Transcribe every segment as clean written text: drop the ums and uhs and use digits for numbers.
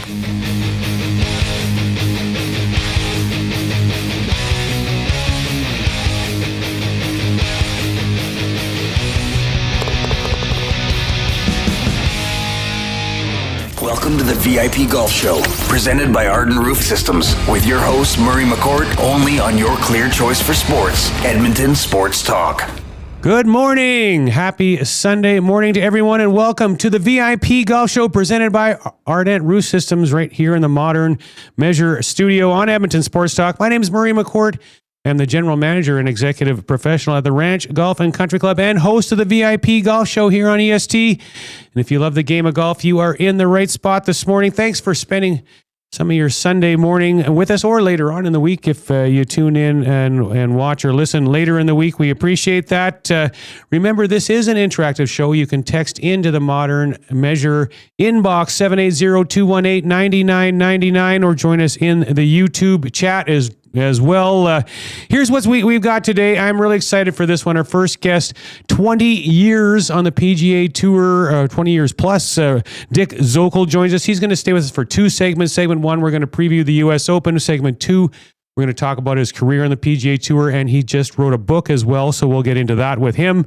Welcome to the VIP Golf Show, presented by Arden Roof Systems, with your host, Murray McCourt, only on your clear choice for sports, Edmonton Sports Talk. Good morning. Happy Sunday morning to everyone, and welcome to the VIP Golf Show presented by Arden Roof Systems right here in the Modern Measure studio on Edmonton Sports Talk. My name is Murray McCourt. I'm the general manager and executive professional at the Ranch Golf and Country Club and host of the VIP Golf Show here on EST. And if you love the game of golf, you are in the right spot this morning. Thanks for spending some of your Sunday morning with us, or later on in the week if you tune in and watch or listen later in the week. We appreciate that. Remember, this is an interactive show. You can text into the Modern Measure inbox 780-218-9999 or join us in the YouTube chat as well. Here's what we've got today. I'm really excited for this one. Our first guest, 20 years on the PGA Tour, 20 years plus. Dick Zokol joins us. He's going to stay with us for two segments. Segment one, we're going to preview the U.S. Open. Segment two, we're going to talk about his career on the PGA Tour, and he just wrote a book as well, so we'll get into that with him.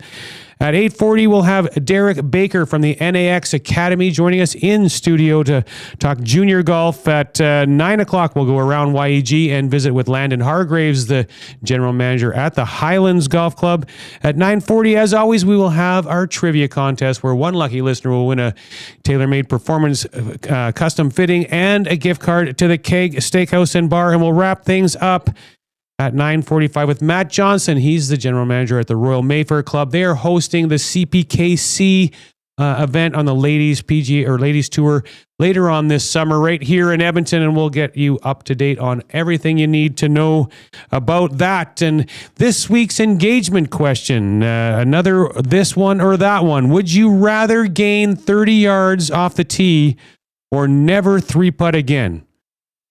At 8:40, we'll have Derek Baker from the NAX Academy joining us in studio to talk junior golf. At 9 o'clock, we'll go around YEG and visit with Landon Hargraves, the general manager at the Highlands Golf Club. At 9:40, as always, we will have our trivia contest where one lucky listener will win a tailor-made performance custom fitting and a gift card to the Keg Steakhouse and Bar. And we'll wrap things up at 9:45 with Matt Johnson. He's the general manager at the Royal Mayfair Club. They are hosting the CPKC event on the ladies PGA or ladies tour later on this summer right here in Edmonton, and we'll get you up to date on everything you need to know about that. And this week's engagement question, another this one or that one. Would you rather gain 30 yards off the tee or never three-putt again?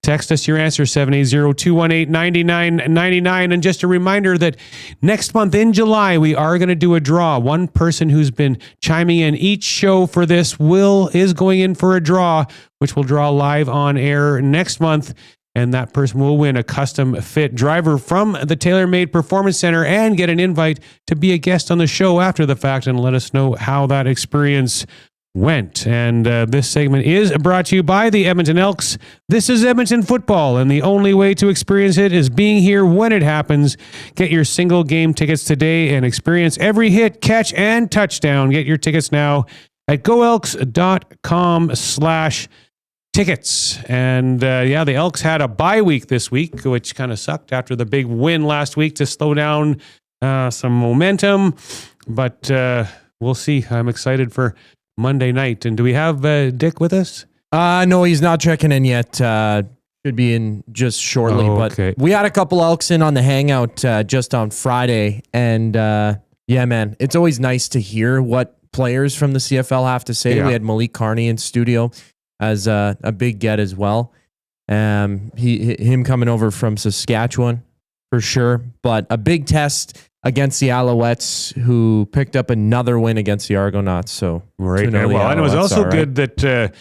Text us your answer, 780-218-9999. And just a reminder that next month in July, we are going to do a draw. One person who's been chiming in each show for this is going in for a draw, which will draw live on air next month. And that person will win a custom fit driver from the TaylorMade Performance Center and get an invite to be a guest on the show after the fact and let us know how that experience went. And this segment is brought to you by the Edmonton Elks. This is Edmonton football, and the only way to experience it is being here when it happens. Get your single game tickets today and experience every hit, catch, and touchdown. Get your tickets now at goelks.com/tickets. And the Elks had a bye week this week, which kind of sucked after the big win last week to slow down some momentum. But we'll see. I'm excited for Monday night. And do we have Dick with us? No, he's not checking in yet. Should be in just shortly. Okay. But we had a couple Elks in on the hangout just on Friday. And yeah, man, it's always nice to hear what players from the CFL have to say. Yeah. We had Malik Carney in studio as a big get as well. Him coming over from Saskatchewan for sure. But a big test against the Alouettes, who picked up another win against the Argonauts. So right. Well, and it was also good that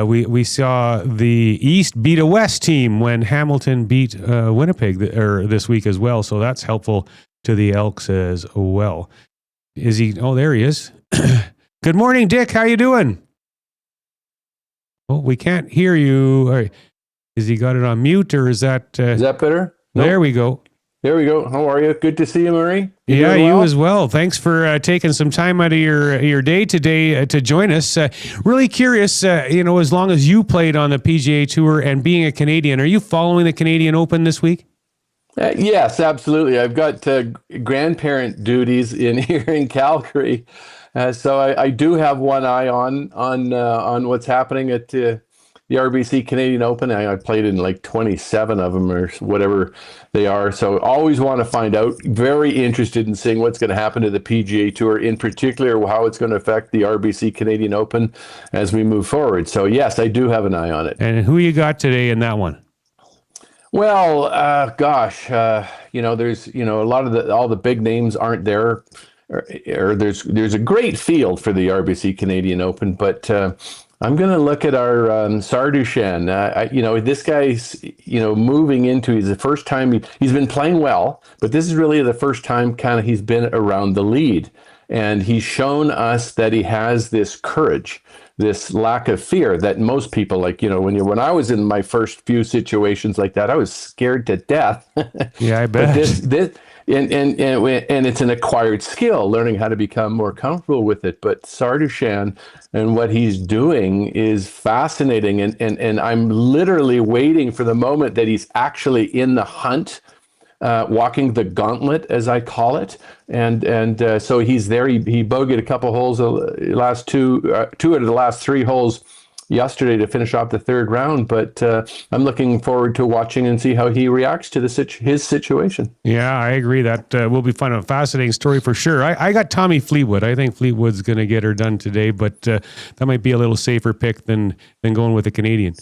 we saw the East beat a West team when Hamilton beat Winnipeg this week as well. So that's helpful to the Elks as well. Is he? Oh, there he is. Good morning, Dick. How you doing? Oh, we can't hear you. All right. Is he got it on mute, or is that? Is that better? There we go. There we go. How are you? Good to see you, Murray. You as well. Thanks for taking some time out of your day today to join us. Really curious, as long as you played on the PGA Tour and being a Canadian, are you following the Canadian Open this week? Yes, absolutely. I've got grandparent duties in here in Calgary, so I do have one eye on what's happening at the RBC Canadian Open. I played in like 27 of them or whatever they are. So always want to find out. Very interested in seeing what's going to happen to the PGA Tour, in particular, how it's going to affect the RBC Canadian Open as we move forward. So yes, I do have an eye on it. And who you got today in that one? Well, there's, a lot of all the big names aren't there. Or there's a great field for the RBC Canadian Open, but I'm going to look at our Sardushan. This guy's, moving into, he's the first time he's been playing well, but this is really the first time kind of he's been around the lead. And he's shown us that he has this courage, this lack of fear that most people, when I was in my first few situations like that, I was scared to death. Yeah, I bet. But and it's an acquired skill, learning how to become more comfortable with it. But Sardushan and what he's doing is fascinating, and I'm literally waiting for the moment that he's actually in the hunt, walking the gauntlet, as I call it, and so he's there. He bogeyed a couple holes, last two out of the last three holes yesterday to finish off the third round, but I'm looking forward to watching and see how he reacts to his situation. Yeah, I agree. That will be fun. A fascinating story for sure. I got Tommy Fleetwood. I think Fleetwood's going to get her done today, but that might be a little safer pick than going with a Canadian.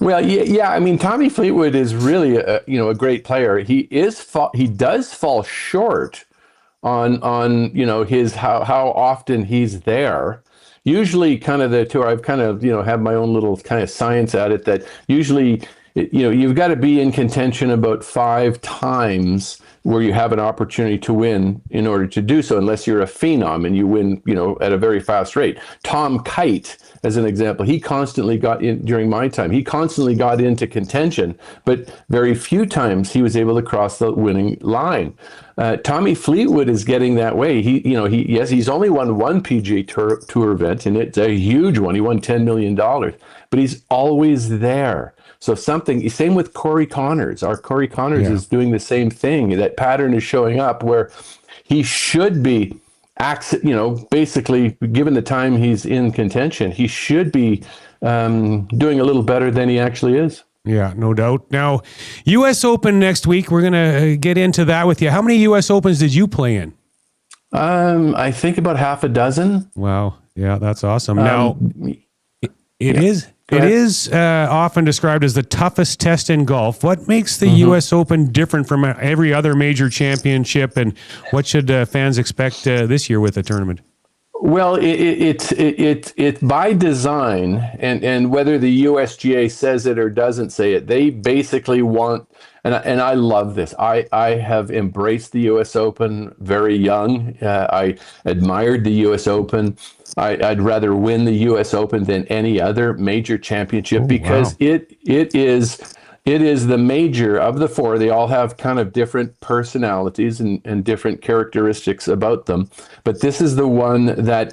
Well, yeah. I mean, Tommy Fleetwood is really a great player. He does fall short on his how often he's there. Usually kind of the tour, I've kind of, have my own little kind of science at it, that usually, you've got to be in contention about 5 times where you have an opportunity to win in order to do so, unless you're a phenom and you win, at a very fast rate. Tom Kite, as an example, he constantly got in during my time. He constantly got into contention, but very few times he was able to cross the winning line. Tommy Fleetwood is getting that way. He's only won one PGA Tour event, and it's a huge one. He won $10 million, but he's always there. So same with Corey Connors. Our Corey Connors is doing the same thing. That pattern is showing up where he should be, basically given the time he's in contention, he should be doing a little better than he actually is. Yeah, no doubt. Now, U.S. Open next week. We're going to get into that with you. How many U.S. Opens did you play in? I think about half a dozen. Wow. Yeah, that's awesome. Now, it is often described as the toughest test in golf. What makes the U.S. Open different from every other major championship, and what should fans expect this year with the tournament? Well, it's by design, and whether the USGA says it or doesn't say it, they basically want, and I love this. I have embraced the U.S. Open very young. I admired the U.S. Open. I'd rather win the U.S. Open than any other major championship because it is the major of the four. They all have kind of different personalities and different characteristics about them. But this is the one that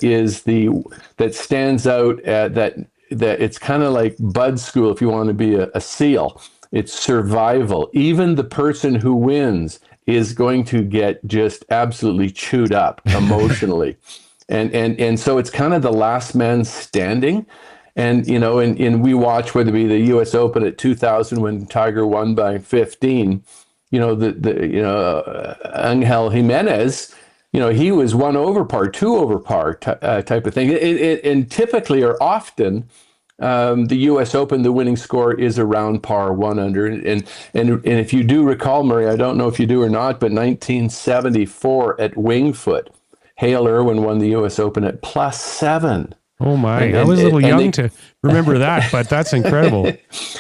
stands out, that it's kind of like bud school if you want to be a SEAL. It's survival. Even the person who wins is going to get just absolutely chewed up emotionally. And so it's kind of the last man standing. And, and we watch, whether it be the U.S. Open at 2000 when Tiger won by 15, Angel Jimenez, he was 1 over par, 2 over par type of thing. And typically or often, the U.S. Open, the winning score is around par, 1 under. And if you do recall, Murray, I don't know if you do or not, but 1974 at Wingfoot, Hale Irwin won the U.S. Open at +7. Oh my! I was a little young to remember that, but that's incredible.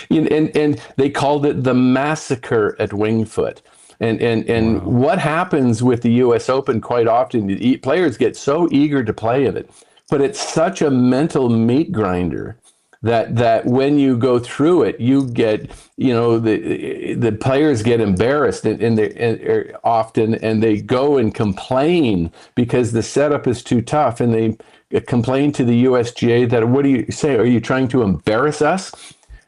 And they called it the massacre at Wingfoot. And what happens with the U.S. Open quite often? The players get so eager to play in it, but it's such a mental meat grinder that when you go through it, you get the players get embarrassed and often, and they go and complain because the setup is too tough, and they complain to the USGA that, what do you say? Are you trying to embarrass us?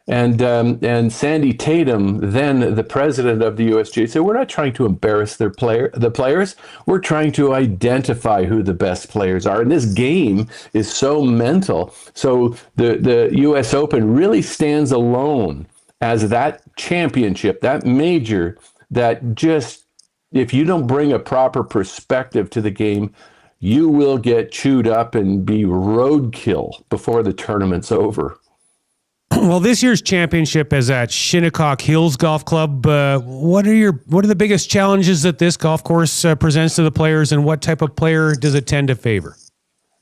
And Sandy Tatum, then the president of the USGA, said, we're not trying to embarrass the players. We're trying to identify who the best players are. And this game is so mental. So the US Open really stands alone as that championship, that major, that just, if you don't bring a proper perspective to the game, you will get chewed up and be roadkill before the tournament's over. Well, this year's championship is at Shinnecock Hills Golf Club. What are the biggest challenges that this golf course presents to the players, and what type of player does it tend to favor?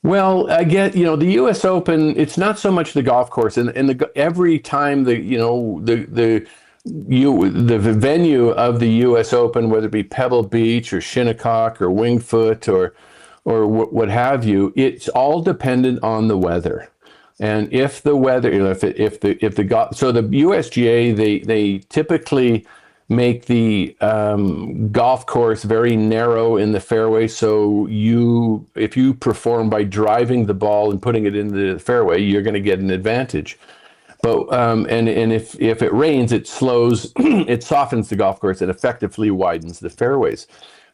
Well, again, the U.S. Open, it's not so much the golf course, and every time the venue of the U.S. Open, whether it be Pebble Beach or Shinnecock or Winged Foot or what have you, it's all dependent on the weather. And if the weather, if the golf, so the USGA, they typically make the golf course very narrow in the fairway. So if you perform by driving the ball and putting it into the fairway, you're going to get an advantage. But and if it rains, it slows, it softens the golf course and effectively widens the fairways.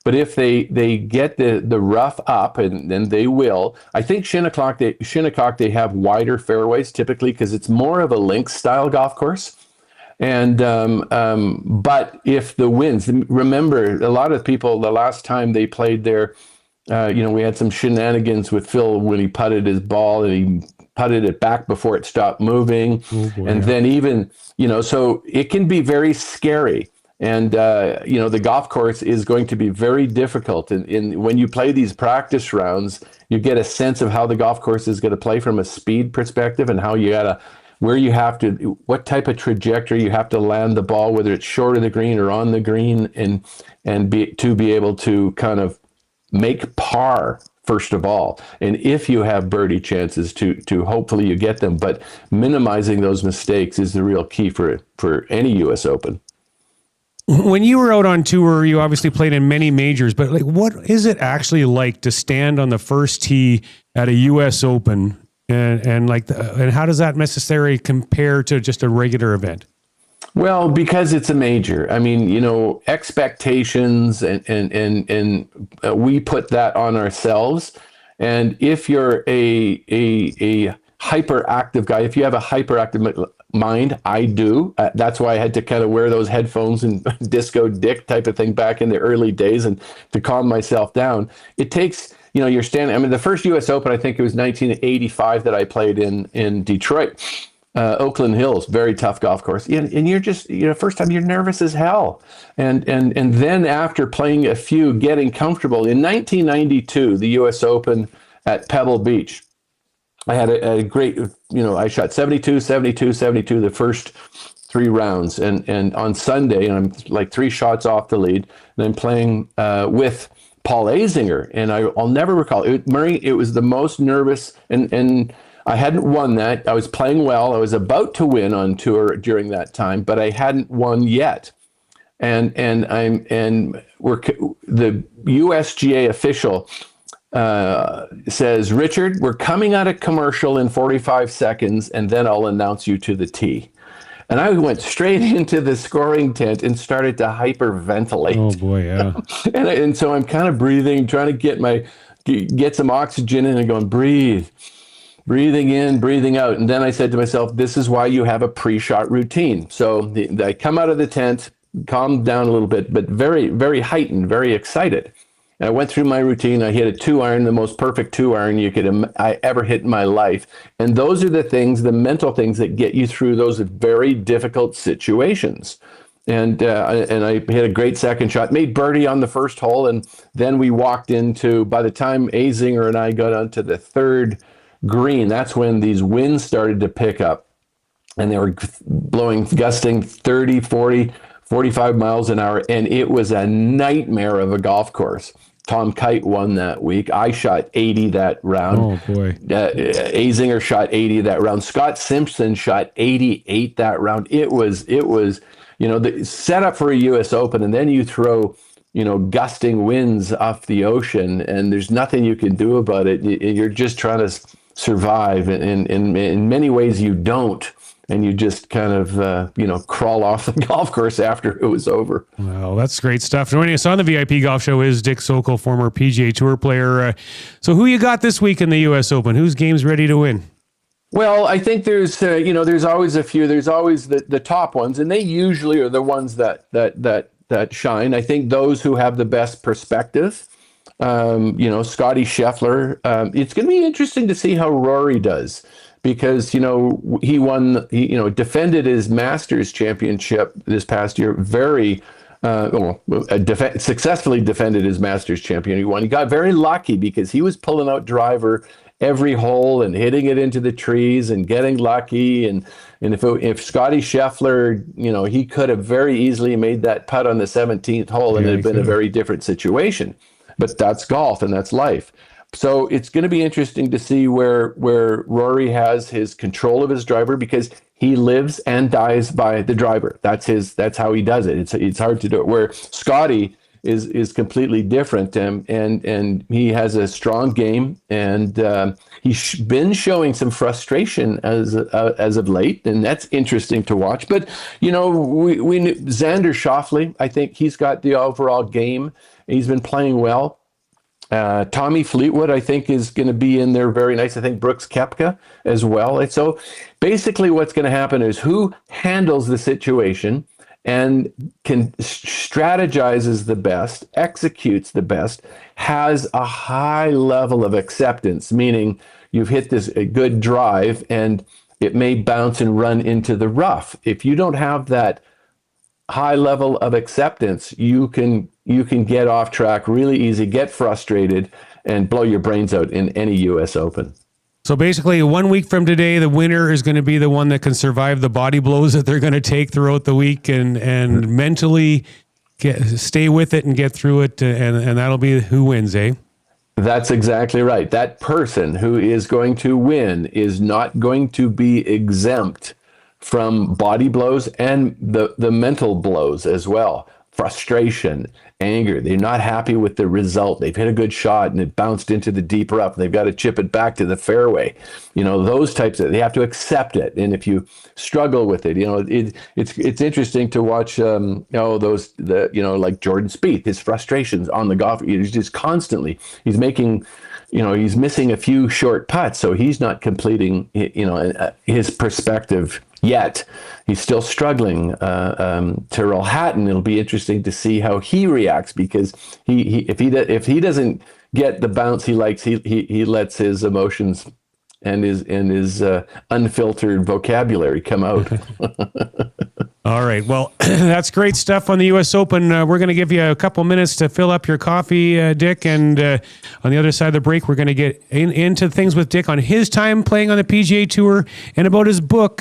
But if they get the rough up, and they will, I think Shinnecock they have wider fairways typically because it's more of a links style golf course. And but if the winds, remember, a lot of people, the last time they played there, we had some shenanigans with Phil when he putted his ball and he putted it back before it stopped moving. Oh boy, and then even, so it can be very scary. And, the golf course is going to be very difficult. And when you play these practice rounds, you get a sense of how the golf course is going to play from a speed perspective and how what type of trajectory you have to land the ball, whether it's short of the green or on the green, and be able to kind of make par first of all. And if you have birdie chances to hopefully you get them, but minimizing those mistakes is the real key for any U.S. Open. When you were out on tour, you obviously played in many majors, but what is it actually like to stand on the first tee at a U.S. Open? And how does that necessarily compare to just a regular event? Well, because it's a major. I mean, expectations and we put that on ourselves. And if you're a hyperactive guy, if you have a hyperactive mind, I do. That's why I had to kind of wear those headphones and disco Dick type of thing back in the early days and to calm myself down. It takes, you're standing. I mean, the first U.S. Open, I think it was 1985 that I played in Detroit, Oakland Hills, very tough golf course. And you're just, first time you're nervous as hell. And then after playing a few, getting comfortable. In 1992, the U.S. Open at Pebble Beach, I had a great, I shot 72, 72, 72 the first three rounds. And on Sunday, and I'm like 3 shots off the lead, and I'm playing with Paul Azinger, and I'll never recall it. Murray, it was the most nervous, and I hadn't won that. I was playing well. I was about to win on tour during that time, but I hadn't won yet. And the USGA official says, Richard, we're coming out of commercial in 45 seconds, and then I'll announce you to the tee. And I went straight into the scoring tent and started to hyperventilate. Oh boy, yeah. and so I'm kind of breathing, trying to get some oxygen in and going, breathing in, breathing out. And then I said to myself, this is why you have a pre-shot routine. So I come out of the tent, calmed down a little bit, but very, very heightened, very excited. And I went through my routine. I hit a 2-iron, the most perfect 2-iron I ever hit in my life. And those are the things, the mental things that get you through those very difficult situations. And I hit a great second shot, made birdie on the first hole. And then we walked into, by the time Azinger and I got onto the third green, that's when these winds started to pick up. And they were gusting 30, 40, 45 miles an hour. And it was a nightmare of a golf course. Tom Kite won that week. I shot 80 that round. Oh, boy. Azinger shot 80 that round. Scott Simpson shot 88 that round. It was the set up for a U.S. Open, and then you throw, gusting winds off the ocean, and there's nothing you can do about it. You're just trying to survive. And in many ways, you don't. And you just kind of, crawl off the golf course after it was over. Well, that's great stuff. Joining us on the VIP Golf Show is Dick Zokol, former PGA Tour player. So who you got this week in the U.S. Open? Whose game's ready to win? Well, I think there's always a few. There's always the top ones, and they usually are the ones that shine. I think those who have the best perspective, Scotty Scheffler. It's going to be interesting to see how Rory does. Because, he defended his Masters championship this past year successfully defended his Masters champion. He won. He got very lucky because he was pulling out driver every hole and hitting it into the trees and getting lucky. And if Scotty Scheffler, he could have very easily made that putt on the 17th hole, and it had been a very different situation. But that's golf and that's life. So it's going to be interesting to see where Rory has his control of his driver, because he lives and dies by the driver. That's how he does it. It's hard to do it. Where Scotty is completely different, and he has a strong game, and he's been showing some frustration as of late, and that's interesting to watch. But we Xander Schauffele, I think he's got the overall game. He's been playing well. Tommy Fleetwood, I think, is going to be in there very nice. I think Brooks Koepka as well. And so basically what's going to happen is who handles the situation and strategizes the best, executes the best, has a high level of acceptance, meaning you've hit this a good drive and it may bounce and run into the rough. If you don't have that high level of acceptance, you can get off track really easy, get frustrated, and blow your brains out in any U.S. Open. So basically, 1 week from today, the winner is going to be the one that can survive the body blows that they're going to take throughout the week, and mentally stay with it and get through it, and that'll be who wins, eh? That's exactly right. That person who is going to win is not going to be exempt from body blows and the mental blows as well. Frustration, anger. They're not happy with the result. They've hit a good shot and it bounced into the deep rough. They've got to chip it back to the fairway. Those types of, they have to accept it. And if you struggle with it, it's interesting to watch, like Jordan Spieth, his frustrations on the golf. He's just constantly, he's making, he's missing a few short putts. So he's not completing, his perspective yet. He's still struggling. Tyrrell Hatton, it'll be interesting to see how he reacts, because if he doesn't get the bounce he likes, he lets his emotions and his unfiltered vocabulary come out. All right. Well, that's great stuff on the U.S. Open. We're going to give you a couple minutes to fill up your coffee, Dick. And on the other side of the break, we're going to get into things with Dick on his time playing on the PGA Tour and about his book,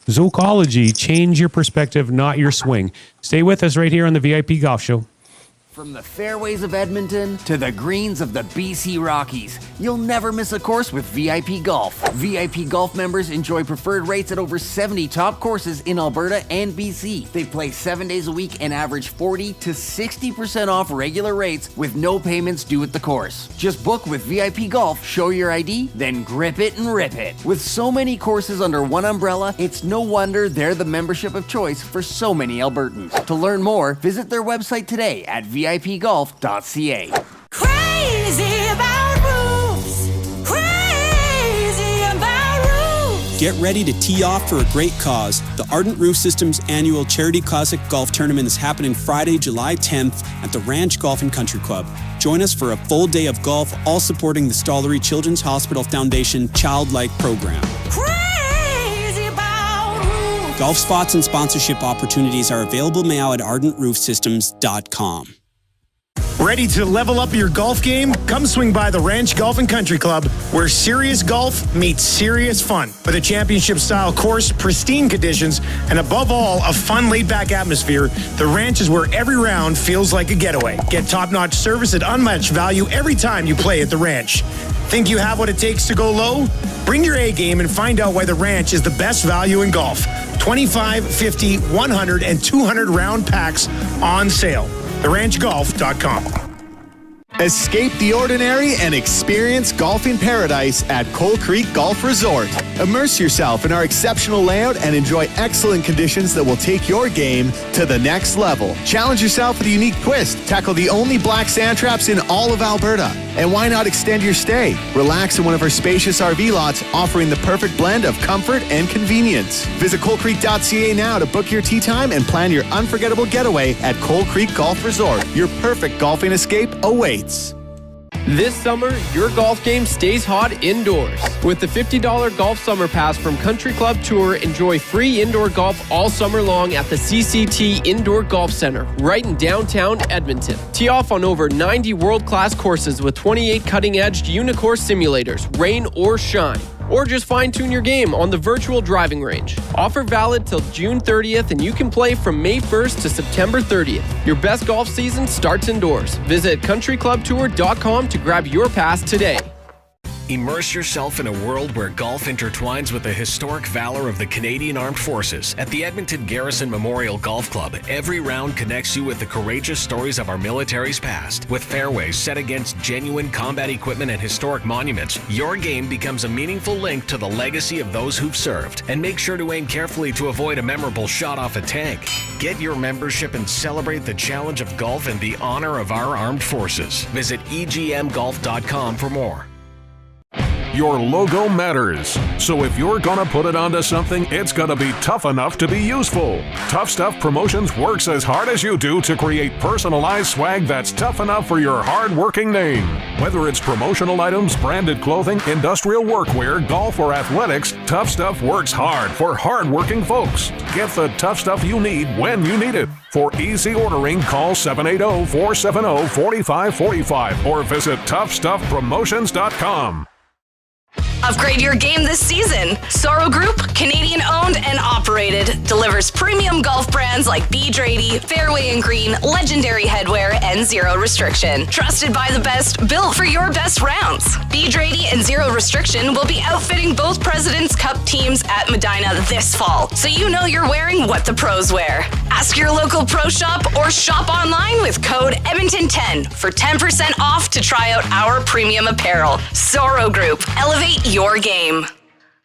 Zokology, Change Your Perspective, Not Your Swing. Stay with us right here on the VIP Golf Show. From the fairways of Edmonton to the greens of the BC Rockies, you'll never miss a course with VIP Golf. VIP Golf members enjoy preferred rates at over 70 top courses in Alberta and BC. They play 7 days a week and average 40 to 60% off regular rates with no payments due at the course. Just book with VIP Golf, show your ID, then grip it and rip it. With so many courses under one umbrella, it's no wonder they're the membership of choice for so many Albertans. To learn more, visit their website today at vipgolf.ca. Crazy about roofs. Crazy about roofs. Get ready to tee off for a great cause. The Ardent Roof Systems annual Charity Classic Golf Tournament is happening Friday, July 10th at the Ranch Golf and Country Club. Join us for a full day of golf, all supporting the Stollery Children's Hospital Foundation Childlike Program. Crazy about roofs. Golf spots and sponsorship opportunities are available now at ardentroofsystems.com. Ready to level up your golf game? Come swing by the Ranch Golf and Country Club, where serious golf meets serious fun. With a championship-style course, pristine conditions, and above all, a fun, laid-back atmosphere, the Ranch is where every round feels like a getaway. Get top-notch service at unmatched value every time you play at the Ranch. Think you have what it takes to go low? Bring your A game and find out why the Ranch is the best value in golf. 25, 50, 100, and 200 round packs on sale. TheRanchGolf.com. Escape the ordinary and experience golfing paradise at Coal Creek Golf Resort. Immerse yourself in our exceptional layout and enjoy excellent conditions that will take your game to the next level. Challenge yourself with a unique twist. Tackle the only black sand traps in all of Alberta. And why not extend your stay? Relax in one of our spacious RV lots, offering the perfect blend of comfort and convenience. Visit coalcreek.ca now to book your tee time and plan your unforgettable getaway at Coal Creek Golf Resort. Your perfect golfing escape awaits. This summer, your golf game stays hot indoors. With the $50 Golf Summer Pass from Country Club Tour, enjoy free indoor golf all summer long at the CCT Indoor Golf Center, right in downtown Edmonton. Tee off on over 90 world-class courses with 28 cutting-edge Unicourse simulators, rain or shine. Or just fine-tune your game on the virtual driving range. Offer valid till June 30th, and you can play from May 1st to September 30th. Your best golf season starts indoors. Visit countryclubtour.com to grab your pass today. Immerse yourself in a world where golf intertwines with the historic valor of the Canadian Armed Forces. At the Edmonton Garrison Memorial Golf Club, every round connects you with the courageous stories of our military's past. With fairways set against genuine combat equipment and historic monuments, your game becomes a meaningful link to the legacy of those who've served. And make sure to aim carefully to avoid a memorable shot off a tank. Get your membership and celebrate the challenge of golf and the honor of our armed forces. Visit egmgolf.com for more. Your logo matters. So if you're gonna put it onto something, it's gonna be tough enough to be useful. Tough Stuff Promotions works as hard as you do to create personalized swag that's tough enough for your hard-working name. Whether it's promotional items, branded clothing, industrial workwear, golf, or athletics, Tough Stuff works hard for hard-working folks. Get the tough stuff you need when you need it. For easy ordering, call 780-470-4545 or visit toughstuffpromotions.com. Upgrade your game this season. Sorrow Group, Canadian owned and operated, delivers premium golf brands like BGA, Fairway and Green, Legendary Headwear, and Zero Restriction. Trusted by the best, built for your best rounds. BGA and Zero Restriction will be outfitting both President's Cup teams at Medina this fall, so you know you're wearing what the pros wear. Ask your local pro shop or shop online with code Edmonton10 for 10% off to try out our premium apparel. Sorrow Group, elevate your game.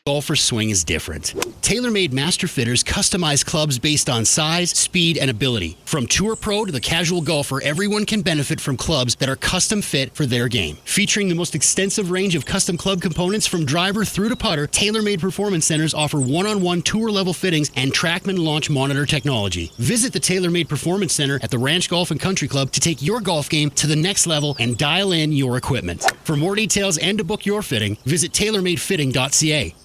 Golfer's swing is different. TaylorMade Master Fitters customize clubs based on size, speed, and ability. From tour pro to the casual golfer, everyone can benefit from clubs that are custom fit for their game. Featuring the most extensive range of custom club components from driver through to putter, TaylorMade Performance Centers offer one-on-one tour-level fittings and TrackMan launch monitor technology. Visit the TaylorMade Performance Center at the Ranch Golf and Country Club to take your golf game to the next level and dial in your equipment. For more details and to book your fitting, visit tailormadefitting.ca.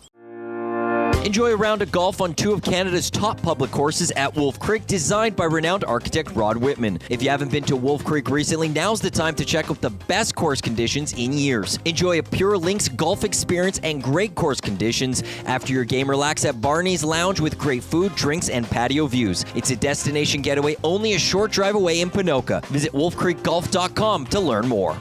Enjoy a round of golf on two of Canada's top public courses at Wolf Creek, designed by renowned architect Rod Whitman. If you haven't been to Wolf Creek recently, now's the time to check out the best course conditions in years. Enjoy a pure links golf experience and great course conditions. After your game, relax at Barney's Lounge with great food, drinks, and patio views. It's a destination getaway only a short drive away in Ponoka. Visit wolfcreekgolf.com to learn more.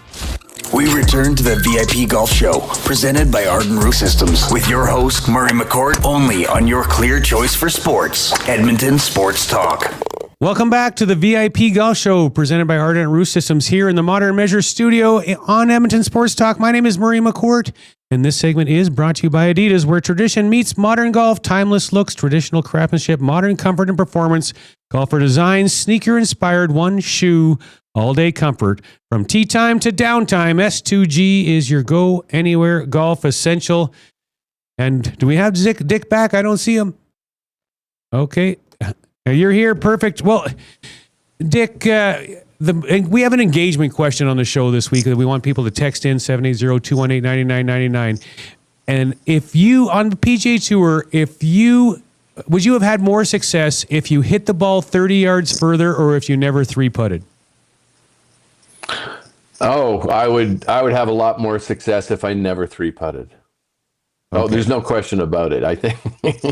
We return to the VIP Golf Show, presented by Arden Roof Systems, with your host, Murray McCourt, only on your clear choice for sports, Edmonton Sports Talk. Welcome back to the VIP Golf Show, presented by Ardent Roof Systems here in the Modern Measure studio on Edmonton Sports Talk. My name is Murray McCourt, and this segment is brought to you by Adidas, where tradition meets modern golf, timeless looks, traditional craftsmanship, modern comfort and performance, golfer design, sneaker-inspired one shoe, all-day comfort. From tee time to downtime, S2G is your go-anywhere golf essential. And do we have Dick back? I don't see him. Okay. You're here. Perfect. Well, Dick, we have an engagement question on the show this week that we want people to text in, 780-218-9999. And if you, on the PGA Tour, would you have had more success if you hit the ball 30 yards further or if you never three-putted? Oh, I would have a lot more success if I never three-putted. Oh, Okay. there's no question about it, I think.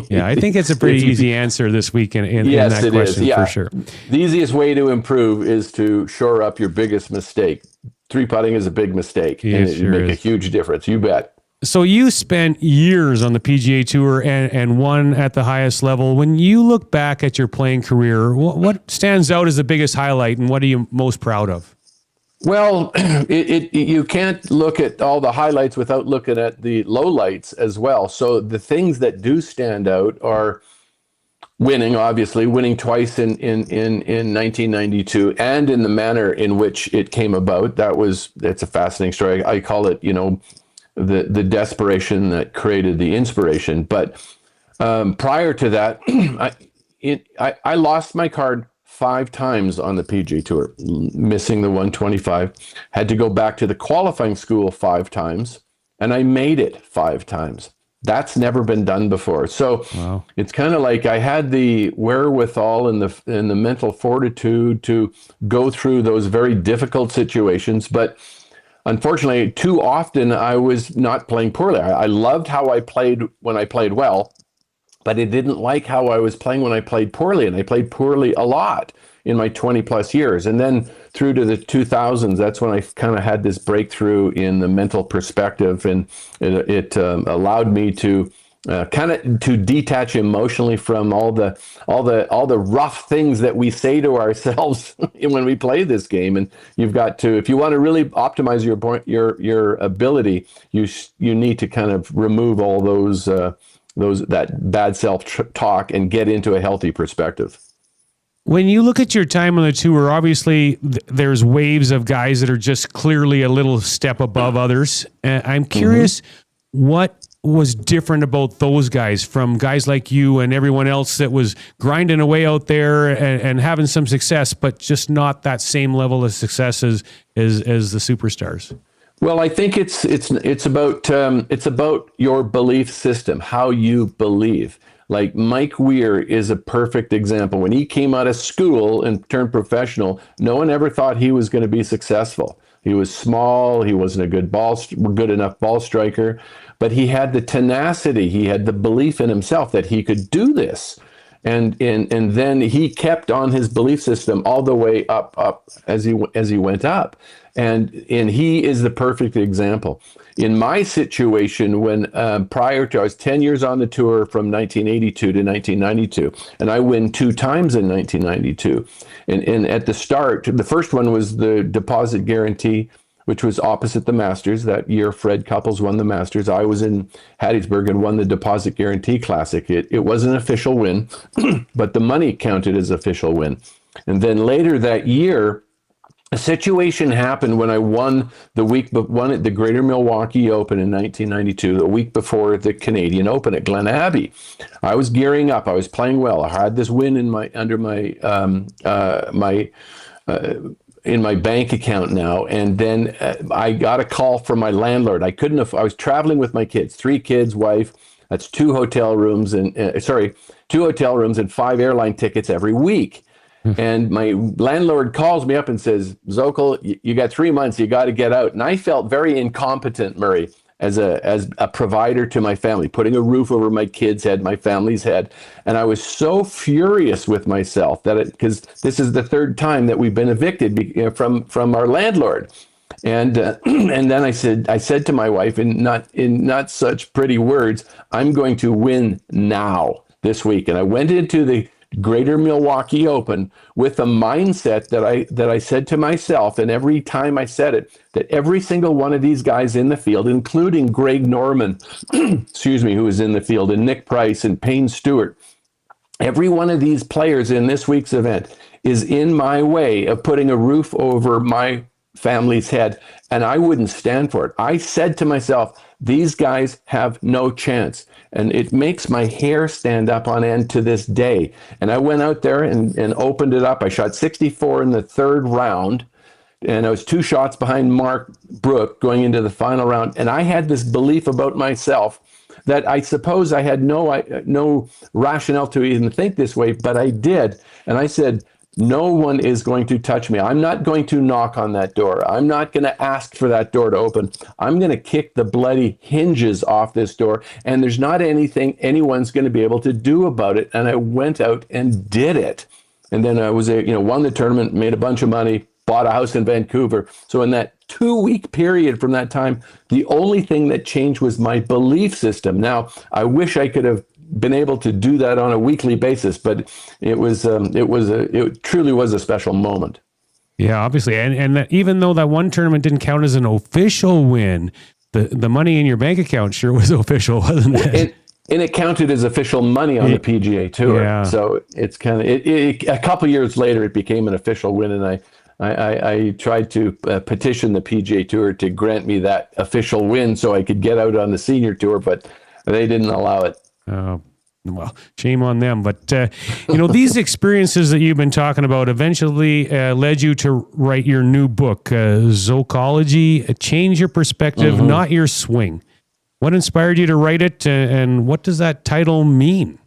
Yeah, I think it's a pretty easy answer this week in Yes, that it question is. Yeah. for sure. The easiest way to improve is to shore up your biggest mistake. Three-putting is a big mistake, Yeah, and it it sure make a is. huge difference. You bet. So you spent years on the PGA Tour and won at the highest level. When you look back at your playing career, what stands out as the biggest highlight, and what are you most proud of? Well, you can't look at all the highlights without looking at the lowlights as well. So the things that do stand out are winning, obviously, winning twice in 1992, and in the manner in which it came about. That's a fascinating story. I call it, the desperation that created the inspiration. But prior to that, I lost my card 5 times on the PGA Tour, missing the 125. Had to go back to the qualifying school 5 times, and I made it 5 times. That's never been done before. So It's kind of like I had the wherewithal and the mental fortitude to go through those very difficult situations. But unfortunately, too often I was not playing poorly. I loved how I played when I played well, but I didn't like how I was playing when I played poorly. And I played poorly a lot in my 20 plus years. And then through to the 2000s, that's when I kind of had this breakthrough in the mental perspective. And it allowed me to to detach emotionally from all the rough things that we say to ourselves when we play this game. And you've got to, if you want to really optimize your ability, you need to kind of remove all that bad self-talk and get into a healthy perspective. When you look at your time on the tour, obviously there's waves of guys that are just clearly a little step above others. I'm curious what was different about those guys from guys like you and everyone else that was grinding away out there and having some success, but just not that same level of success as the superstars. Well, I think it's about your belief system, how you believe. Like Mike Weir is a perfect example. When he came out of school and turned professional, no one ever thought he was going to be successful. He was small. He wasn't a good enough ball striker, but he had the tenacity. He had the belief in himself that he could do this. And then he kept on his belief system all the way up as he went up. And he is the perfect example. In my situation, when prior to, I was 10 years on the tour from 1982 to 1992, and I win 2 times in 1992. And at the start, the first one was the deposit guarantee, which was opposite the Masters. That year, Fred Couples won the Masters. I was in Hattiesburg and won the Deposit Guarantee Classic. It was an official win, but the money counted as official win. And then later that year, a situation happened when I won at the Greater Milwaukee Open in 1992, the week before the Canadian Open at Glen Abbey. I was gearing up. I was playing well. I had this win in my bank account now, and then I got a call from my landlord. I was traveling with my kids, 3 kids, wife. That's 2 hotel rooms and 2 hotel rooms and 5 airline tickets every week. And my landlord calls me up and says, "Zokol, you got 3 months. You got to get out." And I felt very incompetent, Murray, as a provider to my family, putting a roof over my kids' head, my family's head. And I was so furious with myself because this is the 3rd time that we've been evicted from our landlord. And then I said to my wife in not such pretty words, "I'm going to win now this week." And I went into the Greater Milwaukee Open with a mindset that I said to myself, and every time I said it, that every single one of these guys in the field, including Greg Norman, who was in the field, and Nick Price and Payne Stewart, every one of these players in this week's event is in my way of putting a roof over my family's head, and I wouldn't stand for it. I said to myself, these guys have no chance. And it makes my hair stand up on end to this day. And I went out there and opened it up. I shot 64 in the 3rd round, and I was 2 shots behind Mark Brook going into the final round. And I had this belief about myself that I suppose I had no rationale to even think this way, but I did. And I said, no one is going to touch me. I'm not going to knock on that door. I'm not going to ask for that door to open. I'm going to kick the bloody hinges off this door, and there's not anything anyone's going to be able to do about it. And I went out and did it. And then I was, won the tournament, made a bunch of money, bought a house in Vancouver. So in that 2-week period from that time, the only thing that changed was my belief system. Now, I wish I could have been able to do that on a weekly basis, but it truly was a special moment. Yeah, obviously. And that, even though that one tournament didn't count as an official win, the money in your bank account sure was official, wasn't it? And it counted as official money on the PGA Tour. Yeah. So it's kind of, a couple years later, it became an official win. And I tried to petition the PGA Tour to grant me that official win so I could get out on the senior tour, but they didn't allow it. Well, shame on them. But, these experiences that you've been talking about eventually led you to write your new book, Zokology, Change Your Perspective, Not Your Swing. What inspired you to write it, and what does that title mean?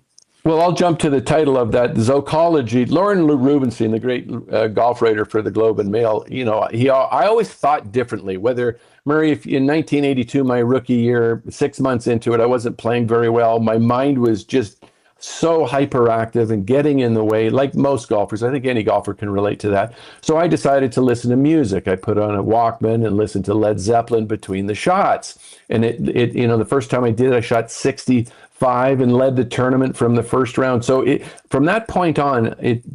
Well, I'll jump to the title of that, Zokology. Lauren Rubenstein, the great golf writer for the Globe and Mail, I always thought differently. Whether, Murray, if in 1982, my rookie year, 6 months into it, I wasn't playing very well. My mind was just so hyperactive and getting in the way, like most golfers. I think any golfer can relate to that. So I decided to listen to music. I put on a Walkman and listened to Led Zeppelin between the shots. And it the first time I did it, I shot 65 and led the tournament from the first round. So from that point on,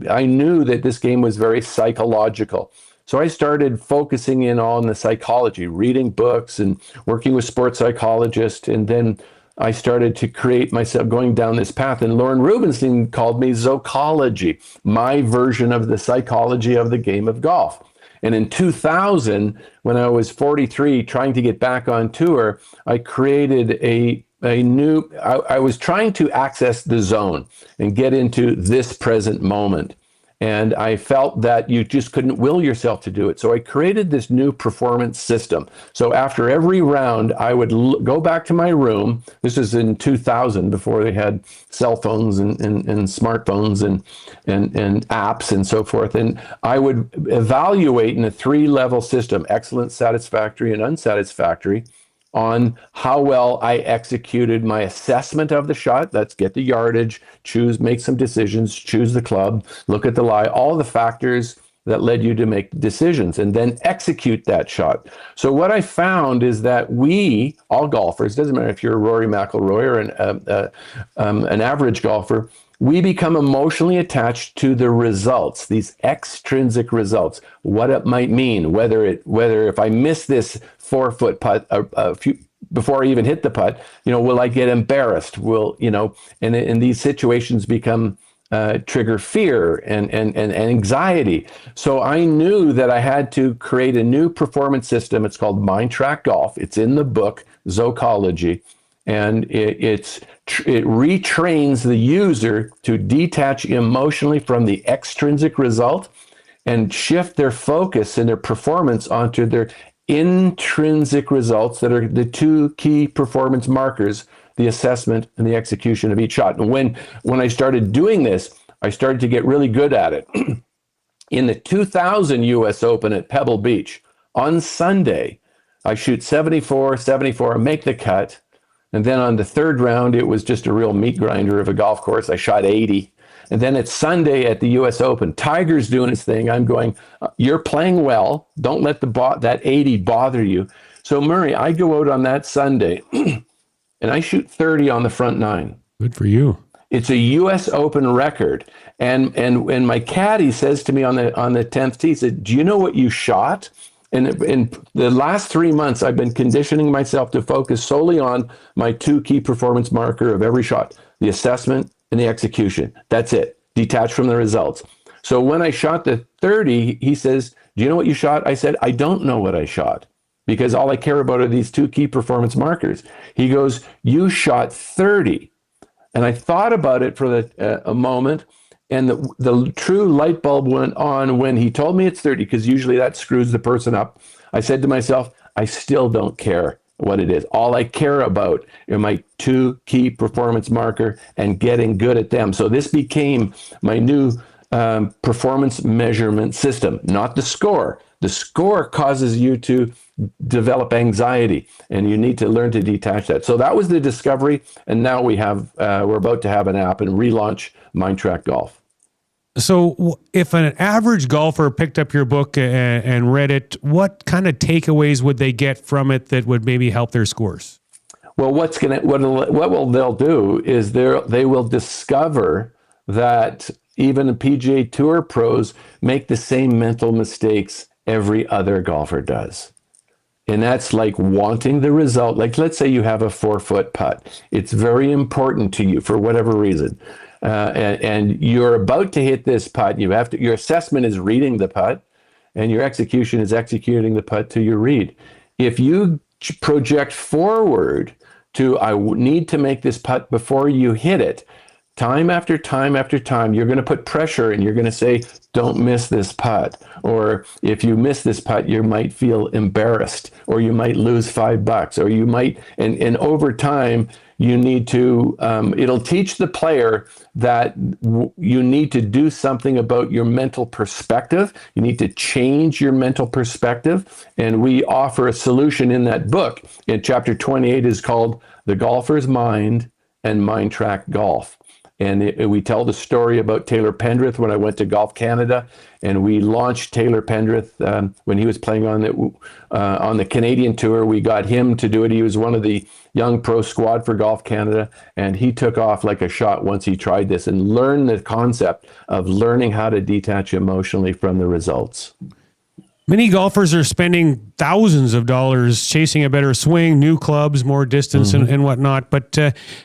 I knew that this game was very psychological. So I started focusing in on the psychology, reading books and working with sports psychologists. And then I started to create myself going down this path. And Lauren Rubenstein called me Zokology, my version of the psychology of the game of golf. And in 2000, when I was 43, trying to get back on tour, I created I was trying to access the zone and get into this present moment. And I felt that you just couldn't will yourself to do it. So I created this new performance system. So after every round, I would go back to my room. This is in 2000, before they had cell phones and smartphones and apps and so forth. And I would evaluate in a 3-level system, excellent, satisfactory, and unsatisfactory, on how well I executed my assessment of the shot. That's get the yardage, make some decisions, choose the club, look at the lie, all the factors that led you to make decisions, and then execute that shot. So what I found is that we, all golfers, doesn't matter if you're a Rory McIlroy or an average golfer, we become emotionally attached to the results, these extrinsic results, what it might mean, whether if I miss this 4-foot putt before I even hit the putt, will I get embarrassed? And these situations become trigger fear and anxiety. So I knew that I had to create a new performance system. It's called Mind Track Golf. It's in the book, Zokology. And it retrains the user to detach emotionally from the extrinsic result and shift their focus and their performance onto their intrinsic results that are the 2 key performance markers, the assessment and the execution of each shot. And when I started doing this, I started to get really good at it. In the 2000 US Open at Pebble Beach, on Sunday, I shoot 74, make the cut. And then on the 3rd round, it was just a real meat grinder of a golf course. I shot 80. And then it's Sunday at the U.S. Open. Tiger's doing his thing. I'm going, you're playing well. Don't let that 80 bother you. So, Murray, I go out on that Sunday, and I shoot 30 on the front 9. Good for you. It's a U.S. Open record. And my caddy says to me on the 10th tee, he said, do you know what you shot? And in the last 3 months, I've been conditioning myself to focus solely on my 2 key performance marker of every shot, the assessment and the execution. That's it. Detach from the results. So when I shot the 30, he says, do you know what you shot? I said, I don't know what I shot, because all I care about are these 2 key performance markers. He goes, you shot 30. And I thought about it for a moment. And the true light bulb went on when he told me it's 30, because usually that screws the person up. I said to myself, I still don't care what it is. All I care about are my 2 key performance marker and getting good at them. So this became my new performance measurement system, not the score. The score causes you to develop anxiety, and you need to learn to detach that. So that was the discovery. And now we're about to have an app and relaunch Mind Track Golf. So if an average golfer picked up your book and read it, what kind of takeaways would they get from it that would maybe help their scores? Well, they'll do is they will discover that even the PGA Tour pros make the same mental mistakes every other golfer does. And that's like wanting the result. Like, let's say you have a 4-foot putt. It's very important to you for whatever reason. And you're about to hit this putt. Your assessment is reading the putt, and your execution is executing the putt to your read. If you project forward to, I need to make this putt before you hit it, time after time after time, you're going to put pressure and you're going to say, don't miss this putt. Or if you miss this putt, you might feel embarrassed, or you might lose $5, or you might, and over time, you need to, it'll teach the player that you need to do something about your mental perspective. You need to change your mental perspective. And we offer a solution in that book. In chapter 28 is called The Golfer's Mind and Mind Track Golf. And we tell the story about Taylor Pendrith when I went to Golf Canada, and we launched Taylor Pendrith when he was playing on the Canadian Tour. We got him to do it. He was one of the young pro squad for Golf Canada, and he took off like a shot once he tried this and learned the concept of learning how to detach emotionally from the results. Many golfers are spending thousands of dollars chasing a better swing, new clubs, more distance, and whatnot. But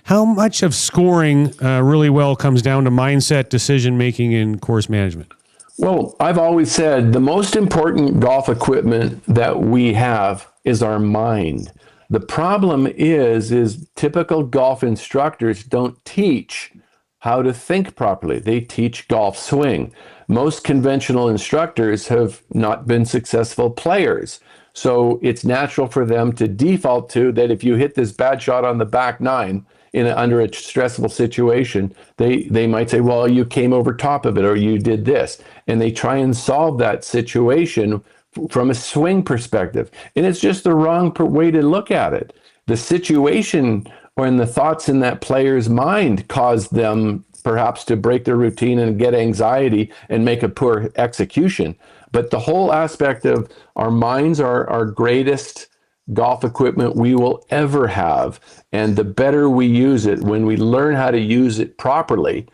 how much of scoring really well comes down to mindset, decision-making, and course management? Well, I've always said the most important golf equipment that we have is our mind. The problem is typical golf instructors don't teach how to think properly. They teach golf swing. Most conventional instructors have not been successful players. So it's natural for them to default to that if you hit this bad shot on the back nine under a stressful situation, they might say, well, you came over top of it or you did this. And they try and solve that situation from a swing perspective. And it's just the wrong way to look at it. The situation when the thoughts in that player's mind caused them perhaps to break their routine and get anxiety and make a poor execution. But the whole aspect of our minds are our greatest golf equipment we will ever have. And the better we use it, when we learn how to use it properly,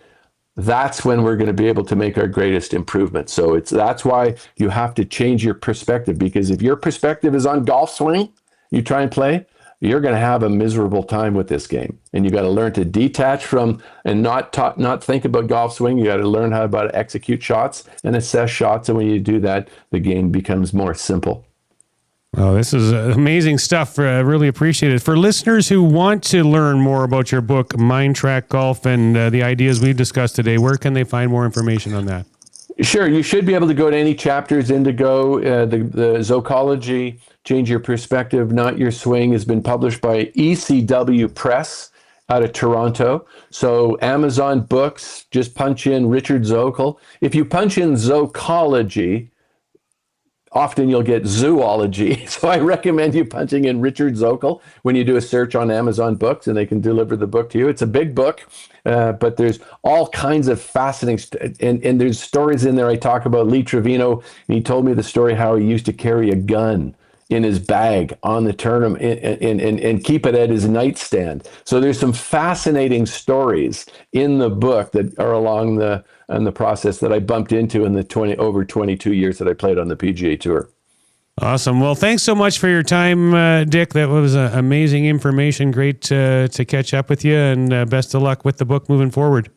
that's when we're going to be able to make our greatest improvement. So that's why you have to change your perspective, because if your perspective is on golf swing, you try and play, you're going to have a miserable time with this game. And you got to learn to detach from and not think about golf swing. You got to learn how to execute shots and assess shots. And when you do that, the game becomes more simple. Oh, this is amazing stuff. Really appreciate it. For listeners who want to learn more about your book, Mind Track Golf, and the ideas we've discussed today, where can they find more information on that? Sure. You should be able to go to any chapters Indigo. The Zokology, Change Your Perspective, Not Your Swing, has been published by ECW Press out of Toronto. So Amazon Books, just punch in Richard Zokol. If you punch in Zokology, often you'll get zoology. So I recommend you punching in Richard Zokol when you do a search on Amazon Books, and they can deliver the book to you. It's a big book, but there's all kinds of fascinating, and there's stories in there. I talk about Lee Trevino, and he told me the story how he used to carry a gun in his bag on the tournament and keep it at his nightstand. So there's some fascinating stories in the book that are along the process that I bumped into in the over 22 years that I played on the PGA Tour. Awesome. Well, thanks so much for your time, Dick. That was amazing information. Great to catch up with you, and best of luck with the book moving forward.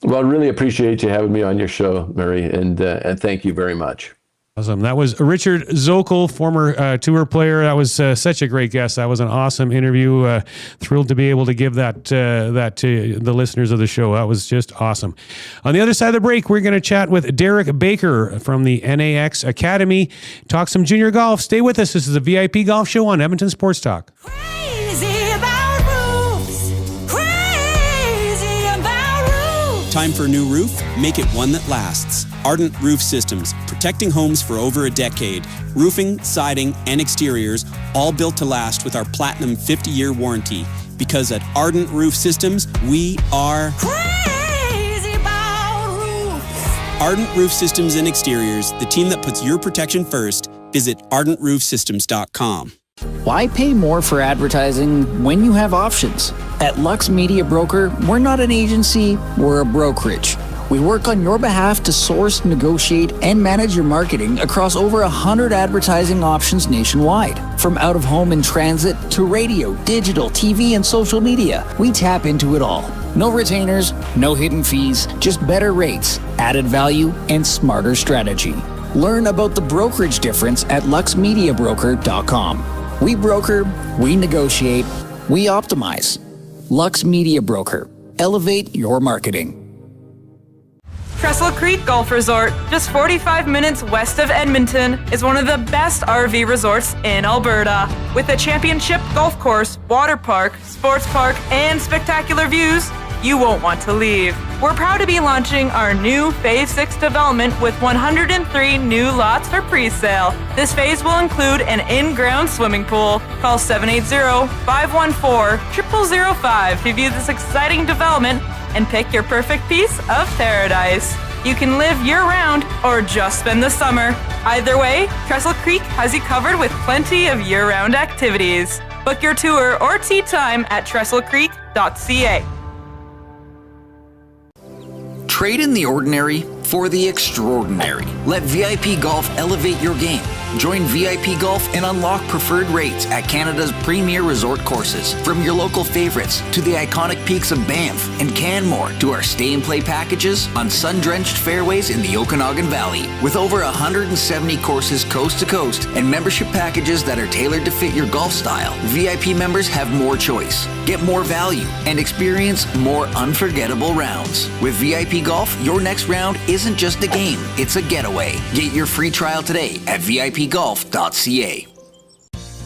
Well, I really appreciate you having me on your show, Murray, and thank you very much. Awesome. That was Richard Zokol, former tour player. That was such a great guest. That was an awesome interview. Thrilled to be able to give that to the listeners of the show. That was just awesome. On the other side of the break, we're going to chat with Derek Baker from the NAX Academy. Talk some junior golf. Stay with us. This is a VIP Golf Show on Edmonton Sports Talk. Time for a new roof? Make it one that lasts. Ardent Roof Systems, protecting homes for over a decade. Roofing, siding, and exteriors, all built to last with our Platinum 50-year warranty. Because at Ardent Roof Systems, we are crazy about roofs. Ardent Roof Systems and Exteriors, the team that puts your protection first. Visit ardentroofsystems.com. Why pay more for advertising when you have options? At Lux Media Broker, we're not an agency, we're a brokerage. We work on your behalf to source, negotiate, and manage your marketing across over 100 advertising options nationwide. From out-of-home and transit to radio, digital, TV, and social media, we tap into it all. No retainers, no hidden fees, just better rates, added value, and smarter strategy. Learn about the brokerage difference at luxmediabroker.com. We broker, we negotiate, we optimize. Lux Media Broker. Elevate your marketing. Trestle Creek Golf Resort, just 45 minutes west of Edmonton, is one of the best RV resorts in Alberta. With a championship golf course, water park, sports park, and spectacular views, you won't want to leave. We're proud to be launching our new Phase 6 development with 103 new lots for pre-sale. This phase will include an in-ground swimming pool. Call 780-514-0005 to view this exciting development and pick your perfect piece of paradise. You can live year-round or just spend the summer. Either way, Trestle Creek has you covered with plenty of year-round activities. Book your tour or tee time at trestlecreek.ca. Trade in the ordinary for the extraordinary. Let VIP Golf elevate your game. Join VIP Golf and unlock preferred rates at Canada's premier resort courses. From your local favorites to the iconic peaks of Banff and Canmore to our stay and play packages on sun-drenched fairways in the Okanagan Valley. With over 170 courses coast to coast and membership packages that are tailored to fit your golf style, VIP members have more choice, get more value, and experience more unforgettable rounds. With VIP Golf, your next round isn't just a game, it's a getaway. Get your free trial today at vipgolf.ca.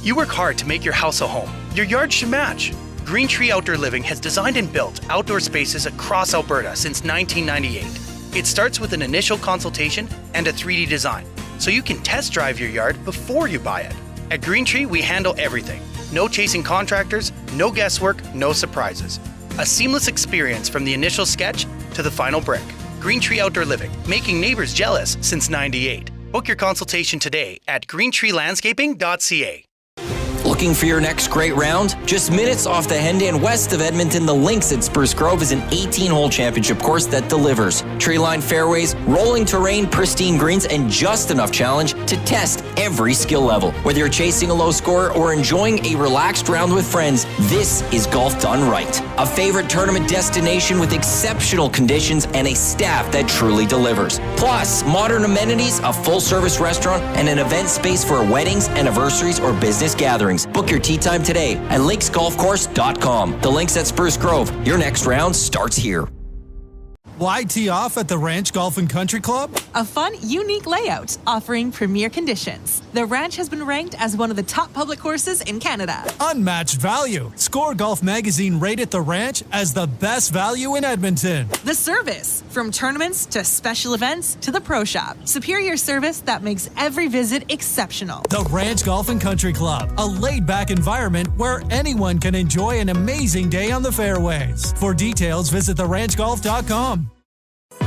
You work hard to make your house a home. Your yard should match. Green Tree Outdoor Living has designed and built outdoor spaces across Alberta since 1998. It starts with an initial consultation and a 3D design, so you can test drive your yard before you buy it. At Green Tree, we handle everything. No chasing contractors, no guesswork, no surprises. A seamless experience from the initial sketch to the final brick. Green Tree Outdoor Living, making neighbors jealous since '98. Book your consultation today at greentreelandscaping.ca. Looking for your next great round? Just minutes off the Hendan west of Edmonton, the Links at Spruce Grove is an 18-hole championship course that delivers. Tree-lined fairways, rolling terrain, pristine greens, and just enough challenge to test every skill level. Whether you're chasing a low score or enjoying a relaxed round with friends, this is golf done right. A favorite tournament destination with exceptional conditions and a staff that truly delivers. Plus, modern amenities, a full-service restaurant, and an event space for weddings, anniversaries, or business gatherings. Book your tee time today at linksgolfcourse.com. The Links at Spruce Grove. Your next round starts here. Why tee off at the Ranch Golf and Country Club? A fun, unique layout offering premier conditions. The Ranch has been ranked as one of the top public courses in Canada. Unmatched value. Score Golf Magazine rated the Ranch as the best value in Edmonton. The service, from tournaments to special events to the pro shop. Superior service that makes every visit exceptional. The Ranch Golf and Country Club, a laid-back environment where anyone can enjoy an amazing day on the fairways. For details, visit theranchgolf.com.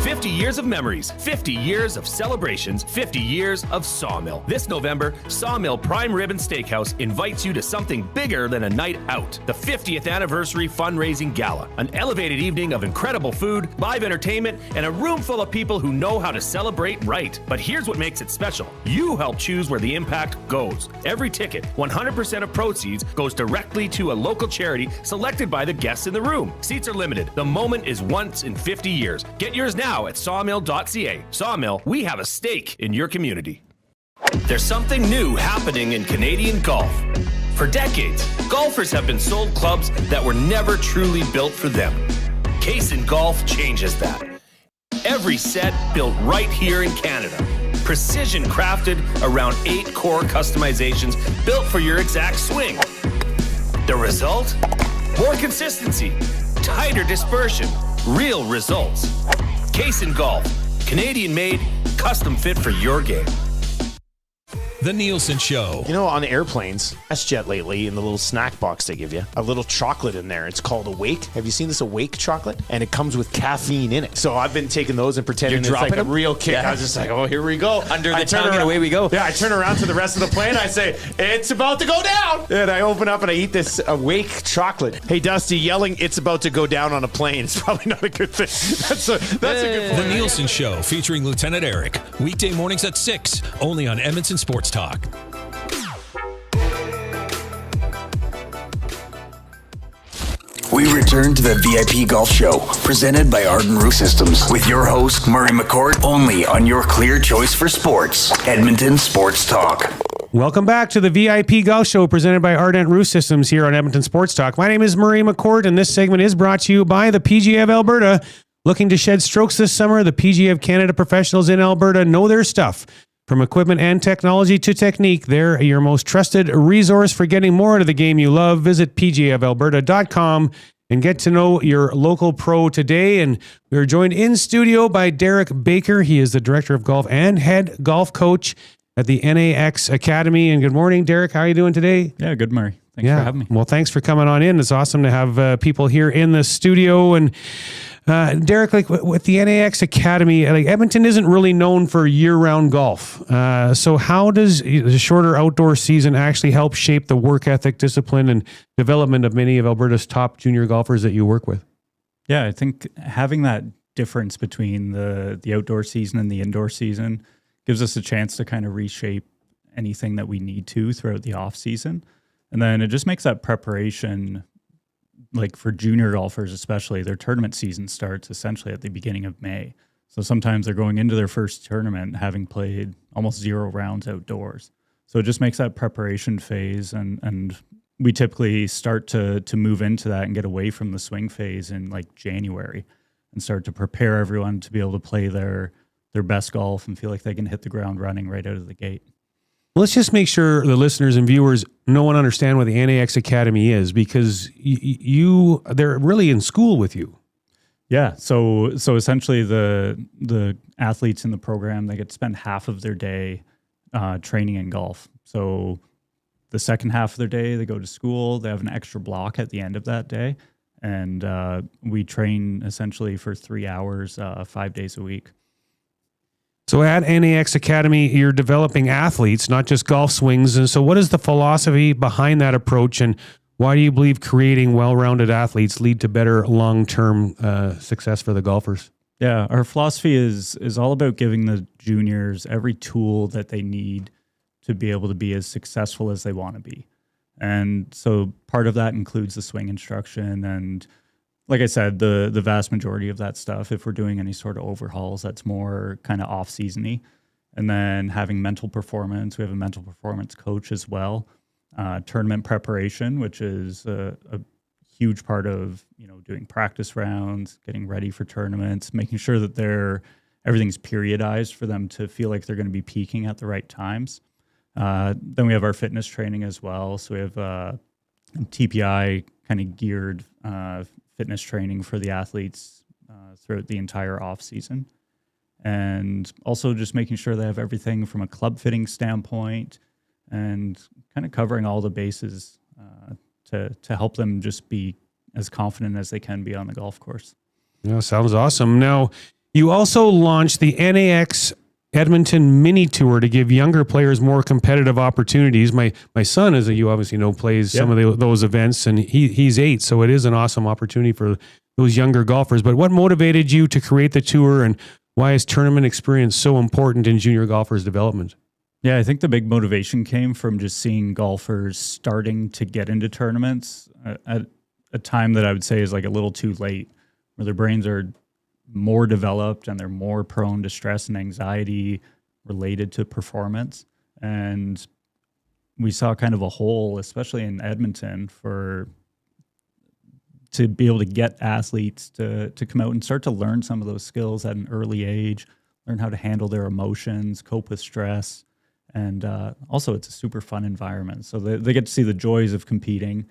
50 years of memories, 50 years of celebrations, 50 years of Sawmill. This November, Sawmill Prime Rib and Steakhouse invites you to something bigger than a night out. The 50th anniversary fundraising gala. An elevated evening of incredible food, live entertainment, and a room full of people who know how to celebrate right. But here's what makes it special. You help choose where the impact goes. Every ticket, 100% of proceeds, goes directly to a local charity selected by the guests in the room. Seats are limited. The moment is once in 50 years. Get yours now at sawmill.ca. Sawmill, we have a stake in your community. There's something new happening in Canadian golf. For decades, golfers have been sold clubs that were never truly built for them. Case Golf changes that. Every set built right here in Canada. Precision crafted around 8 core customizations built for your exact swing. The result? More consistency, tighter dispersion, real results. Case Golf, Canadian made, custom fit for your game. The Nielsen Show. You know, on airplanes, WestJet lately, in the little snack box they give you, a little chocolate in there. It's called Awake. Have you seen this Awake chocolate? And it comes with caffeine in it. So I've been taking those and pretending it's like a real kick. Yeah. I was just like, oh, here we go. Under the tongue and away we go. Yeah, I turn around to the rest of the plane. I say, it's about to go down. And I open up and I eat this Awake chocolate. Hey, Dusty, yelling it's about to go down on a plane is probably not a good thing. That's a good point. The Nielsen Show, featuring Lieutenant Eric. Weekday mornings at 6, only on Edmonton Sports Talk. We return to the VIP Golf Show, presented by Arden Roof Systems, with your host, Murray McCourt, only on your clear choice for sports, Edmonton Sports Talk. Welcome back to the VIP Golf Show presented by Ardent Roof Systems here on Edmonton Sports Talk. My name is Murray McCourt, and this segment is brought to you by the PGA of Alberta. Looking to shed strokes this summer? The PGA of Canada professionals in Alberta know their stuff. From equipment and technology to technique, they're your most trusted resource for getting more out of the game you love. Visit pgaofalberta.com and get to know your local pro today. And we are joined in studio by Derek Baker. He is the director of golf and head golf coach at the NAX Academy. And good morning, Derek. How are you doing today? Yeah, good, Murray. Thanks for having me. Well, thanks for coming on in. It's awesome to have people here in the studio. And Derek, like with the NAX Academy, like Edmonton isn't really known for year-round golf. So how does the shorter outdoor season actually help shape the work ethic, discipline, and development of many of Alberta's top junior golfers that you work with? Yeah, I think having that difference between the outdoor season and the indoor season gives us a chance to kind of reshape anything that we need to throughout the off season. And then it just makes that preparation, like for junior golfers especially, their tournament season starts essentially at the beginning of May. So sometimes they're going into their first tournament having played almost 0 rounds outdoors. So it just makes that preparation phase, and we typically start to move into that and get away from the swing phase in like January and start to prepare everyone to be able to play their best golf and feel like they can hit the ground running right out of the gate. Let's just make sure the listeners and viewers know and understand what the NAX Academy is, because they're really in school with you. Yeah. So essentially the athletes in the program, they get to spend half of their day training in golf. So the second half of their day, they go to school. They have an extra block at the end of that day. And we train essentially for 3 hours, 5 days a week. So at NAX Academy, you're developing athletes, not just golf swings. And so what is the philosophy behind that approach, and why do you believe creating well-rounded athletes lead to better long-term success for the golfers? Yeah, our philosophy is all about giving the juniors every tool that they need to be able to be as successful as they want to be. And so part of that includes the swing instruction, and like I said, the vast majority of that stuff, if we're doing any sort of overhauls, that's more kind of off-season-y. And then having mental performance, we have a mental performance coach as well. Tournament preparation, which is a huge part of doing practice rounds, getting ready for tournaments, making sure that everything's periodized for them to feel like they're going to be peaking at the right times. Then we have our fitness training as well. So we have TPI kind of geared fitness training for the athletes throughout the entire off season, and also just making sure they have everything from a club fitting standpoint and kind of covering all the bases to help them just be as confident as they can be on the golf course. Yeah, sounds awesome. Now, you also launched the NAX Edmonton mini tour to give younger players more competitive opportunities. My son, as you obviously know, plays some of those events, and he's 8, so it is an awesome opportunity for those younger golfers. But what motivated you to create the tour, and why is tournament experience so important in junior golfers' development? Yeah, I think the big motivation came from just seeing golfers starting to get into tournaments at a time that I would say is like a little too late, where their brains are more developed and they're more prone to stress and anxiety related to performance. And we saw kind of a hole, especially in Edmonton, to be able to get athletes to come out and start to learn some of those skills at an early age, learn how to handle their emotions, cope with stress. And also it's a super fun environment. So they get to see the joys of competing.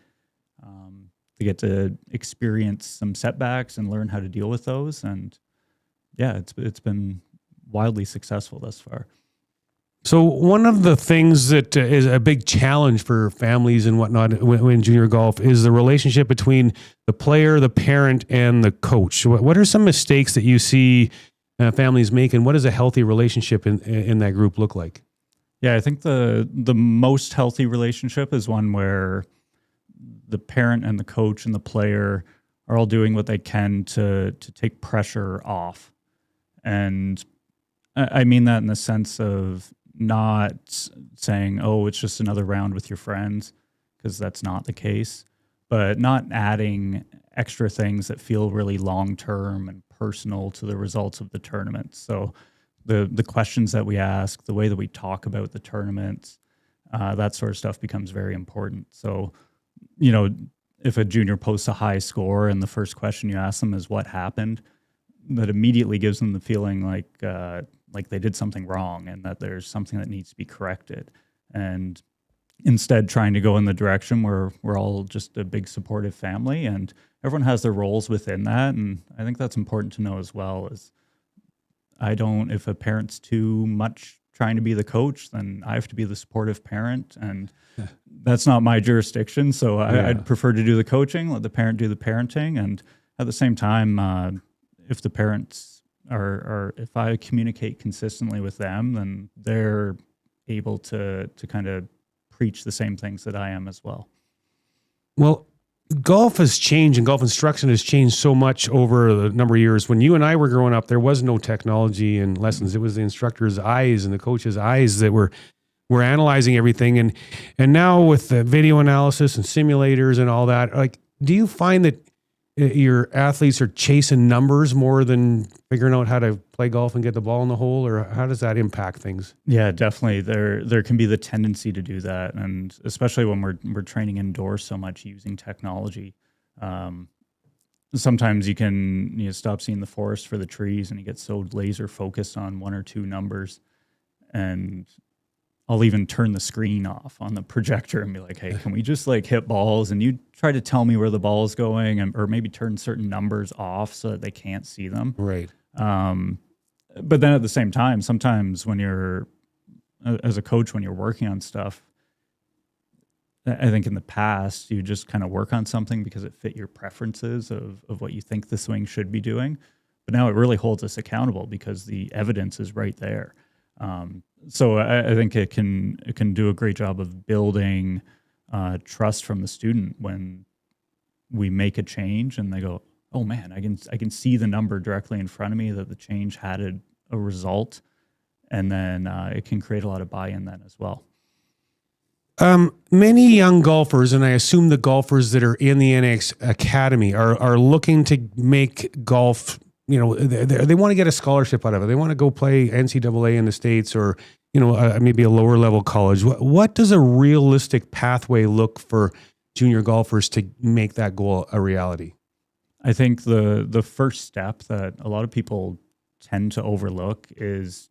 They get to experience some setbacks and learn how to deal with those. And yeah, it's been wildly successful thus far. So one of the things that is a big challenge for families and whatnot when junior golf is the relationship between the player, the parent, and the coach. What are some mistakes that you see families make, and what does a healthy relationship in that group look like? Yeah, I think the most healthy relationship is one where the parent and the coach and the player are all doing what they can to take pressure off. And I mean that in the sense of not saying, oh, it's just another round with your friends, because that's not the case, but not adding extra things that feel really long-term and personal to the results of the tournament. So the questions that we ask, the way that we talk about the tournaments, that sort of stuff becomes very important. So, you know, if a junior posts a high score and the first question you ask them is what happened, that immediately gives them the feeling like they did something wrong and that there's something that needs to be corrected. And instead trying to go in the direction where we're all just a big supportive family and everyone has their roles within that. And I think that's important to know as well. Is if a parent's too much trying to be the coach, then I have to be the supportive parent, and that's not my jurisdiction. So I'd prefer to do the coaching, let the parent do the parenting. And at the same time, if the parents if I communicate consistently with them, then they're able to kind of preach the same things that I am as well. Well, golf has changed and golf instruction has changed so much over the number of years. When you and I were growing up, there was no technology and lessons. It was the instructor's eyes and the coach's eyes that were analyzing everything. And now with the video analysis and simulators and all that, like, do you find that your athletes are chasing numbers more than figuring out how to play golf and get the ball in the hole, or how does that impact things? Yeah, definitely. There can be the tendency to do that, and especially when we're training indoors so much using technology. Sometimes you stop seeing the forest for the trees, and you get so laser focused on one or two numbers, and I'll even turn the screen off on the projector and be like, hey, can we just like hit balls? And you try to tell me where the ball is going, or maybe turn certain numbers off so that they can't see them. Right. But then at the same time, sometimes when as a coach, when you're working on stuff, I think in the past, you just kind of work on something because it fit your preferences of what you think the swing should be doing. But now it really holds us accountable because the evidence is right there. So I think it can do a great job of building trust from the student when we make a change and they go, oh man, I can see the number directly in front of me that the change had a result, and then it can create a lot of buy-in then as well. Many young golfers, and I assume the golfers that are in the NAX Academy are looking to make golf. You know, they want to get a scholarship out of it. They want to go play NCAA in the States, or maybe a lower level college. What does a realistic pathway look for junior golfers to make that goal a reality? I think the first step that a lot of people tend to overlook is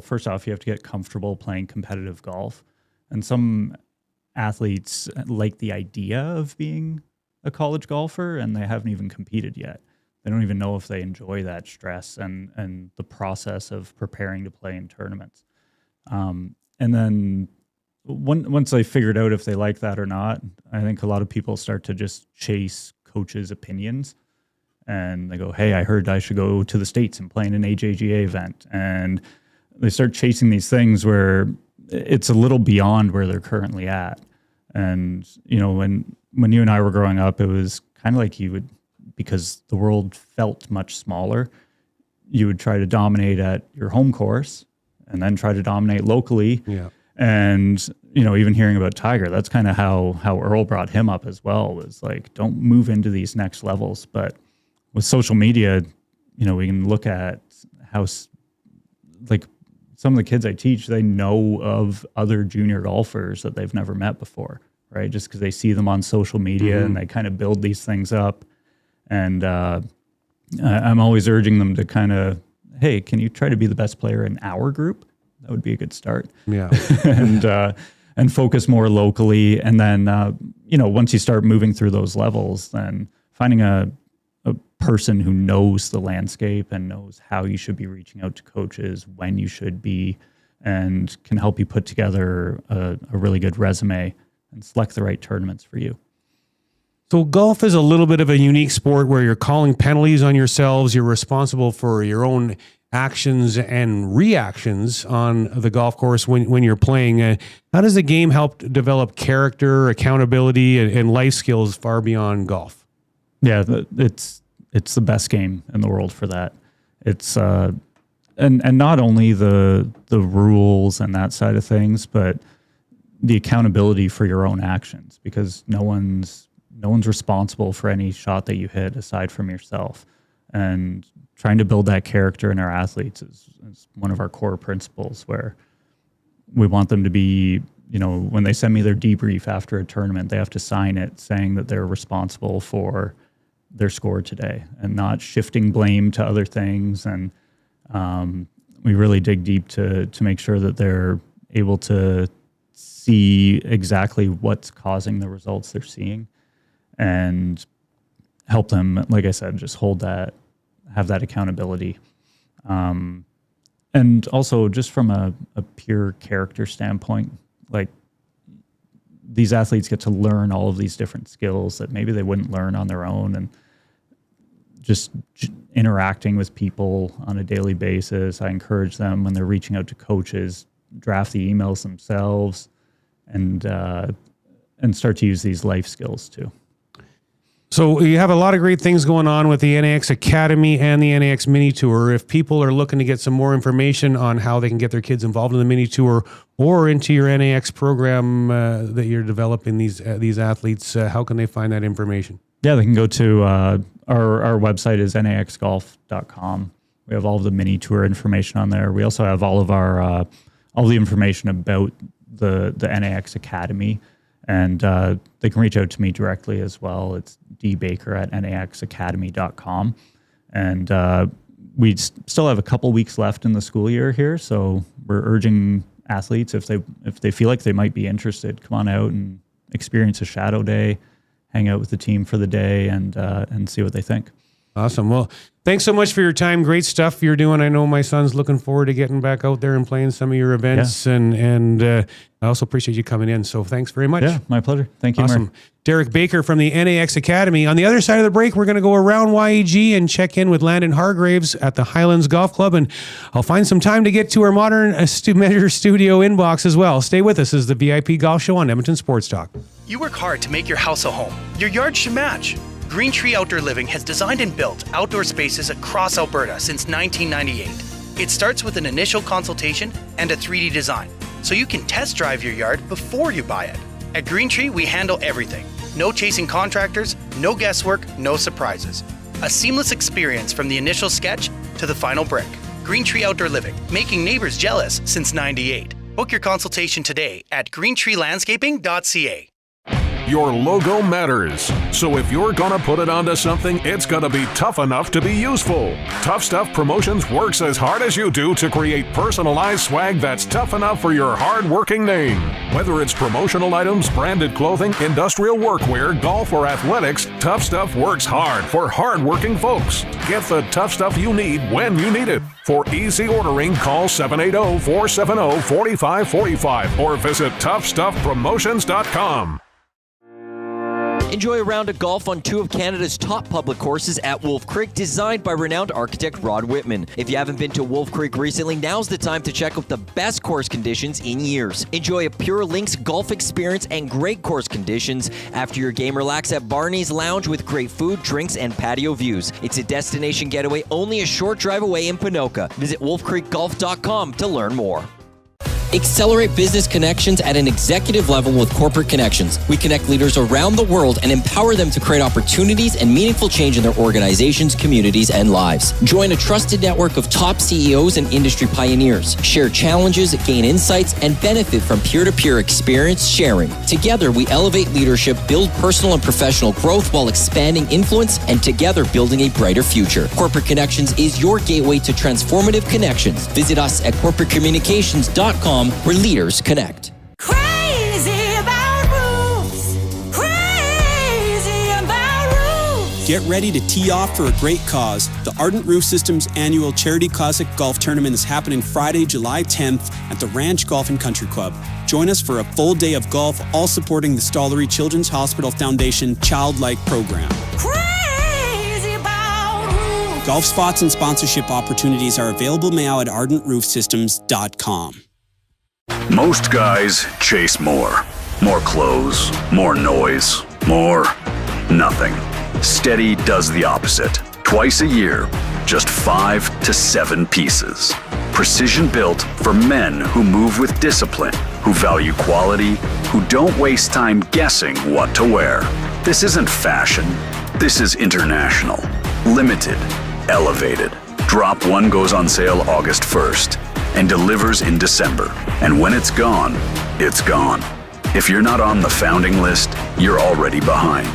first off, you have to get comfortable playing competitive golf. And some athletes like the idea of being a college golfer, and they haven't even competed yet. They don't even know if they enjoy that stress and the process of preparing to play in tournaments. And then once they figured out if they like that or not, I think a lot of people start to just chase coaches' opinions. And they go, hey, I heard I should go to the States and play in an AJGA event. And they start chasing these things where it's a little beyond where they're currently at. And, when you and I were growing up, it was kind of like because the world felt much smaller, you would try to dominate at your home course and then try to dominate locally. Yeah. And, even hearing about Tiger, that's kind of how Earl brought him up as well, was like, don't move into these next levels. But with social media, we can look at how, like, some of the kids I teach, they know of other junior golfers that they've never met before, right? Just because they see them on social media and they kind of build these things up. And I'm always urging them to kind of, hey, can you try to be the best player in our group? That would be a good start. Yeah. and focus more locally. And then, once you start moving through those levels, then finding a person who knows the landscape and knows how you should be reaching out to coaches, when you should be, and can help you put together a really good resume and select the right tournaments for you. So golf is a little bit of a unique sport where you're calling penalties on yourselves. You're responsible for your own actions and reactions on the golf course when you're playing. How does the game help develop character, accountability, and life skills far beyond golf? Yeah, it's the best game in the world for that. It's and not only the rules and that side of things, but the accountability for your own actions, because no one's responsible for any shot that you hit aside from yourself. And trying to build that character in our athletes is one of our core principles, where we want them to be when they send me their debrief after a tournament, they have to sign it saying that they're responsible for their score today and not shifting blame to other things. And we really dig deep to make sure that they're able to see exactly what's causing the results they're seeing and help them, like I said, just have that accountability. And also just from a pure character standpoint, like these athletes get to learn all of these different skills that maybe they wouldn't learn on their own, and just interacting with people on a daily basis. I encourage them when they're reaching out to coaches, draft the emails themselves, and start to use these life skills too. So you have a lot of great things going on with the NAX Academy and the NAX Mini Tour. If people are looking to get some more information on how they can get their kids involved in the Mini Tour or into your NAX program that you're developing these athletes, how can they find that information? Yeah, they can go to our website is naxgolf.com. We have all of the Mini Tour information on there. We also have all of our all the information about the NAX Academy. And they can reach out to me directly as well. It's dbaker@naxacademy.com. And we still have a couple weeks left in the school year here, so we're urging athletes, if they feel like they might be interested, come on out and experience a shadow day, hang out with the team for the day, and see what they think. Awesome. Well, thanks so much for your time. Great stuff you're doing. I know my son's looking forward to getting back out there and playing some of your events. Yeah. And I also appreciate you coming in. So thanks very much. Yeah, my pleasure. Thank you, awesome. Mark. Derek Baker from the NAX Academy. On the other side of the break, we're going to go around YEG and check in with Landon Hargraves at the Highlands Golf Club. And I'll find some time to get to our modern measure studio inbox as well. Stay with us as the VIP Golf Show on Edmonton Sports Talk. You work hard to make your house a home. Your yard should match. Green Tree Outdoor Living has designed and built outdoor spaces across Alberta since 1998. It starts with an initial consultation and a 3D design, so you can test drive your yard before you buy it. At Green Tree, we handle everything. No chasing contractors, no guesswork, no surprises. A seamless experience from the initial sketch to the final brick. Green Tree Outdoor Living, making neighbors jealous since '98. Book your consultation today at greentreelandscaping.ca. Your logo matters. So if you're gonna put it onto something, it's gonna be tough enough to be useful. Tough Stuff Promotions works as hard as you do to create personalized swag that's tough enough for your hard-working name. Whether it's promotional items, branded clothing, industrial workwear, golf, or athletics, Tough Stuff works hard for hard-working folks. Get the tough stuff you need when you need it. For easy ordering, call 780-470-4545 or visit toughstuffpromotions.com. Enjoy a round of golf on two of Canada's top public courses at Wolf Creek, designed by renowned architect Rod Whitman. If you haven't been to Wolf Creek recently, now's the time to check out the best course conditions in years. Enjoy a pure links golf experience and great course conditions. After your game, relax at Barney's Lounge with great food, drinks, and patio views. It's a destination getaway only a short drive away in Ponoka. Visit wolfcreekgolf.com to learn more. Accelerate business connections at an executive level with Corporate Connections. We connect leaders around the world and empower them to create opportunities and meaningful change in their organizations, communities, and lives. Join a trusted network of top CEOs and industry pioneers. Share challenges, gain insights, and benefit from peer-to-peer experience sharing. Together, we elevate leadership, build personal and professional growth while expanding influence, and together building a brighter future. Corporate Connections is your gateway to transformative connections. Visit us at corporatecommunications.com, where leaders connect. Crazy about roofs. Crazy about roofs. Get ready to tee off for a great cause. The Ardent Roof Systems annual Charity Classic Golf Tournament is happening Friday, July 10th at the Ranch Golf and Country Club. Join us for a full day of golf, all supporting the Stollery Children's Hospital Foundation Childlike Program. Crazy about roofs. Golf spots and sponsorship opportunities are available now at ardentroofsystems.com. Most guys chase more. More clothes, more noise, more nothing. Steady does the opposite. Twice a year, just 5 to 7 pieces. Precision built for men who move with discipline, who value quality, who don't waste time guessing what to wear. This isn't fashion. This is international. Limited. Elevated. Drop 1 goes on sale August 1st. And delivers in December. And when it's gone, it's gone. If you're not on the founding list, you're already behind.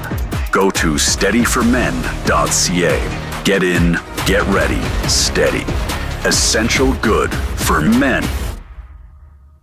Go to steadyformen.ca. Get in, get ready, steady. Essential good for men.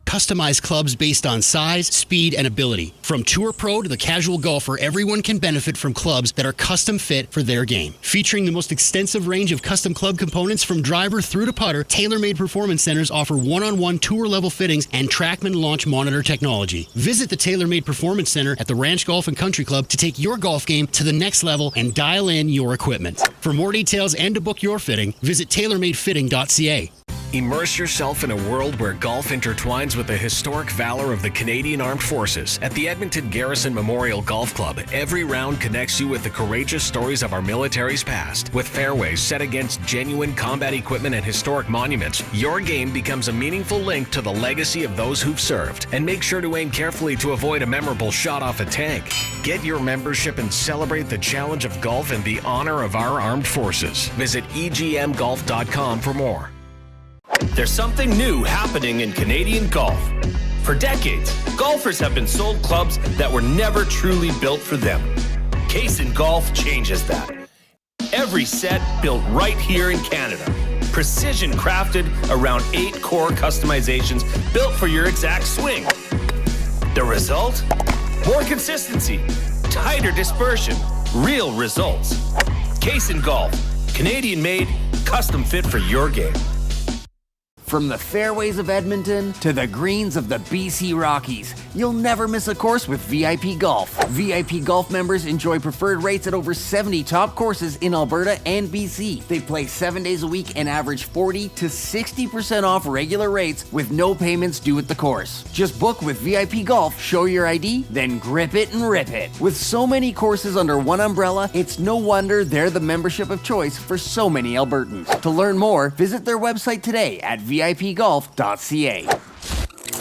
Customize clubs based on size, speed, and ability. From Tour Pro to the casual golfer, everyone can benefit from clubs that are custom fit for their game. Featuring the most extensive range of custom club components from driver through to putter, TaylorMade Performance Centers offer one-on-one tour-level fittings and TrackMan launch monitor technology. Visit the TaylorMade Performance Center at the Ranch Golf and Country Club to take your golf game to the next level and dial in your equipment. For more details and to book your fitting, visit TaylorMadeFitting.ca. Immerse yourself in a world where golf intertwines with the historic valor of the Canadian Armed Forces. At the Edmonton Garrison Memorial Golf Club, every round connects you with the courageous stories of our military's past. With fairways set against genuine combat equipment and historic monuments, your game becomes a meaningful link to the legacy of those who've served. And make sure to aim carefully to avoid a memorable shot off a tank. Get your membership and celebrate the challenge of golf and the honor of our armed forces. Visit egmgolf.com for more. There's something new happening in Canadian golf. For decades, golfers have been sold clubs that were never truly built for them. Kaysen Golf changes that. Every set built right here in Canada. Precision crafted around 8 core customizations built for your exact swing. The result? More consistency, tighter dispersion, real results. Kaysen Golf, Canadian made, custom fit for your game. From the fairways of Edmonton to the greens of the BC Rockies, you'll never miss a course with VIP Golf. VIP Golf members enjoy preferred rates at over 70 top courses in Alberta and BC. They play 7 days a week and average 40 to 60% off regular rates with no payments due at the course. Just book with VIP Golf, show your ID, then grip it and rip it. With so many courses under one umbrella, it's no wonder they're the membership of choice for so many Albertans. To learn more, visit their website today at vipgolf.ca.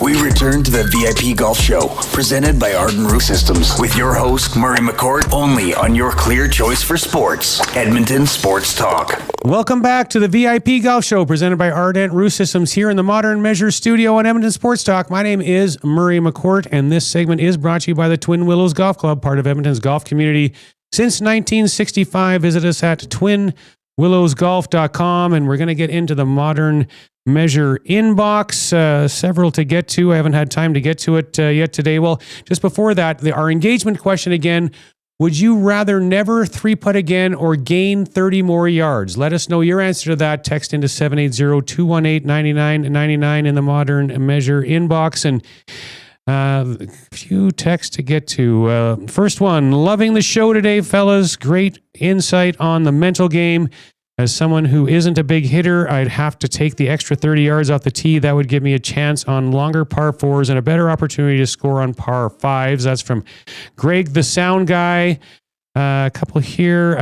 We return to the VIP Golf Show, presented by Arden Roof Systems, with your host, Murray McCourt, only on your clear choice for sports, Edmonton Sports Talk. Welcome back to the VIP Golf Show, presented by Ardent Roof Systems here in the Modern Measure studio on Edmonton Sports Talk. My name is Murray McCourt, and this segment is brought to you by the Twin Willows Golf Club, part of Edmonton's golf community since 1965. Visit us at twinwillowsgolf.com, and we're going to get into the Modern Measure inbox, several to get to. I haven't had time to get to it yet today. Well, just before that, our engagement question again: would you rather never 3-putt again or gain 30 more yards? Let us know your answer to that. Text into 780-218-9999 in the Modern Measure inbox. And a few texts to get to. First one: loving the show today, fellas. Great insight on the mental game. As someone who isn't a big hitter, I'd have to take the extra 30 yards off the tee. That would give me a chance on longer par 4s and a better opportunity to score on par 5s. That's from Greg, the sound guy. A couple here.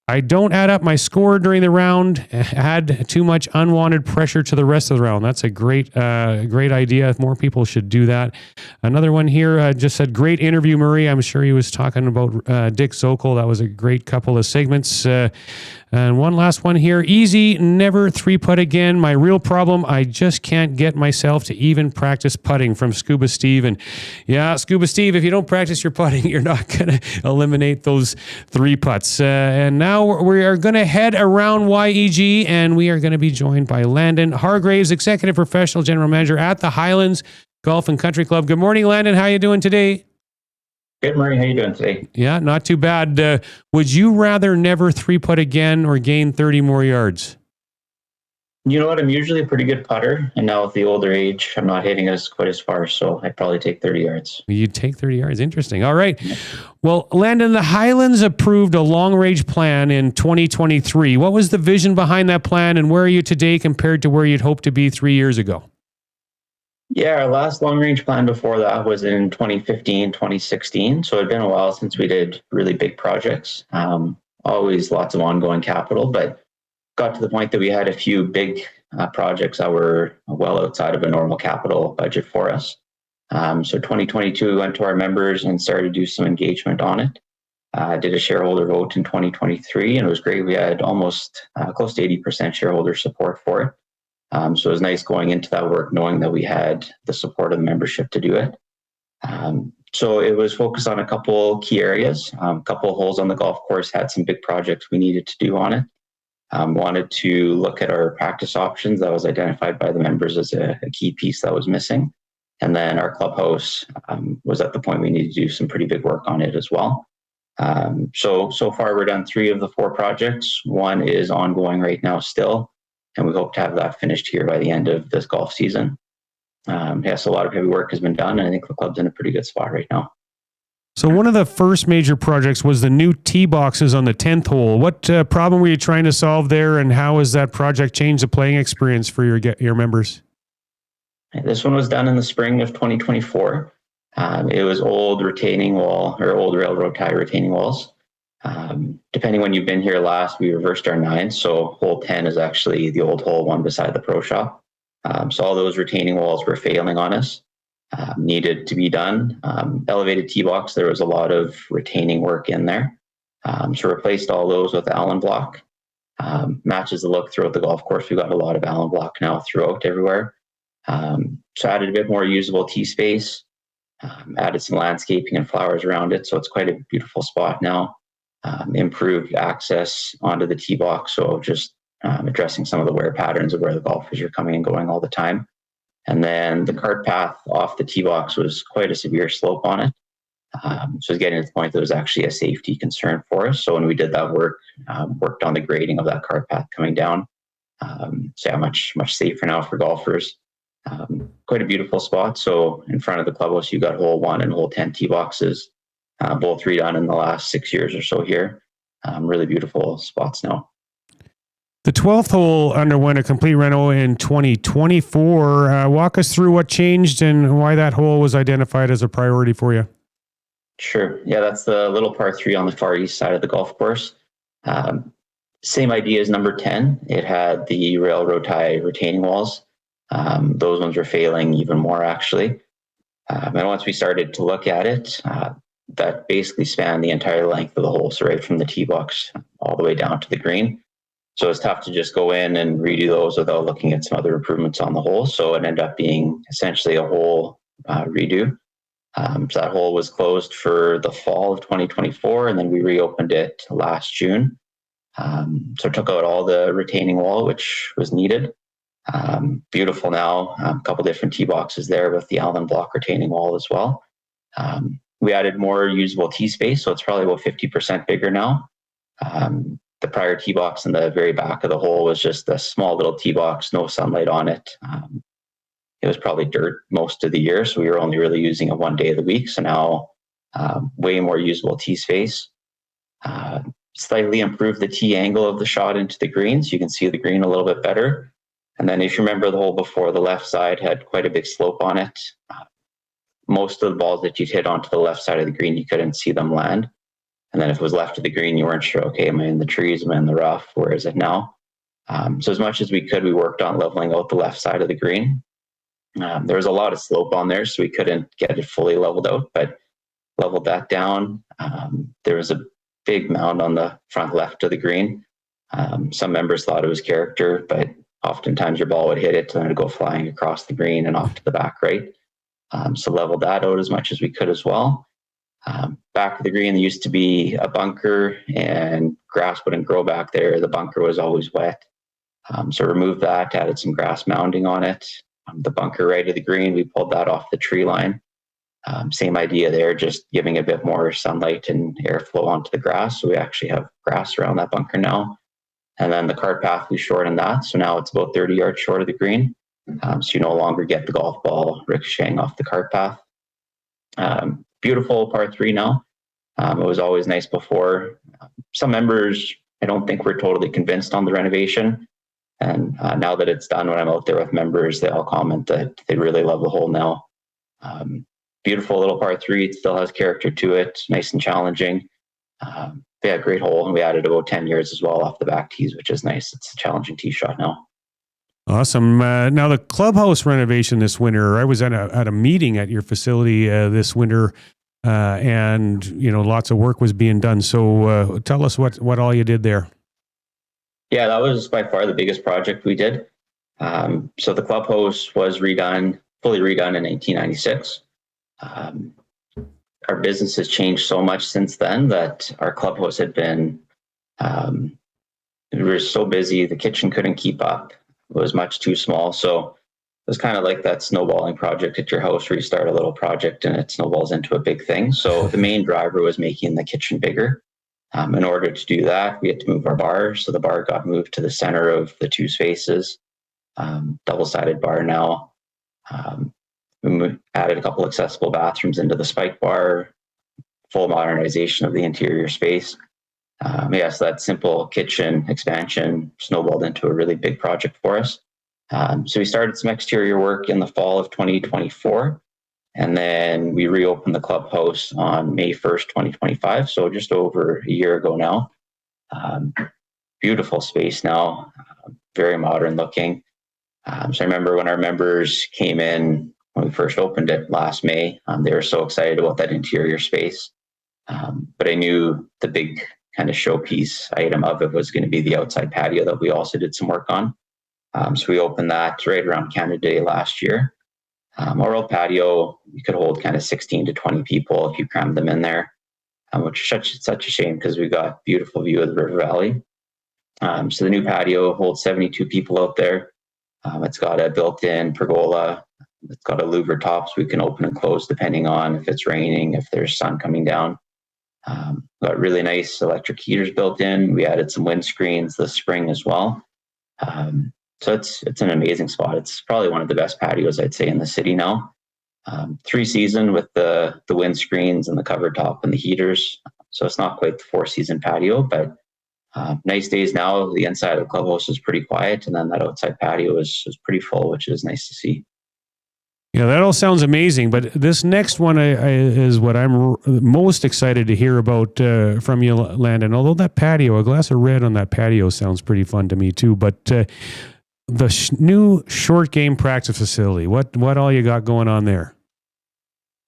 I don't add up my score during the round. Add too much unwanted pressure to the rest of the round. That's a great idea. More people should do that. Another one here just said, great interview, Murray. I'm sure he was talking about Dick Zokol. That was a great couple of segments. And one last one here. Easy, never 3-putt again. My real problem, I just can't get myself to even practice putting, from Scuba Steve. And yeah, Scuba Steve, if you don't practice your putting, you're not going to eliminate those 3 putts. And now we are going to head around YEG, and we are going to be joined by Landon Hargraves, Executive Professional General Manager at the Highlands Golf and Country Club. Good morning, Landon. How are you doing today? Good, Murray. How you doing today? Yeah, not too bad. Would you rather never 3-putt again or gain 30 more yards? You know what? I'm usually a pretty good putter, and now with the older age, I'm not hitting us quite as far, so I'd probably take 30 yards. You'd take 30 yards. Interesting. All right. Well, Landon, the Highlands approved a long-range plan in 2023. What was the vision behind that plan, and where are you today compared to where you'd hoped to be 3 years ago? Yeah, our last long-range plan before that was in 2015, 2016, so it'd been a while since we did really big projects. Always lots of ongoing capital, but got to the point that we had a few big projects that were well outside of a normal capital budget for us. So 2022, we went to our members and started to do some engagement on it. Did a shareholder vote in 2023, and it was great. We had almost close to 80% shareholder support for it. So it was nice going into that work knowing that we had the support of the membership to do it. So it was focused on a couple key areas. A couple of holes on the golf course had some big projects we needed to do on it. Wanted to look at our practice options. That was identified by the members as a key piece that was missing. And then our clubhouse was at the point we needed to do some pretty big work on it as well. So far we're done 3 of the 4 projects. 1 is ongoing right now still, and we hope to have that finished here by the end of this golf season. So a lot of heavy work has been done, and I think the club's in a pretty good spot right now. So one of the first major projects was the new tee boxes on the 10th hole. What problem were you trying to solve there, and how has that project changed the playing experience for your members? This one was done in the spring of 2024. It was old retaining wall or old railroad tie retaining walls. Depending when you've been here last, we reversed our 9. So hole 10 is actually the old hole one beside the pro shop. So all those retaining walls were failing on us. Needed to be done. Elevated tee box, there was a lot of retaining work in there. So replaced all those with Allen block. Matches the look throughout the golf course. We've got a lot of Allen block now throughout everywhere. So added a bit more usable tee space. Added some landscaping and flowers around it. So it's quite a beautiful spot now. Improved access onto the tee box. So just addressing some of the wear patterns of where the golfers are coming and going all the time. And then the cart path off the tee box was quite a severe slope on it. So it's getting to the point that it was actually a safety concern for us. So when we did that work, worked on the grading of that cart path coming down. Much safer now for golfers. Quite a beautiful spot. So in front of the clubhouse, you got hole 1 and hole 10 tee boxes, both redone in the last 6 years or so here. Really beautiful spots now. The 12th hole underwent a complete reno in 2024. Walk us through what changed and why that hole was identified as a priority for you. Sure. Yeah, that's the little par 3 on the far east side of the golf course. Same idea as number 10. It had the railroad tie retaining walls. Those ones were failing even more, actually. And once we started to look at it, that basically spanned the entire length of the hole, so right from the tee box all the way down to the green. So it's tough to just go in and redo those without looking at some other improvements on the hole. So it ended up being essentially a whole redo. So that hole was closed for the fall of 2024, and then we reopened it last June. So took out all the retaining wall, which was needed. Beautiful now. A couple different tee boxes there with the Allen block retaining wall as well. We added more usable tee space, so it's probably about 50% bigger now. The prior tee box in the very back of the hole was just a small little tee box, no sunlight on it. It was probably dirt most of the year, so we were only really using it 1 day of the week. So now way more usable tee space. Slightly improved the tee angle of the shot into the green, so you can see the green a little bit better. And then if you remember the hole before, the left side had quite a big slope on it. Most of the balls that you'd hit onto the left side of the green, you couldn't see them land. And then if it was left of the green, you weren't sure, okay, am I in the trees? Am I in the rough? Where is it now? So as much as we could, we worked on leveling out the left side of the green. There was a lot of slope on there, so we couldn't get it fully leveled out, but leveled that down. There was a big mound on the front left of the green. Some members thought it was character, but oftentimes your ball would hit it and then it'd go flying across the green and off to the back right. So leveled that out as much as we could as well. Back of the green, there used to be a bunker and grass wouldn't grow back there. The bunker was always wet. So removed that, added some grass mounding on it. The bunker right of the green, we pulled that off the tree line. Same idea there, just giving a bit more sunlight and airflow onto the grass. So we actually have grass around that bunker now. And then the cart path, we shortened that. So now it's about 30 yards short of the green. So you no longer get the golf ball ricocheting off the cart path. Beautiful par 3 now. It was always nice before. Some members, I don't think were totally convinced on the renovation. And now that it's done, when I'm out there with members, they all comment that they really love the hole now. Beautiful little par 3. It still has character to it. Nice and challenging. Yeah, great hole. And we added about 10 yards as well off the back tees, which is nice. It's a challenging tee shot now. Awesome. Now the clubhouse renovation this winter, I was at a meeting at your facility this winter, and lots of work was being done. So tell us what all you did there. Yeah, that was by far the biggest project we did. So the clubhouse was fully redone in 1996. Our business has changed so much since then that our clubhouse had been, we were so busy, the kitchen couldn't keep up. It was much too small. So it was kind of like that snowballing project at your house where you start a little project and it snowballs into a big thing. So the main driver was making the kitchen bigger. In order to do that, we had to move our bar. So the bar got moved to the center of the two spaces, double-sided bar now. We added a couple accessible bathrooms into the spike bar, full modernization of the interior space. So that simple kitchen expansion snowballed into a really big project for us. So we started some exterior work in the fall of 2024, and then we reopened the clubhouse on May 1st, 2025. So just over a year ago now. Beautiful space now, very modern looking. So I remember when our members came in when we first opened it last May, they were so excited about that interior space. But I knew the big kind of showpiece item of it was going to be the outside patio that we also did some work on. So we opened that right around Canada Day last year. Our old patio, you could hold kind of 16 to 20 people if you crammed them in there, which is such a shame because we got beautiful view of the river valley. So the new patio holds 72 people out there. It's got a built-in pergola. It's got a louver top so we can open and close depending on if it's raining, if there's sun coming down. Got really nice electric heaters built in. We added some windscreens this spring as well. So it's an amazing spot. It's probably one of the best patios I'd say in the city now. 3-season with the windscreens and the cover top and the heaters. So it's not quite the 4-season patio, but nice days now. The inside of the clubhouse is pretty quiet, and then that outside patio is pretty full, which is nice to see. Yeah, that all sounds amazing. But this next one is what I'm most excited to hear about from you, Landon. Although that patio, a glass of red on that patio sounds pretty fun to me too. But the new short game practice facility, what all you got going on there?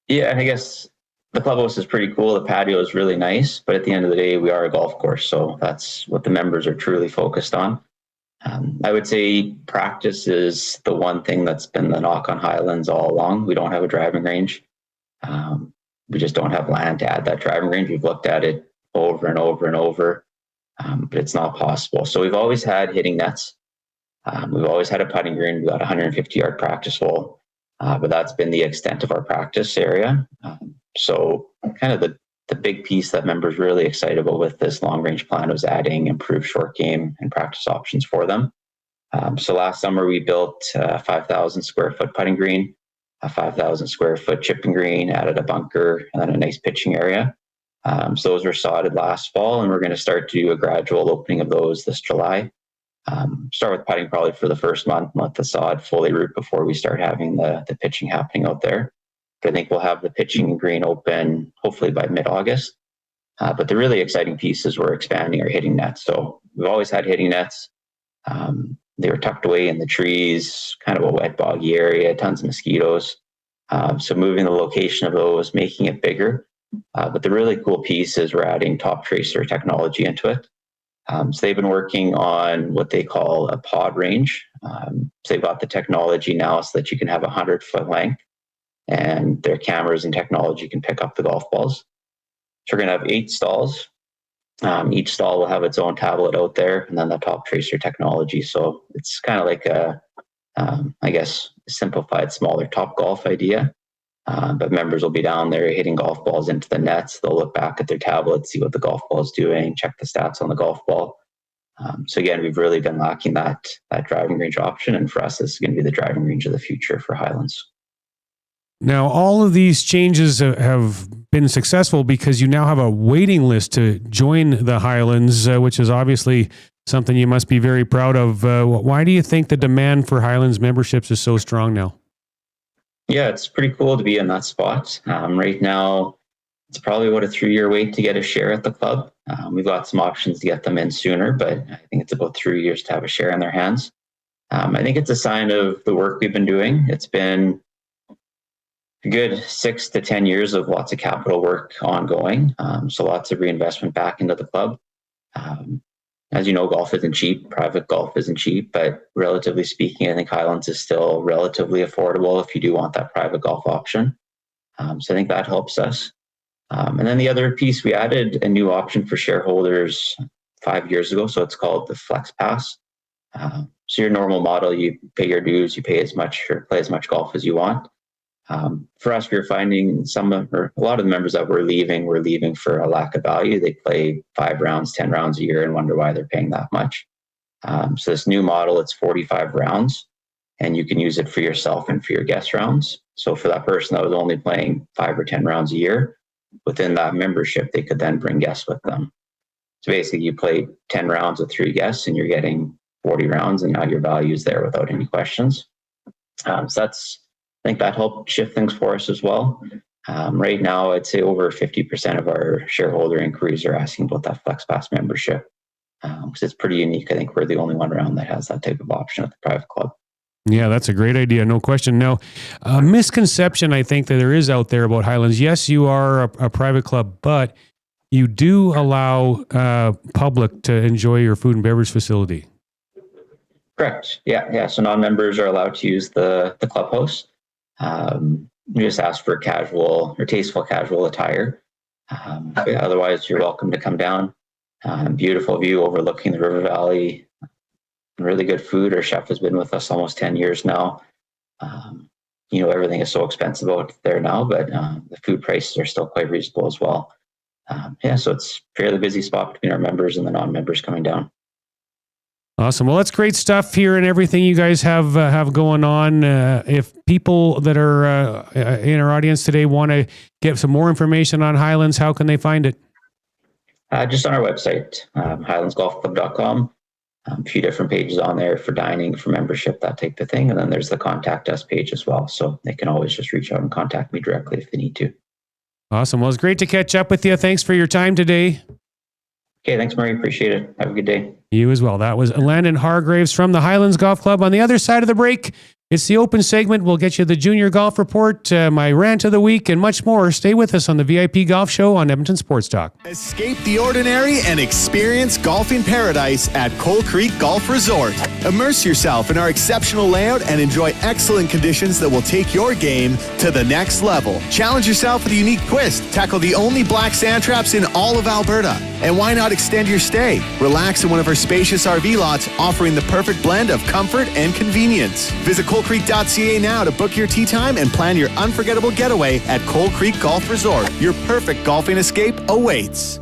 Yeah, I guess the clubhouse is pretty cool. The patio is really nice, but at the end of the day, we are a golf course, so that's what the members are truly focused on. I would say practice is the one thing that's been the knock on Highlands all along. We don't have a driving range. We just don't have land to add that driving range. We've looked at it over and over and over, but it's not possible. So we've always had hitting nets. We've always had a putting green. We've got a 150-yard practice hole, but that's been the extent of our practice area. So kind of the big piece that members really excited about with this long-range plan was adding improved short game and practice options for them. So last summer, we built a 5,000 square foot putting green, a 5,000 square foot chipping green, added a bunker, and then a nice pitching area. So those were sodded last fall, and we're going to start to do a gradual opening of those this July. Start with putting probably for the first month, let the sod fully root before we start having the pitching happening out there. But I think we'll have the pitching green open hopefully by mid-August. But the really exciting piece is we're expanding our hitting nets. So we've always had hitting nets. They were tucked away in the trees, kind of a wet, boggy area, tons of mosquitoes. So moving the location of those, making it bigger. But the really cool piece is we're adding top tracer technology into it. So they've been working on what they call a pod range. So they've got the technology now so that you can have 100-foot length, and their cameras and technology can pick up the golf balls. So we're going to have 8 stalls. Each stall will have its own tablet out there, and then the top tracer technology. So it's kind of like a, I guess, simplified, smaller Top Golf idea. But members will be down there hitting golf balls into the nets. They'll look back at their tablet, see what the golf ball is doing, check the stats on the golf ball. So again, we've really been lacking that driving range option. And for us, this is going to be the driving range of the future for Highlands. Now, all of these changes have been successful because you now have a waiting list to join the Highlands, which is obviously something you must be very proud of. Why do you think the demand for Highlands memberships is so strong now? Yeah, it's pretty cool to be in that spot. Right now, it's probably about a 3-year wait to get a share at the club. We've got some options to get them in sooner, but I think it's about 3 years to have a share in their hands. I think it's a sign of the work we've been doing. It's been a good 6 to 10 years of lots of capital work ongoing. So lots of reinvestment back into the club. As you know, golf isn't cheap. Private golf isn't cheap, but relatively speaking, I think Highlands is still relatively affordable if you do want that private golf option. So I think that helps us. And then the other piece, we added a new option for shareholders 5 years ago. So it's called the Flex Pass. So your normal model, you pay your dues, you pay as much or play as much golf as you want. For us, we were finding a lot of the members that were leaving for a lack of value. They play 5 rounds, 10 rounds a year and wonder why they're paying that much. So this new model, it's 45 rounds, and you can use it for yourself and for your guest rounds. So for that person that was only playing 5 or 10 rounds a year, within that membership, they could then bring guests with them. So basically, you play 10 rounds with 3 guests, and you're getting 40 rounds, and now your value is there without any questions. So I think that helped shift things for us as well. Right now, I'd say over 50% of our shareholder inquiries are asking about that FlexPass membership, because it's pretty unique. I think we're the only one around that has that type of option at the private club. Yeah, that's a great idea. No question. Now, a misconception I think that there is out there about Highlands. Yes, you are a private club, but you do allow public to enjoy your food and beverage facility. Correct. Yeah. So non-members are allowed to use the clubhouse. You just ask for casual or tasteful casual attire. Otherwise, you're welcome to come down. Beautiful view overlooking the river valley. Really good food. Our chef has been with us almost 10 years now. Everything is so expensive out there now, but the food prices are still quite reasonable as well. So it's a fairly busy spot between our members and the non-members coming down. Awesome. Well, that's great stuff here and everything you guys have going on. If people that are in our audience today want to get some more information on Highlands, how can they find it? Just on our website, highlandsgolfclub.com. A few different pages on there for dining, for membership, that type of thing. And then there's the contact us page as well. So they can always just reach out and contact me directly if they need to. Awesome. Well, it's great to catch up with you. Thanks for your time today. Okay, thanks, Murray. Appreciate it. Have a good day. You as well. That was Landon Hargraves from the Highlands Golf Club. On the other side of the break, it's the open segment. We'll get you the junior golf report, my rant of the week, and much more. Stay with us on the VIP Golf Show on Edmonton Sports Talk. Escape the ordinary and experience golfing paradise at Coal Creek Golf Resort. Immerse yourself in our exceptional layout and enjoy excellent conditions that will take your game to the next level. Challenge yourself with a unique twist. Tackle the only black sand traps in all of Alberta. And why not extend your stay? Relax in one of our spacious RV lots, offering the perfect blend of comfort and convenience. Visit coalcreek.ca now to book your tee time and plan your unforgettable getaway at Coal Creek Golf Resort. Your perfect golfing escape awaits.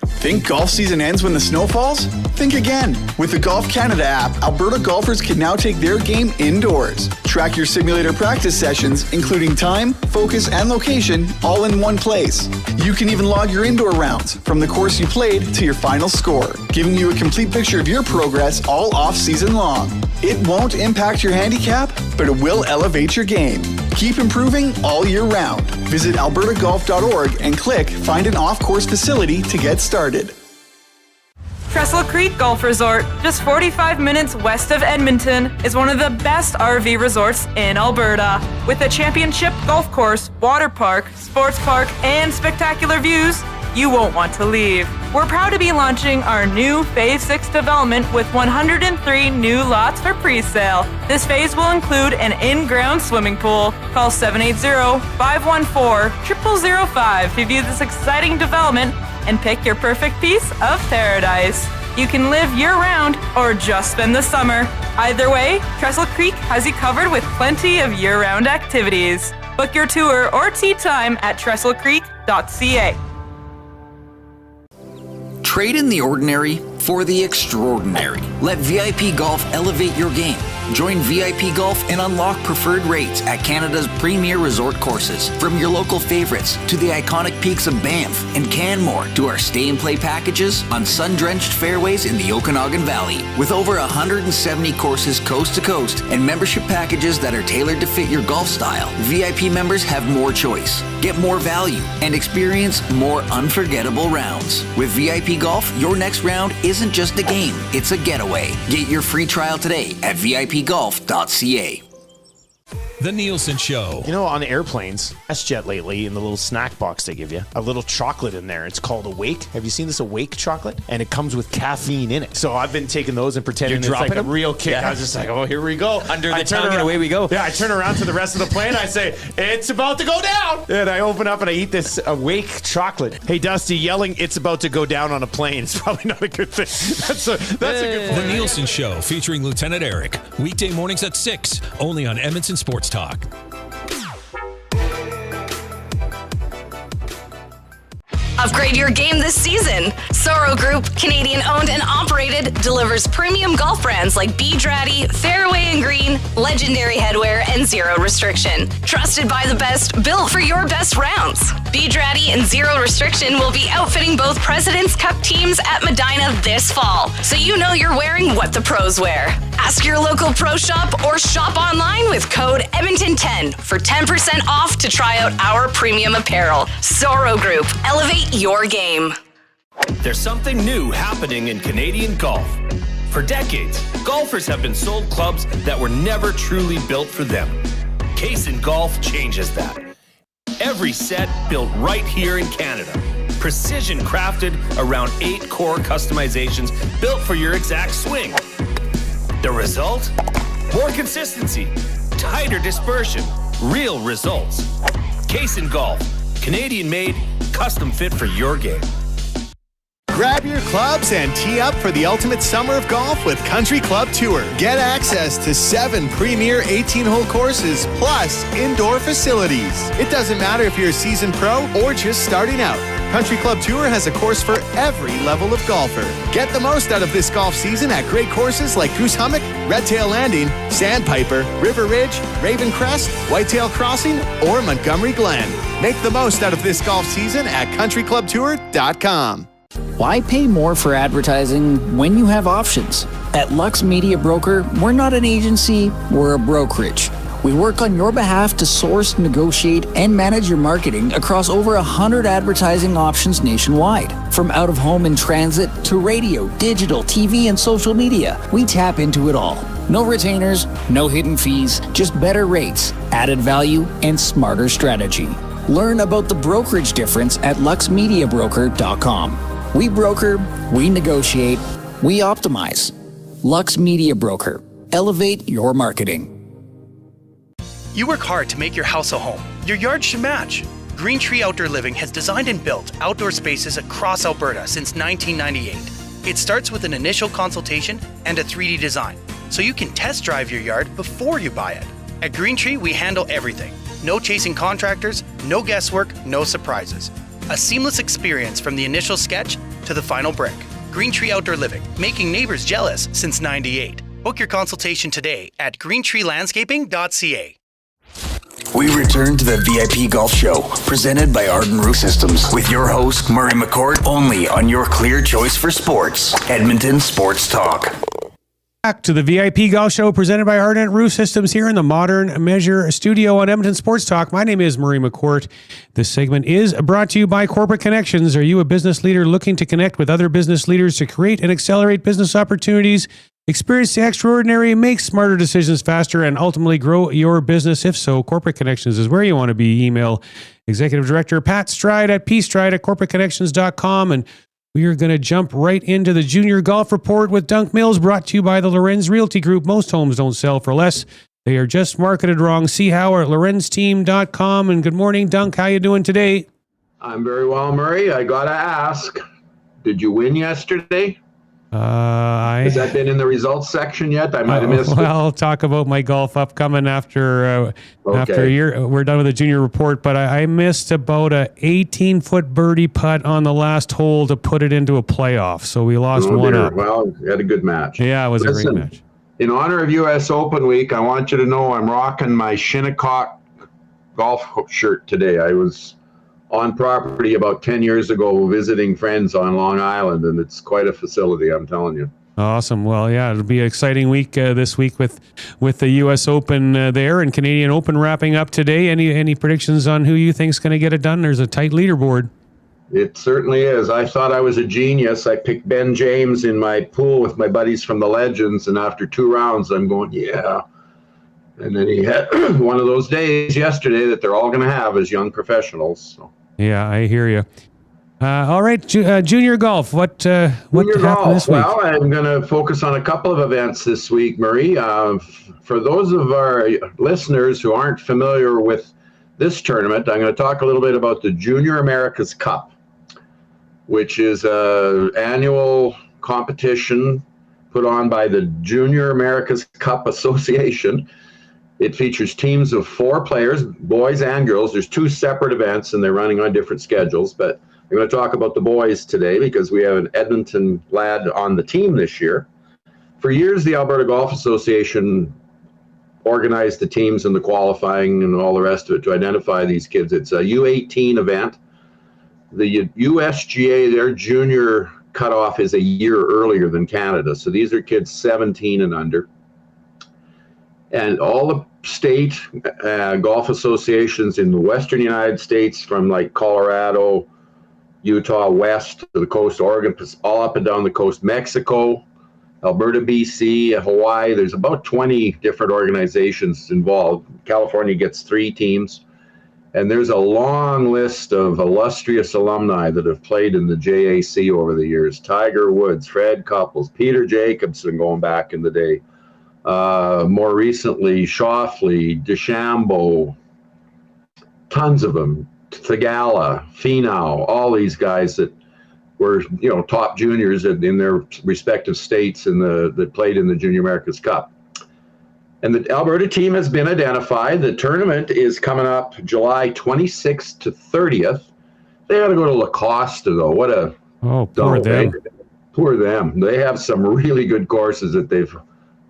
Think golf season ends when the snow falls? Think again. With the Golf Canada app, Alberta golfers can now take their game indoors. Track your simulator practice sessions, including time, focus, and location, all in one place. You can even log your indoor rounds, from the course you played to your final score, giving you a complete picture of your progress all off-season long. It won't impact your handicap, but it will elevate your game. Keep improving all year round. Visit albertagolf.org and click Find an Off-Course Facility to get started. Trestle Creek Golf Resort, just 45 minutes west of Edmonton, is one of the best RV resorts in Alberta. With a championship golf course, water park, sports park, and spectacular views, you won't want to leave. We're proud to be launching our new Phase 6 development with 103 new lots for pre-sale. This phase will include an in-ground swimming pool. Call 780-514-0005 to view this exciting development and pick your perfect piece of paradise. You can live year-round or just spend the summer. Either way, Trestle Creek has you covered with plenty of year-round activities. Book your tour or tee time at trestlecreek.ca. Trade in the ordinary for the extraordinary. Let VIP Golf elevate your game. Join VIP Golf and unlock preferred rates at Canada's premier resort courses. From your local favorites to the iconic peaks of Banff and Canmore to our stay and play packages on sun-drenched fairways in the Okanagan Valley. With over 170 courses coast to coast and membership packages that are tailored to fit your golf style, VIP members have more choice, get more value, and experience more unforgettable rounds. With VIP Golf, your next round isn't just a game, it's a getaway. Get your free trial today at VIPGolf.ca. The Nielsen Show. You know, on airplanes, WestJet lately, in the little snack box they give you, a little chocolate in there. It's called Awake. Have you seen this Awake chocolate? And it comes with caffeine in it. So I've been taking those and pretending it's like a real kick. Yeah. I was just like, oh, here we go. Under the tongue and away we go. Yeah, I turn around to the rest of the plane. I say, it's about to go down. And I open up and I eat this Awake chocolate. Hey, Dusty, yelling it's about to go down on a plane is probably not a good thing. That's a good point. The Nielsen Show featuring Lieutenant Eric. Weekday mornings at 6, only on Edmonton Sports Talk. Upgrade your game this season. Soro Group, Canadian owned and operated, delivers premium golf brands like Bedrati, Fairway and Green, Legendary Headwear, and Zero Restriction. Trusted by the best, built for your best rounds. Bedrati and Zero Restriction will be outfitting both President's Cup teams at Medina this fall, so you know you're wearing what the pros wear. Ask your local pro shop or shop online with code Edmonton10 for 10% off to try out our premium apparel. Soro Group, elevate your game. There's something new happening in Canadian golf. For decades, golfers have been sold clubs that were never truly built for them. Kaysen Golf changes that. Every set built right here in Canada. Precision crafted around 8 core customizations built for your exact swing. The result? More consistency, tighter dispersion, real results. Kaysen Golf, Canadian made, custom fit for your game. Grab your clubs and tee up for the ultimate summer of golf with Country Club Tour. Get access to 7 premier 18-hole courses plus indoor facilities. It doesn't matter if you're a seasoned pro or just starting out. Country Club Tour has a course for every level of golfer. Get the most out of this golf season at great courses like Goose Hummock, Redtail Landing, Sandpiper, River Ridge, Raven Crest, Whitetail Crossing, or Montgomery Glen. Make the most out of this golf season at countryclubtour.com. Why pay more for advertising when you have options? At Lux Media Broker, we're not an agency, we're a brokerage. We work on your behalf to source, negotiate, and manage your marketing across over 100 advertising options nationwide. From out-of-home and transit to radio, digital, TV, and social media, we tap into it all. No retainers, no hidden fees, just better rates, added value, and smarter strategy. Learn about the brokerage difference at luxmediabroker.com. We broker, we negotiate, we optimize. Lux Media Broker. Elevate your marketing. You work hard to make your house a home. Your yard should match. Green Tree Outdoor Living has designed and built outdoor spaces across Alberta since 1998. It starts with an initial consultation and a 3D design, so you can test drive your yard before you buy it. At Green Tree, we handle everything. No chasing contractors, no guesswork, no surprises. A seamless experience from the initial sketch to the final brick. Green Tree Outdoor Living, making neighbors jealous since '98. Book your consultation today at greentreelandscaping.ca. We return to the VIP Golf Show, presented by Arden Roof Systems, with your host, Murray McCourt, only on your clear choice for sports, Edmonton Sports Talk. Back to the VIP Golf Show presented by Ardent Roof Systems here in the Modern Measure studio on Edmonton Sports Talk. My name is Murray McCourt. This segment is brought to you by Corporate Connections. Are you a business leader looking to connect with other business leaders to create and accelerate business opportunities, experience the extraordinary, make smarter decisions faster, and ultimately grow your business? If so, Corporate Connections is where you want to be. Email Executive Director Pat Stride at pstride@corporateconnections.com. And we are going to jump right into the Junior Golf Report with Dunc Mills, brought to you by the Lorenz Realty Group. Most homes don't sell for less. They are just marketed wrong. See how at lorenzteam.com. And good morning, Dunc. How you doing today? I'm very well, Murray. I got to ask, did you win yesterday? Has that been in the results section yet? I might have missed it. Well, I'll talk about my golf upcoming after a year. We're done with the junior report, but I missed about a 18-foot birdie putt on the last hole to put it into a playoff. So we lost one up. Well, you had a good match. Yeah, it was a great match. In honor of U.S. Open week, I want you to know I'm rocking my Shinnecock golf shirt today. I was on property about 10 years ago visiting friends on Long Island, and it's quite a facility, I'm telling you. Awesome. Well, yeah, it'll be an exciting week this week with the U.S. Open there and Canadian Open wrapping up today. Any predictions on who you think's going to get it done? There's a tight leaderboard. It certainly is. I thought I was a genius. I picked Ben James in my pool with my buddies from the Legends, and after 2 rounds, I'm going, yeah. And then he had one of those days yesterday that they're all going to have as young professionals. So. Yeah, I hear you. All right, junior golf. What happened this week? Well, I'm going to focus on a couple of events this week, Marie. For those of our listeners who aren't familiar with this tournament, I'm going to talk a little bit about the Junior America's Cup, which is an annual competition put on by the Junior America's Cup Association. It features teams of 4 players, boys and girls. There's 2 separate events, and they're running on different schedules, but I'm going to talk about the boys today because we have an Edmonton lad on the team this year. For years, the Alberta Golf Association organized the teams and the qualifying and all the rest of it to identify these kids. It's a U18 event. The USGA, their junior cutoff is a year earlier than Canada. So these are kids 17 and under. And all the state golf associations in the Western United States, from like Colorado, Utah, west to the coast, Oregon, all up and down the coast, Mexico, Alberta, BC, Hawaii. There's about 20 different organizations involved. California gets 3 teams. And there's a long list of illustrious alumni that have played in the JAC over the years. Tiger Woods, Fred Couples, Peter Jacobson going back in the day. More recently, Shoffley, DeChambeau, tons of them. Thagala, Finau, all these guys that were, top juniors in their respective states and that played in the Junior America's Cup. And the Alberta team has been identified. The tournament is coming up July 26th to 30th. They got to go to La Costa, though. Poor them. Poor them. They have some really good courses that they've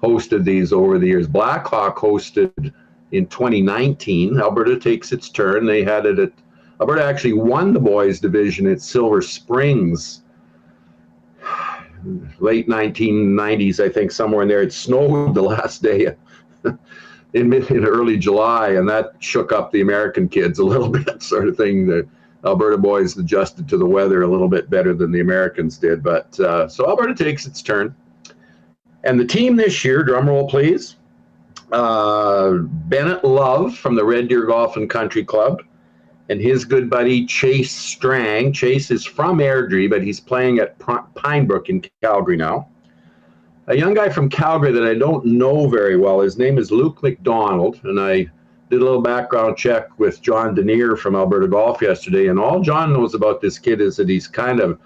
hosted these over the years. Blackhawk hosted in 2019. Alberta takes its turn. They had it at Alberta actually won the boys division at Silver Springs late 1990s, I think, somewhere in there. It snowed the last day in early July, and that shook up the American kids a little bit, sort of thing. The Alberta boys adjusted to the weather a little bit better than the Americans did. But so Alberta takes its turn. And the team this year, drum roll please, Bennett Love from the Red Deer Golf and Country Club, and his good buddy Chase Strang. Chase is from Airdrie, but he's playing at Pinebrook in Calgary now. A young guy from Calgary that I don't know very well. His name is Luke McDonald, and I did a little background check with John Denier from Alberta Golf yesterday, and all John knows about this kid is that he's kind of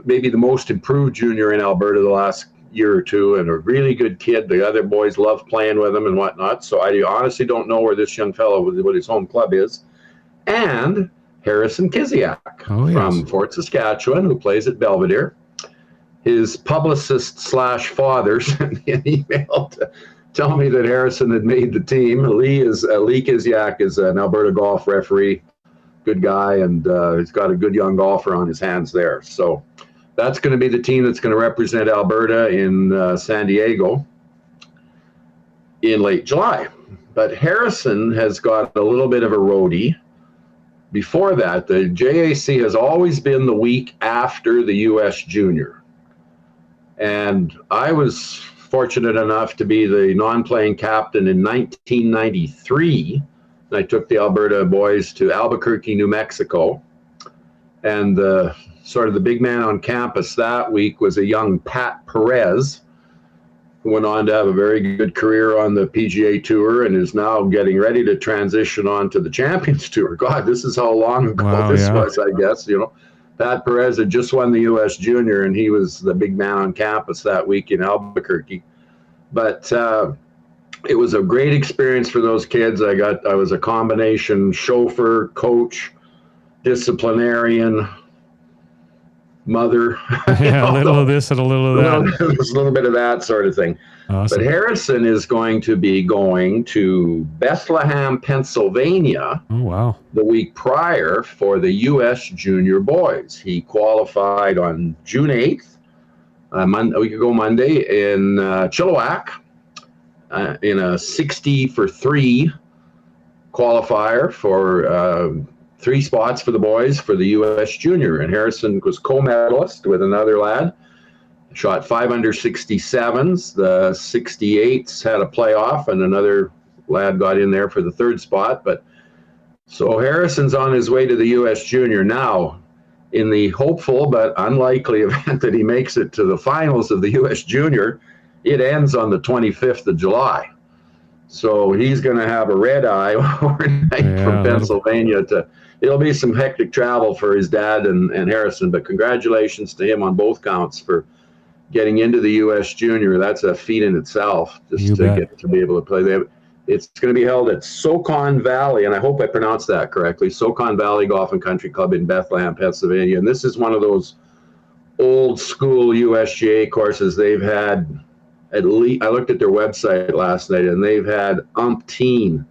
maybe the most improved junior in Alberta the last year or two, and a really good kid. The other boys love playing with him and whatnot, so I honestly don't know where this young fellow, what his home club is. And Harrison Kiziak from Fort Saskatchewan, who plays at Belvedere. His publicist / father sent me an email to tell me that Harrison had made the team. Lee Kiziak is an Alberta golf referee, good guy, and he's got a good young golfer on his hands there. So that's going to be the team that's going to represent Alberta in San Diego in late July. But Harrison has got a little bit of a roadie. Before that, the JAC has always been the week after the U.S. Junior. And I was fortunate enough to be the non-playing captain in 1993. I took the Alberta boys to Albuquerque, New Mexico. And sort of the big man on campus that week was a young Pat Perez, who went on to have a very good career on the PGA Tour and is now getting ready to transition on to the Champions Tour. God, this is how long ago was, I guess. Pat Perez had just won the U.S. Junior, and he was the big man on campus that week in Albuquerque. But it was a great experience for those kids. I was a combination chauffeur, coach, disciplinarian, mother. Yeah, a little of this and a little of that. There's a little bit of that sort of thing. Awesome. But Harrison is going to be going to Bethlehem, Pennsylvania. Oh, wow. The week prior for the U.S. Junior Boys. He qualified on June 8th, a week ago Monday, in Chilliwack in a 60 for 3 qualifier for 3 spots for the boys for the U.S. Junior. And Harrison was co-medalist with another lad. Shot 5 under 67s. The 68s had a playoff, and another lad got in there for the third spot. But so Harrison's on his way to the U.S. Junior now. In the hopeful but unlikely event that he makes it to the finals of the U.S. Junior, it ends on the 25th of July. So he's going to have a red eye overnight from Pennsylvania it'll be some hectic travel for his dad and Harrison, but congratulations to him on both counts for getting into the U.S. Junior. That's a feat in itself, just get to be able to play there. It's going to be held at Socon Valley, and I hope I pronounced that correctly, Socon Valley Golf and Country Club in Bethlehem, Pennsylvania. And this is one of those old school USGA courses. They've had at least, I looked at their website last night, and they've had umpteen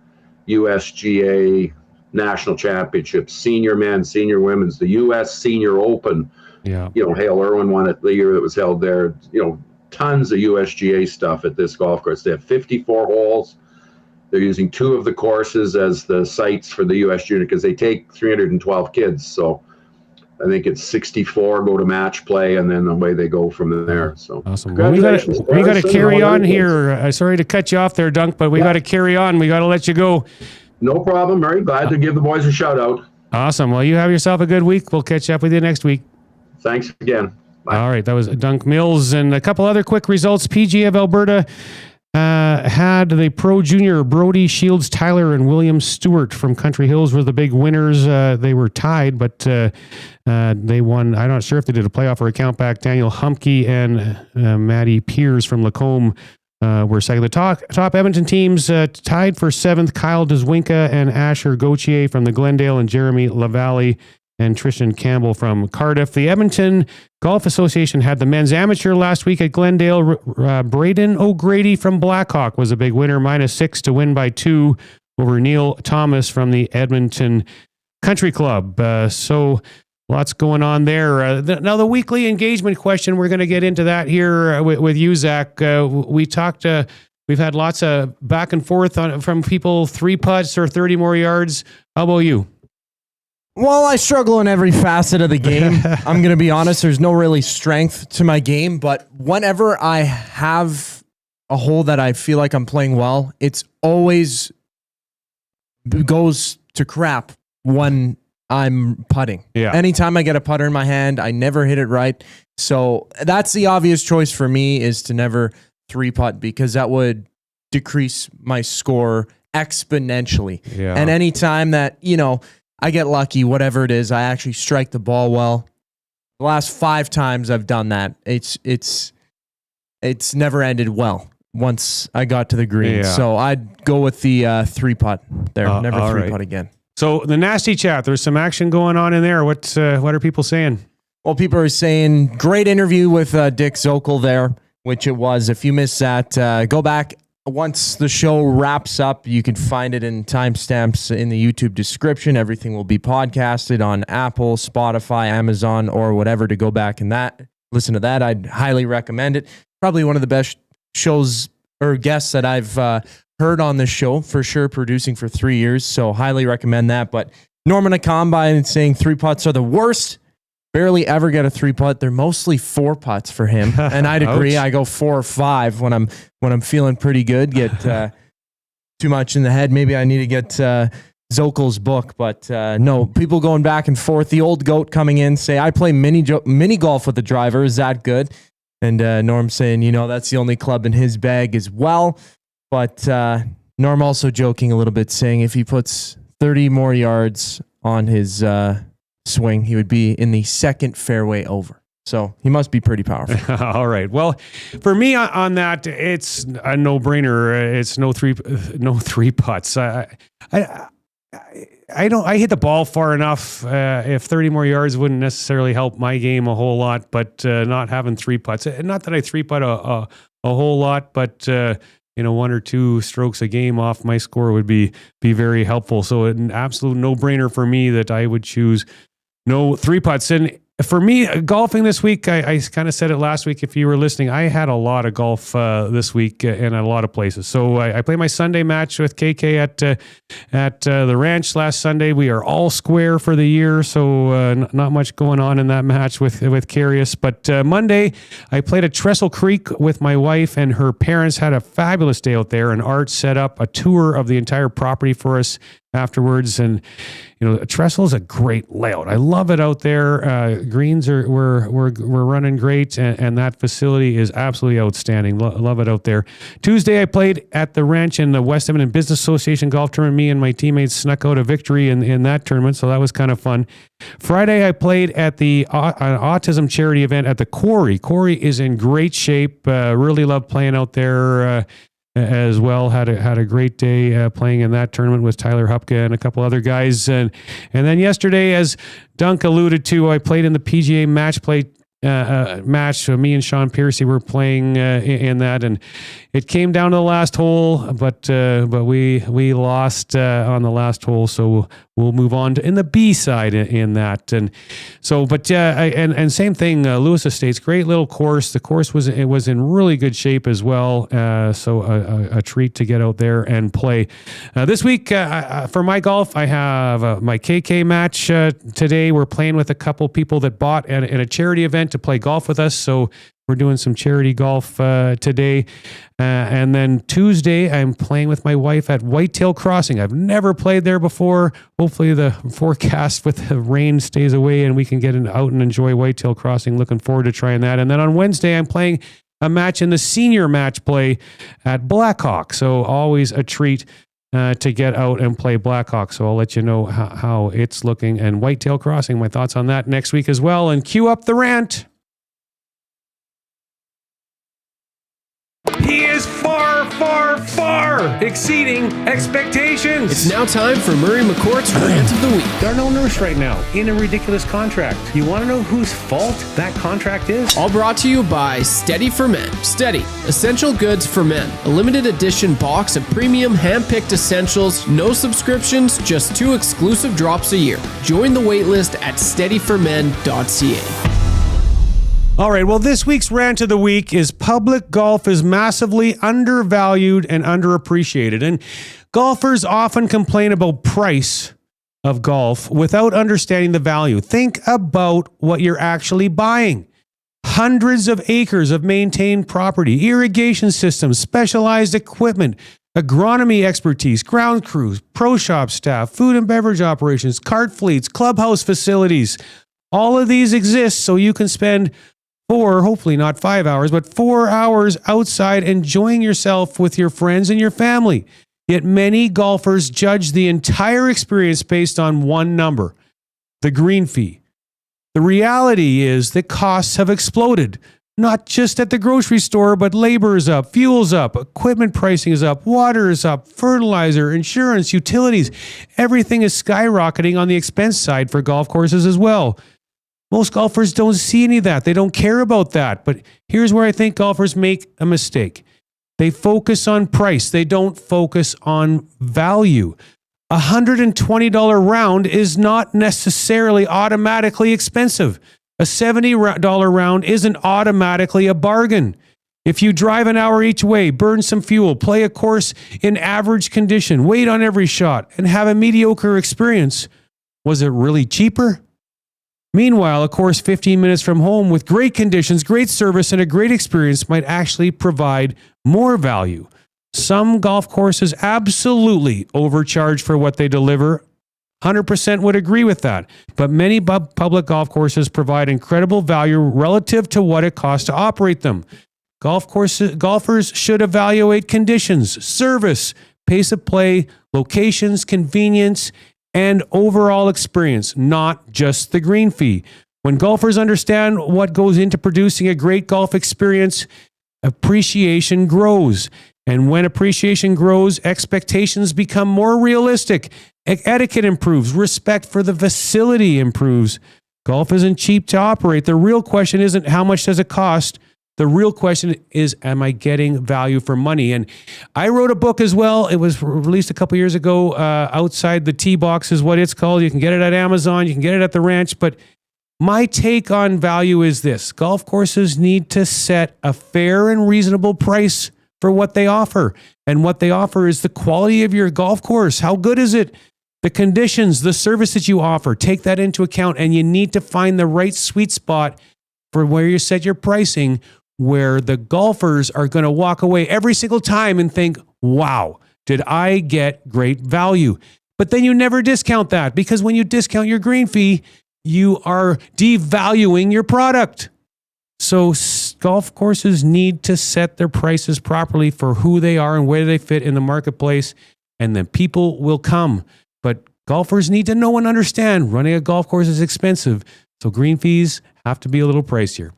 USGA national championships, senior men, senior women's, the U.S. Senior Open. Yeah. Hale Irwin won it the year that was held there. Tons of USGA stuff at this golf course. They have 54 holes. They're using 2 of the courses as the sites for the U.S. Junior because they take 312 kids. So I think it's 64 go to match play, and then away they go from there. So awesome. Well, we got to carry on here. Sorry to cut you off there, Dunc, but we got to carry on. We got to let you go. No problem, Murray. Glad to give the boys a shout out. Awesome. Well, you have yourself a good week. We'll catch up with you next week. Thanks again. Bye. All right. That was Dunc Mills, and a couple other quick results. PGA of Alberta had the Pro Junior Brody Shields, Tyler, and William Stewart from Country Hills were the big winners. They were tied, but they won. I'm not sure if they did a playoff or a countback. Daniel Humke and Maddie Piers from Lacombe were second. The top Edmonton teams tied for 7th. Kyle Deswinka and Asher Gauthier from the Glendale, and Jeremy LaValle and Tristan Campbell from Cardiff. The Edmonton Golf Association had the men's amateur last week at Glendale. Braden O'Grady from Blackhawk was a big winner, -6 to win by 2 over Neil Thomas from the Edmonton Country Club. So lots going on there. Now the weekly engagement question, we're going to get into that here with you, Zach. We've had lots of back and forth from people, 3 putts or 30 more yards. How about you? Well, I struggle in every facet of the game. I'm going to be honest. There's no really strength to my game, but whenever I have a hole that I feel like I'm playing well, it's always goes to crap when I'm putting. Yeah. Anytime I get a putter in my hand, I never hit it right. So that's the obvious choice for me, is to never 3-putt, because that would decrease my score exponentially. Yeah. And anytime that, I get lucky, whatever it is, I actually strike the ball well. The last 5 times I've done that, it's never ended well once I got to the green. Yeah. So I'd go with the 3-putt there. Never 3-putt again. So the nasty chat, there's some action going on in there. What are people saying? Well, people are saying great interview with Dick Zokol there, which it was. If you missed that, go back. Once the show wraps up, you can find it in timestamps in the YouTube description. Everything will be podcasted on Apple, Spotify, Amazon, or whatever to go back and listen to that. I'd highly recommend it. Probably one of the best shows or guests that I've heard on this show, for sure, producing for 3 years. So highly recommend that. But Norman Akambai saying 3-putts are the worst. Barely ever get a 3-putt. They're mostly 4-putts for him, and I'd agree. I go 4 or 5 when I'm feeling pretty good. Get too much in the head. Maybe I need to get Zokol's book, but no. People going back and forth. The old goat coming in say I play mini golf with the driver. Is that good? And Norm saying that's the only club in his bag as well. But Norm also joking a little bit, saying if he puts 30 more yards on his swing, he would be in the 2nd fairway over. So he must be pretty powerful. All right. Well, for me on that, it's a no-brainer. It's no three putts. I hit the ball far enough. If 30 more yards wouldn't necessarily help my game a whole lot, but not having 3 putts. Not that I 3-putt a whole lot, but 1 or 2 strokes a game off my score would be very helpful. So an absolute no-brainer for me that I would choose no 3 putts. And for me, golfing this week, I kind of said it last week. If you were listening, I had a lot of golf this week in a lot of places. So I played my Sunday match with KK at the ranch last Sunday. We are all square for the year, so not much going on in that match with Carius. But Monday, I played at Trestle Creek with my wife and her parents. Had a fabulous day out there, and Art set up a tour of the entire property for us afterwards. And Trestle is a great layout. I love it out there. Greens we're running great, and that facility is absolutely outstanding. Love it out there. Tuesday, I played at the ranch in the West Edmonton Business Association golf tournament. Me and my teammates snuck out a victory in that tournament, so that was kind of fun. Friday, I played at the autism charity event at the Quarry. Quarry is in great shape. Really love playing out there. As well, had a great day playing in that tournament with Tyler Hupke and a couple other guys, and then yesterday, as Dunc alluded to, I played in the PGA match play match. So me and Sean Piercy were playing in that, and it came down to the last hole, but we lost on the last hole, so we'll move on to in the B side in that. And so, but and same thing, Lewis Estates, great little course. The course was in really good shape as well. So a treat to get out there and play. This week for my golf, I have my KK match today. We're playing with a couple people that bought at a charity event to play golf with us. So we're doing some charity golf today. And then Tuesday, I'm playing with my wife at Whitetail Crossing. I've never played there before. Hopefully the forecast with the rain stays away and we can get out and enjoy Whitetail Crossing. Looking forward to trying that. And then on Wednesday, I'm playing a match in the senior match play at Blackhawk. So always a treat to get out and play Blackhawk. So I'll let you know how it's looking. And Whitetail Crossing, my thoughts on that next week as well. And cue up the rant. He is far, far, far exceeding expectations. It's now time for Murray McCourt's Rant of the Week. There are no nurse right now in a ridiculous contract. You want to know whose fault that contract is? All brought to you by Steady for Men. Steady, essential goods for men. A limited edition box of premium hand-picked essentials. No subscriptions, just 2 exclusive drops a year. Join the waitlist at steadyformen.ca. All right, well, this week's Rant of the Week is public golf is massively undervalued and underappreciated. And golfers often complain about price of golf without understanding the value. Think about what you're actually buying. Hundreds of acres of maintained property, irrigation systems, specialized equipment, agronomy expertise, ground crews, pro shop staff, food and beverage operations, cart fleets, clubhouse facilities. All of these exist so you can spend 4, hopefully not 5 hours, but 4 hours outside enjoying yourself with your friends and your family. Yet many golfers judge the entire experience based on one number, the green fee. The reality is that costs have exploded, not just at the grocery store, but labor is up, fuel's up, equipment pricing is up, water is up, fertilizer, insurance, utilities. Everything is skyrocketing on the expense side for golf courses as well. Most golfers don't see any of that. They don't care about that. But here's where I think golfers make a mistake. They focus on price. They don't focus on value. A $120 round is not necessarily automatically expensive. A $70 round isn't automatically a bargain. If you drive an hour each way, burn some fuel, play a course in average condition, wait on every shot, and have a mediocre experience, was it really cheaper? Meanwhile, a course 15 minutes from home with great conditions, great service, and a great experience might actually provide more value. Some golf courses absolutely overcharge for what they deliver. 100% would agree with that. But many public golf courses provide incredible value relative to what it costs to operate them. Golfers should evaluate conditions, service, pace of play, locations, convenience, and overall experience, not just the green fee. When golfers understand what goes into producing a great golf experience, appreciation grows. And when appreciation grows, expectations become more realistic. Etiquette improves. Respect for the facility improves. Golf isn't cheap to operate. The real question isn't how much does it cost. The real question is, am I getting value for money? And I wrote a book as well. It was released a couple years ago. Outside the Tee Box is what it's called. You can get it at Amazon. You can get it at the ranch. But My take on value is this. Golf courses need to set a fair and reasonable price for what they offer. And what they offer is the quality of your golf course. How good is it? The conditions, the service that you offer. Take that into account, and you need to find the right sweet spot for where you set your pricing, where the golfers are going to walk away every single time and think, wow, did I get great value? But then you never discount that, because when you discount your green fee, you are devaluing your product. So golf courses need to set their prices properly for who they are and where they fit in the marketplace, and then people will come. But golfers need to know and understand running a golf course is expensive, so green fees have to be a little pricier.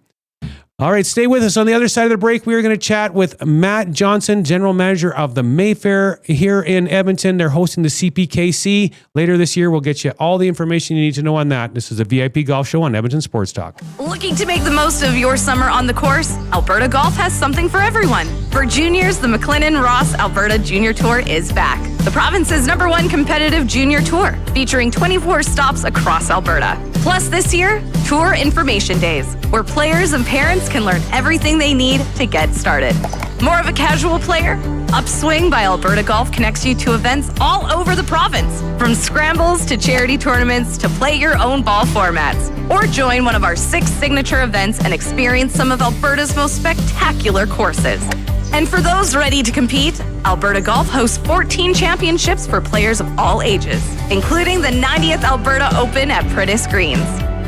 All right, stay with us. On the other side of the break, we are going to chat with Matt Johnson, General Manager of the Mayfair here in Edmonton. They're hosting the CPKC later this year. We'll get you all the information you need to know on that. This is a VIP Golf Show on Edmonton Sports Talk. Looking to make the most of your summer on the course? Alberta Golf has something for everyone. For juniors, the McLennan Ross Alberta Junior Tour is back. The province's #1 competitive junior tour, featuring 24 stops across Alberta. Plus this year, Tour Information Days, where players and parents can learn everything they need to get started. More of a casual player? Upswing by Alberta Golf connects you to events all over the province, from scrambles to charity tournaments to play your own ball formats. Or join one of our 6 signature events and experience some of Alberta's most spectacular courses. And for those ready to compete, Alberta Golf hosts 14 championships for players of all ages, including the 90th Alberta Open at Pritis Greens.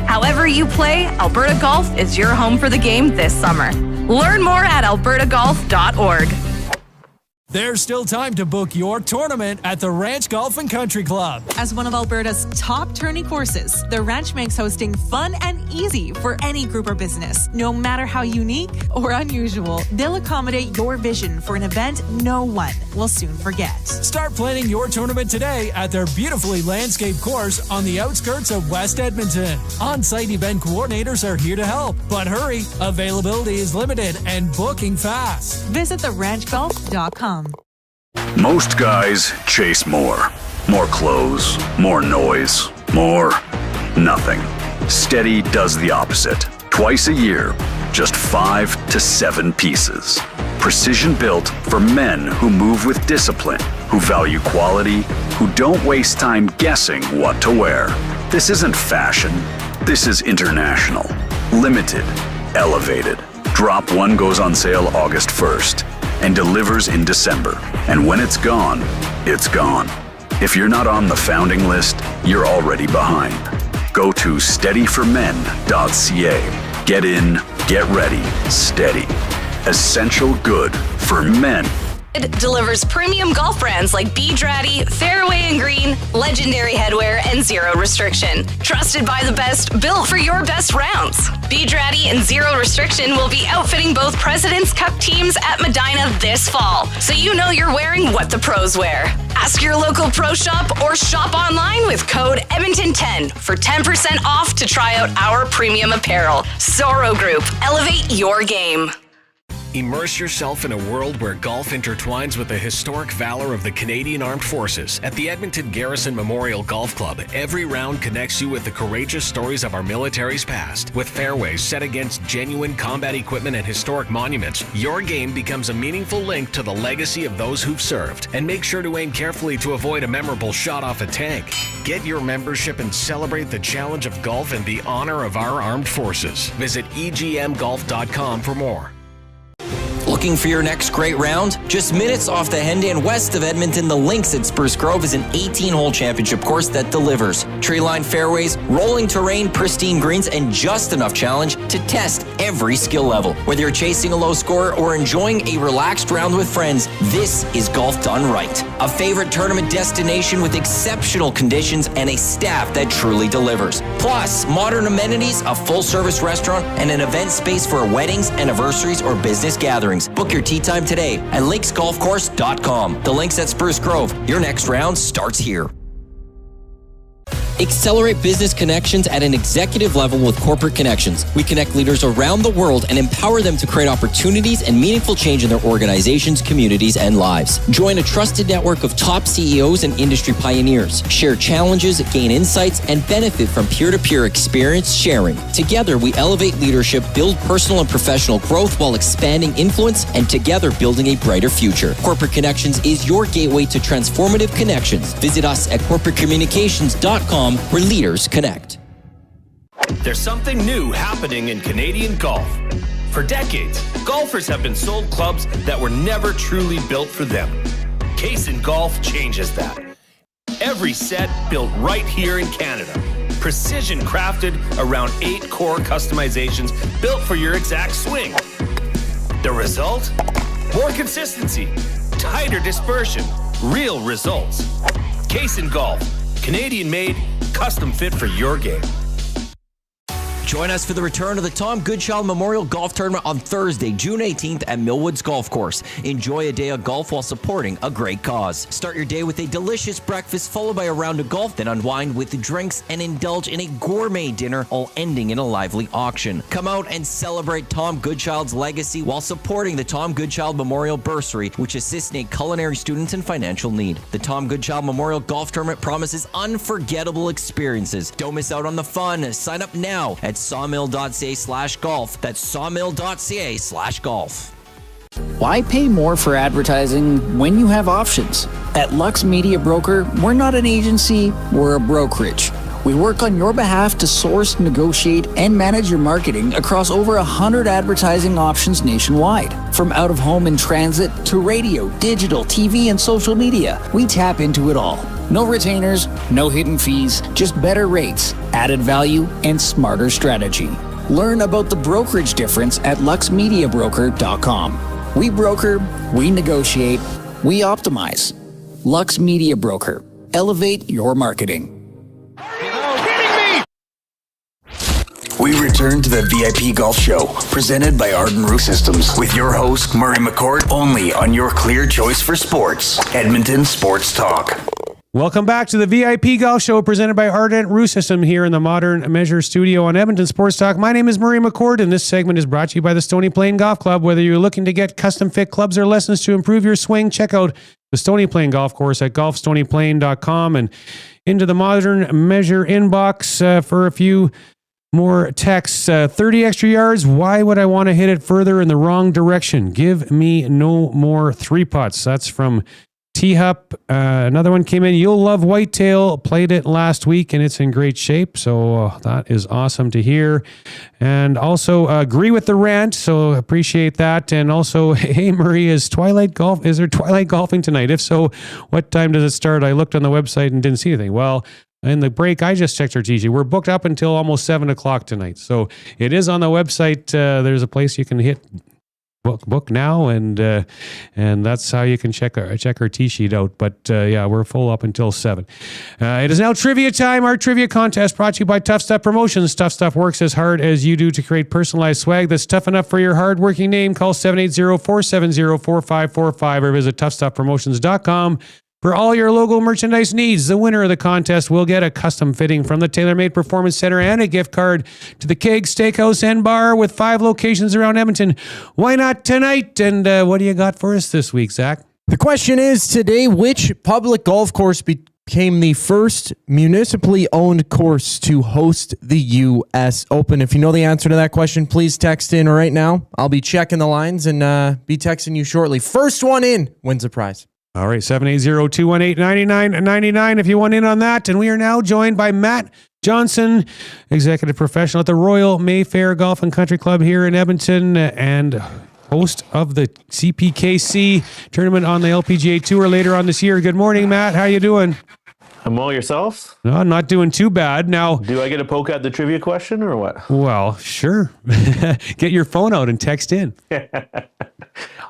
However you play, Alberta Golf is your home for the game this summer. Learn more at albertagolf.org. There's still time to book your tournament at the Ranch Golf and Country Club. As one of Alberta's top tourney courses, the Ranch makes hosting fun and easy for any group or business. No matter how unique or unusual, they'll accommodate your vision for an event no one will soon forget. Start planning your tournament today at their beautifully landscaped course on the outskirts of West Edmonton. On-site event coordinators are here to help, but hurry, availability is limited and booking fast. Visit theranchgolf.com. Most guys chase more. More clothes, more noise, more nothing. Steady does the opposite. Twice a year, just 5 to 7 pieces. Precision built for men who move with discipline, who value quality, who don't waste time guessing what to wear. This isn't fashion. This is international. Limited. Elevated. Drop 1 goes on sale August 1st. And delivers in December. And when it's gone, it's gone. If you're not on the founding list, you're already behind. Go to steadyformen.ca. Get in, get ready, steady. Essential good for men. It delivers premium golf brands like Draddy, Fairway and Green, Legendary Headwear, and Zero Restriction. Trusted by the best, built for your best rounds. Draddy and Zero Restriction will be outfitting both President's Cup teams at Medina this fall, so you know you're wearing what the pros wear. Ask your local pro shop or shop online with code Edmonton10 for 10% off to try out our premium apparel. Zorro Group, elevate your game. Immerse yourself in a world where golf intertwines with the historic valor of the Canadian Armed Forces. At the Edmonton Garrison Memorial Golf Club, every round connects you with the courageous stories of our military's past. With fairways set against genuine combat equipment and historic monuments, your game becomes a meaningful link to the legacy of those who've served. And make sure to aim carefully to avoid a memorable shot off a tank. Get your membership and celebrate the challenge of golf and the honor of our armed forces. Visit egmgolf.com for more. Looking for your next great round? Just minutes off the Hendan west of Edmonton, the Links at Spruce Grove is an 18-hole championship course that delivers. Tree-lined fairways, rolling terrain, pristine greens, and just enough challenge to test every skill level. Whether you're chasing a low score or enjoying a relaxed round with friends, this is golf done right. A favorite tournament destination with exceptional conditions and a staff that truly delivers. Plus, modern amenities, a full-service restaurant, and an event space for weddings, anniversaries, or business gatherings. Book your tee time today at lakesgolfcourse.com. The Links at Spruce Grove. Your next round starts here. Accelerate business connections at an executive level with Corporate Connections. We connect leaders around the world and empower them to create opportunities and meaningful change in their organizations, communities, and lives. Join a trusted network of top CEOs and industry pioneers. Share challenges, gain insights, and benefit from peer-to-peer experience sharing. Together, we elevate leadership, build personal and professional growth while expanding influence, and together building a brighter future. Corporate Connections is your gateway to transformative connections. Visit us at corporatecommunications.com, where leaders connect. There's something new happening in Canadian golf. For decades, golfers have been sold clubs that were never truly built for them. Kaysen Golf changes that. Every set built right here in Canada. Precision crafted around 8 core customizations built for your exact swing. The result? More consistency, tighter dispersion, real results. Kaysen Golf, Canadian made, custom fit for your game. Join us for the return of the Tom Goodchild Memorial Golf Tournament on Thursday, June 18th at Millwoods Golf Course. Enjoy a day of golf while supporting a great cause. Start your day with a delicious breakfast followed by a round of golf, then unwind with the drinks and indulge in a gourmet dinner, all ending in a lively auction. Come out and celebrate Tom Goodchild's legacy while supporting the Tom Goodchild Memorial Bursary, which assists culinary students in financial need. The Tom Goodchild Memorial Golf Tournament promises unforgettable experiences. Don't miss out on the fun. Sign up now at sawmill.ca/golf. That's sawmill.ca/golf. Why pay more for advertising when you have options? At Lux Media Broker, we're not an agency, we're a brokerage. We work on your behalf to source, negotiate, and manage your marketing across over 100 advertising options nationwide. From out-of-home and transit to radio, digital, TV, and social media, we tap into it all. No retainers, no hidden fees, just better rates, added value, and smarter strategy. Learn about the brokerage difference at luxmediabroker.com. We broker, we negotiate, we optimize. Lux Media Broker. Elevate your marketing. We return to the VIP Golf Show, presented by Arden Roof Systems, with your host, Murray McCourt, only on your clear choice for sports, Edmonton Sports Talk. Welcome back to the VIP Golf Show presented by Ardent Roof System here in the Modern Measure Studio on Edmonton Sports Talk. My name is Murray McCourt, and this segment is brought to you by the Stony Plain Golf Club. Whether you're looking to get custom fit clubs or lessons to improve your swing, check out the Stony Plain Golf Course at golfstonyplain.com and into the Modern Measure inbox for a few more texts. 30 extra yards. Why would I want to hit it further in the wrong direction? Give me no more 3-putts. That's from T-Hup. Another one came in. You'll love Whitetail. Played it last week and it's in great shape. So that is awesome to hear. And also agree with the rant. So appreciate that. And also, hey Murray, is there twilight golfing tonight? If so, what time does it start? I looked on the website and didn't see anything. Well, in the break, I just checked our TG. We're booked up until almost 7 o'clock tonight. So it is on the website. There's a place you can hit book now, and that's how you can check our tee sheet out. But yeah, we're full up until 7. It is now trivia time. Our trivia contest brought to you by Tough Stuff Promotions. Tough Stuff works as hard as you do to create personalized swag that's tough enough for your hardworking name. Call 780-470-4545 or visit toughstuffpromotions.com. For all your local merchandise needs, the winner of the contest will get a custom fitting from the TaylorMade Performance Center and a gift card to the Keg Steakhouse and Bar with 5 locations around Edmonton. Why not tonight? And what do you got for us this week, Zach? The question is today, which public golf course became the first municipally owned course to host the U.S. Open? If you know the answer to that question, please text in right now. I'll be checking the lines and be texting you shortly. First one in wins a prize. All right, 780-218-9999 if you want in on that. And we are now joined by Matt Johnson, executive professional at the Royal Mayfair Golf and Country Club here in Edmonton and host of the CPKC tournament on the LPGA Tour later on this year. Good morning, Matt. How you doing? I'm well, yourself? No, not doing too bad. Now, do I get a poke at the trivia question or what? Well, sure. Get your phone out and text in.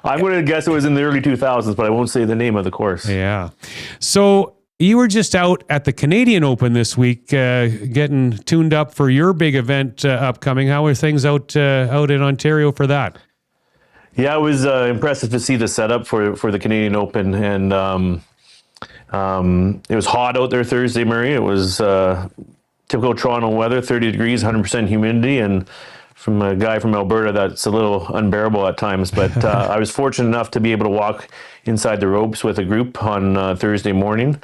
I'm going to guess it was in the early 2000s, but I won't say the name of the course. Yeah. So you were just out at the Canadian Open this week, getting tuned up for your big event upcoming. How are things out in Ontario for that? Yeah, it was impressive to see the setup for the Canadian Open, and It was hot out there Thursday, Murray. It was typical Toronto weather, 30 degrees, 100% humidity, and from a guy from Alberta, that's a little unbearable at times. But I was fortunate enough to be able to walk inside the ropes with a group on Thursday morning,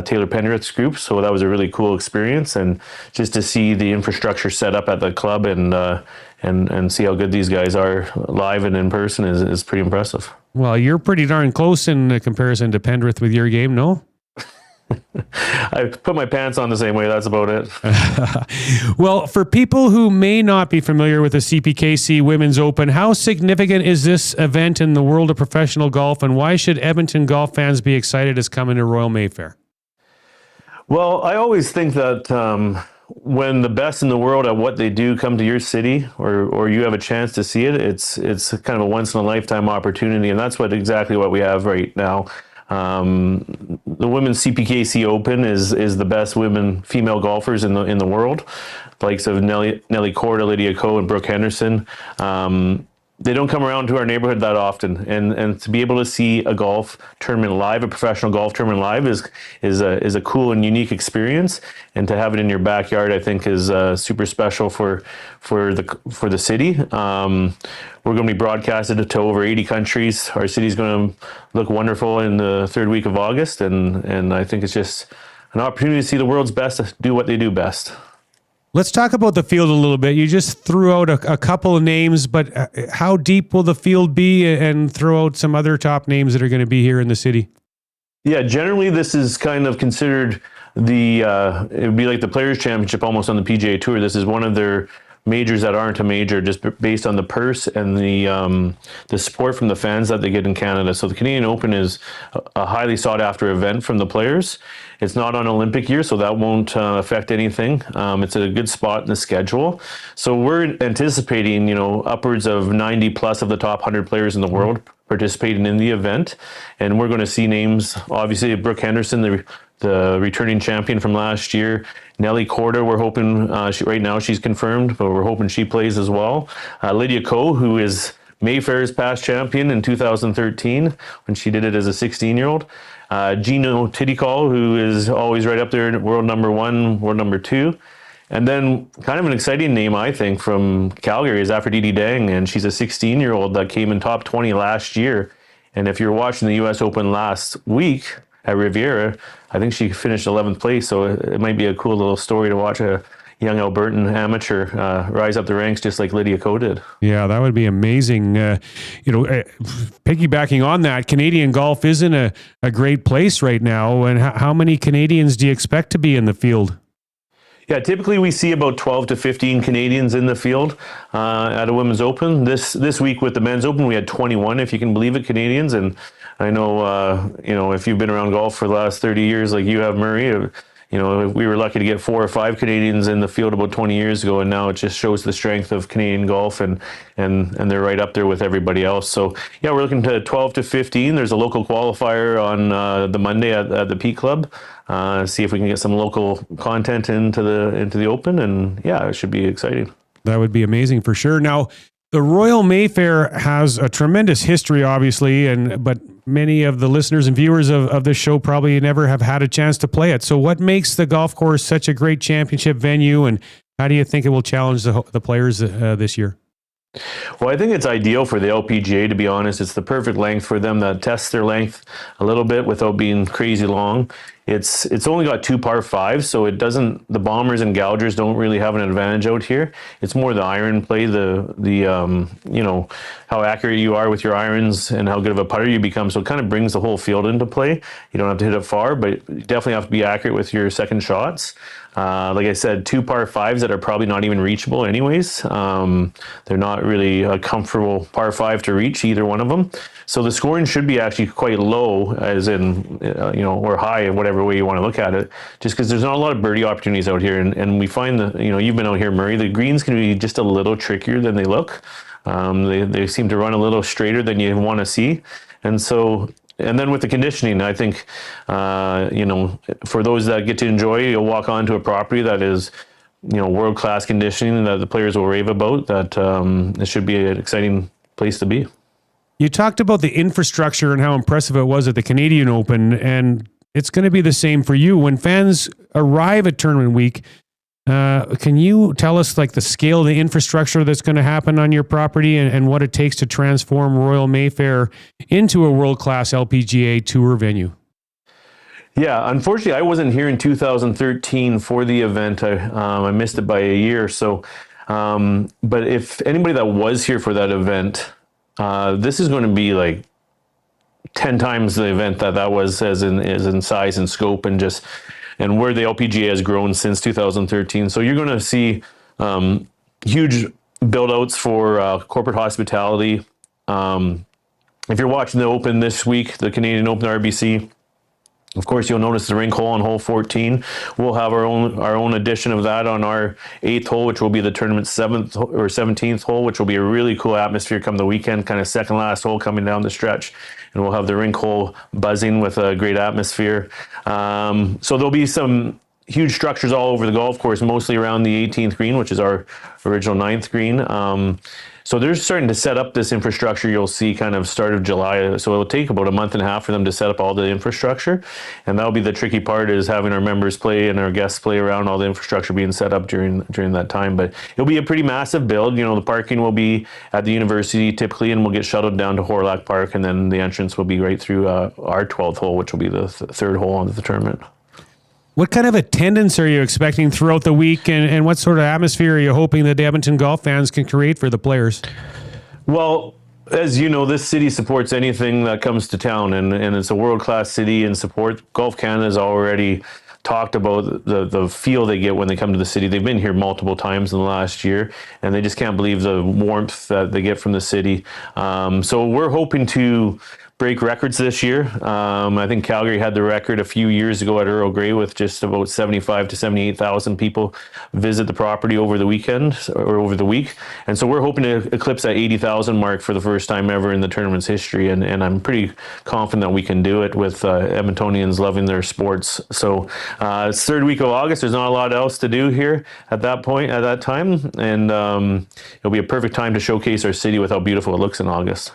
Taylor Penrith's group. So that was a really cool experience, and just to see the infrastructure set up at the club and see how good these guys are live and in person is pretty impressive. Well, you're pretty darn close in comparison to Penrith with your game, no? I put my pants on the same way. That's about it. Well, for people who may not be familiar with the CPKC Women's Open, how significant is this event in the world of professional golf, and why should Edmonton golf fans be excited as coming to Royal Mayfair? Well, I always think that when the best in the world at what they do come to your city, or you have a chance to see it, it's kind of a once in a lifetime opportunity, and that's exactly what we have right now. The women's CPKC Open is the best female golfers in the world, the likes of Nelly Korda, Lydia Ko, and Brooke Henderson. They don't come around to our neighborhood that often, and to be able to see a golf tournament live, a professional golf tournament live, is a cool and unique experience. And to have it in your backyard, I think, is super special for the city. We're going to be broadcasted to over 80 countries. Our city's going to look wonderful in the third week of August, and I think it's just an opportunity to see the world's best do what they do best. Let's talk about the field a little bit. You just threw out a couple of names, but how deep will the field be, and throw out some other top names that are going to be here in the city? Yeah, generally this is kind of considered it would be like the Players' Championship almost on the PGA Tour. This is one of their majors that aren't a major, just based on the purse and the support from the fans that they get in Canada. So the Canadian Open is a highly sought after event from the players. It's not on Olympic year, so that won't affect anything. It's a good spot in the schedule. So we're anticipating, upwards of 90 plus of the top 100 players in the world participating in the event. And we're going to see names, obviously, Brooke Henderson, the returning champion from last year. Nelly Korda, we're hoping, right now she's confirmed, but we're hoping she plays as well. Lydia Ko, who is Mayfair's past champion in 2013 when she did it as a 16-year-old. Gino Tidicol, who is always right up there, world number 1, world number 2. And then kind of an exciting name, I think, from Calgary is Aphrodite Dang, and she's a 16-year-old that came in top 20 last year. And if you're watching the U.S. Open last week at Riviera, I think she finished 11th place, so it might be a cool little story to watch a young Albertan amateur rise up the ranks just like Lydia Ko did. Yeah, that would be amazing. Piggybacking on that, Canadian golf is in a great place right now. And how many Canadians do you expect to be in the field? Yeah, typically we see about 12 to 15 Canadians in the field at a Women's Open. This week with the Men's Open, we had 21, if you can believe it, Canadians. And I know, if you've been around golf for the last 30 years like you have, Murray, we were lucky to get 4 or 5 Canadians in the field about 20 years ago, and now it just shows the strength of Canadian golf, and they're right up there with everybody else. So yeah, we're looking to 12 to 15. There's a local qualifier on the Monday at the Peak Club. See if we can get some local content into the Open, and yeah, it should be exciting. That would be amazing for sure. Now, the Royal Mayfair has a tremendous history, obviously, but many of the listeners and viewers of this show probably never have had a chance to play it. So what makes the golf course such a great championship venue, and how do you think it will challenge the players this year? Well, I think it's ideal for the LPGA, to be honest. It's the perfect length for them that tests their length a little bit without being crazy long. It's only got 2 par 5s, so it doesn't. The bombers and gougers don't really have an advantage out here. It's more the iron play, how accurate you are with your irons and how good of a putter you become. So it kind of brings the whole field into play. You don't have to hit it far, but you definitely have to be accurate with your second shots. Like I said, 2 par 5s that are probably not even reachable anyways. They're not really a comfortable par 5 to reach, either one of them. So the scoring should be actually quite low, as in, or high, whatever way you want to look at it, just because there's not a lot of birdie opportunities out here. And we find that, you've been out here, Murray, the greens can be just a little trickier than they look. They seem to run a little straighter than you want to see. And then with the conditioning, I think, for those that get to enjoy, you'll walk onto a property that is, world-class conditioning that the players will rave about, that it should be an exciting place to be. You talked about the infrastructure and how impressive it was at the Canadian Open, and it's going to be the same for you. When fans arrive at tournament week, can you tell us like the scale of the infrastructure that's going to happen on your property and what it takes to transform Royal Mayfair into a world-class LPGA Tour venue? Yeah, unfortunately, I wasn't here in 2013 for the event. I missed it by a year. So, but if anybody that was here for that event, this is going to be like 10 times the event that was as in size and scope and where the LPGA has grown since 2013. So you're going to see huge build outs for corporate hospitality. If you're watching the Open this week, the Canadian Open RBC, of course, you'll notice the rink hole on hole 14. We'll have our own edition of that on our 8th hole, which will be the tournament's 7th or 17th hole, which will be a really cool atmosphere come the weekend, kind of second last hole coming down the stretch. And we'll have the rink hole buzzing with a great atmosphere. So there'll be some huge structures all over the golf course, mostly around the 18th green, which is our original 9th green. So they're starting to set up this infrastructure. You'll see kind of start of July. So it'll take about a month and a half for them to set up all the infrastructure. And that'll be the tricky part, is having our members play and our guests play around all the infrastructure being set up during that time. But it'll be a pretty massive build. You know, the parking will be at the university typically, and we'll get shuttled down to Horlock Park. And then the entrance will be right through our 12th hole, which will be the third hole on the tournament. What kind of attendance are you expecting throughout the week, and what sort of atmosphere are you hoping that the Edmonton golf fans can create for the players? Well, as you know, this city supports anything that comes to town, and it's a world-class city and support. Golf Canada has already talked about the feel they get when they come to the city. They've been here multiple times in the last year, and they just can't believe the warmth that they get from the city. So we're hoping to break records this year. I think Calgary had the record a few years ago at Earl Grey with just about 75 to 78,000 people visit the property over the weekend or over the week. And so we're hoping to eclipse that 80,000 mark for the first time ever in the tournament's history. And I'm pretty confident that we can do it with Edmontonians loving their sports. So it's third week of August. There's not a lot else to do here at that time. And it'll be a perfect time to showcase our city with how beautiful it looks in August.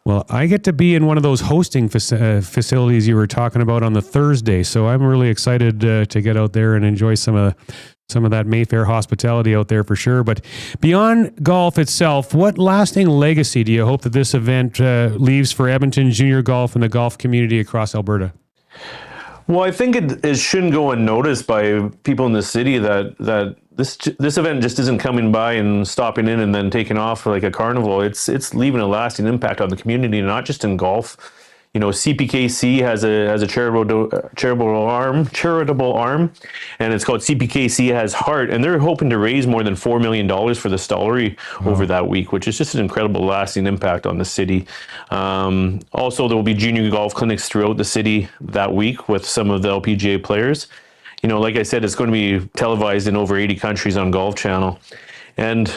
Well, I get to be in one of those hosting facilities you were talking about on the Thursday, so I'm really excited to get out there and enjoy some of that Mayfair hospitality out there for sure. But beyond golf itself, what lasting legacy do you hope that this event leaves for Edmonton junior golf and the golf community across Alberta? Well, I think it shouldn't go unnoticed by people in the city that this event just isn't coming by and stopping in and then taking off like a carnival. It's leaving a lasting impact on the community, not just in golf. You know, CPKC has a charitable arm, and it's called CPKC Has Heart, and they're hoping to raise more than $4 million for the Stollery over that week, which is just an incredible lasting impact on the city. Also, there will be junior golf clinics throughout the city that week with some of the LPGA players. You know, like I said, it's going to be televised in over 80 countries on Golf Channel. And,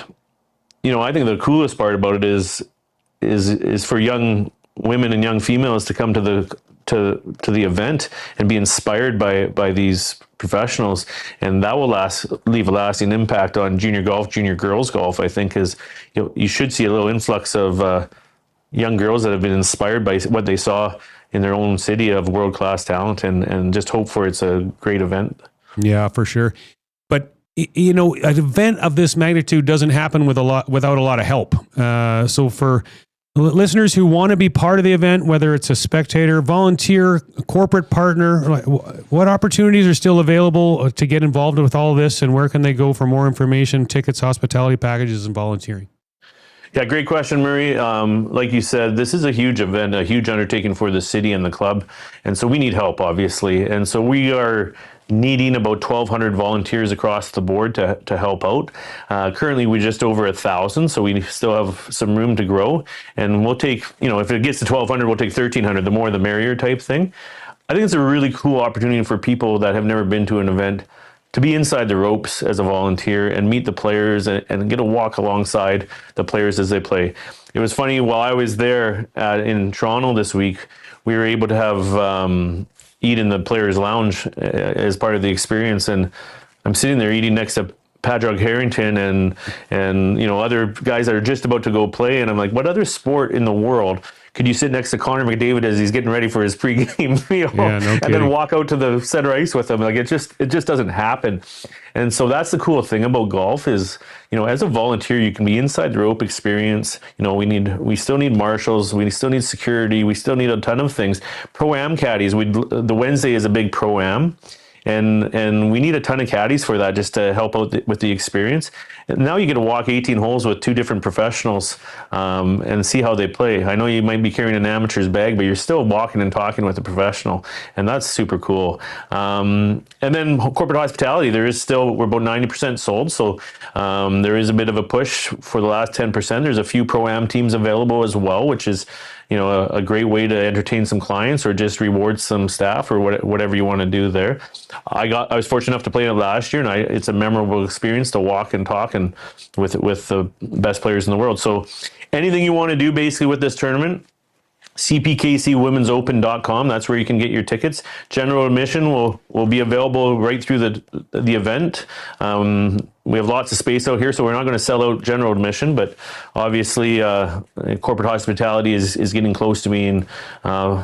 you know, I think the coolest part about it is for young women and young females to come to the event and be inspired by these professionals. And that will leave a lasting impact on junior golf, junior girls golf, I think, is you should see a little influx of young girls that have been inspired by what they saw in their own city of world-class talent, and just hope for it's a great event. Yeah, for sure. But, you know, an event of this magnitude doesn't happen without a lot of help. So for listeners who want to be part of the event, whether it's a spectator, volunteer, a corporate partner, what opportunities are still available to get involved with all of this, and where can they go for more information, tickets, hospitality packages, and volunteering? Yeah, great question, Murray. Like you said, this is a huge event, a huge undertaking for the city and the club. And so we need help, obviously. And so we are needing about 1,200 volunteers across the board to help out. Currently, we're just over 1,000, so we still have some room to grow. And we'll take, you know, if it gets to 1,200, we'll take 1,300, the more the merrier type thing. I think it's a really cool opportunity for people that have never been to an event to be inside the ropes as a volunteer and meet the players and get a walk alongside the players as they play. It was funny, while I was there in Toronto this week, we were able to have eat in the players' lounge as part of the experience. And I'm sitting there eating next to Padraig Harrington and you know, other guys that are just about to go play. And I'm like, what other sport in the world could you sit next to Connor McDavid as he's getting ready for his pregame meal, and kidding. then walk out to the center ice with him? Like it just doesn't happen. And so that's the cool thing about golf is, as a volunteer, you can be inside the rope experience. We still need marshals, we still need security, we still need a ton of things. Pro-am caddies. The Wednesday is a big pro-am. And we need a ton of caddies for that just to help out with the experience. And now you get to walk 18 holes with 2 different professionals and see how they play. I know you might be carrying an amateur's bag, but you're still walking and talking with a professional, and that's super cool. And then corporate hospitality, we're about 90% sold, so there is a bit of a push for the last 10%. There's a few Pro-Am teams available as well, which is a great way to entertain some clients or just reward some staff or whatever you want to do there. I was fortunate enough to play it last year, and it's a memorable experience to walk and talk and with the best players in the world. So anything you want to do basically with this tournament, cpkcwomensopen.com. That's where you can get your tickets. General admission will be available right through the event. We have lots of space out here, so we're not going to sell out general admission, but obviously corporate hospitality is getting close to being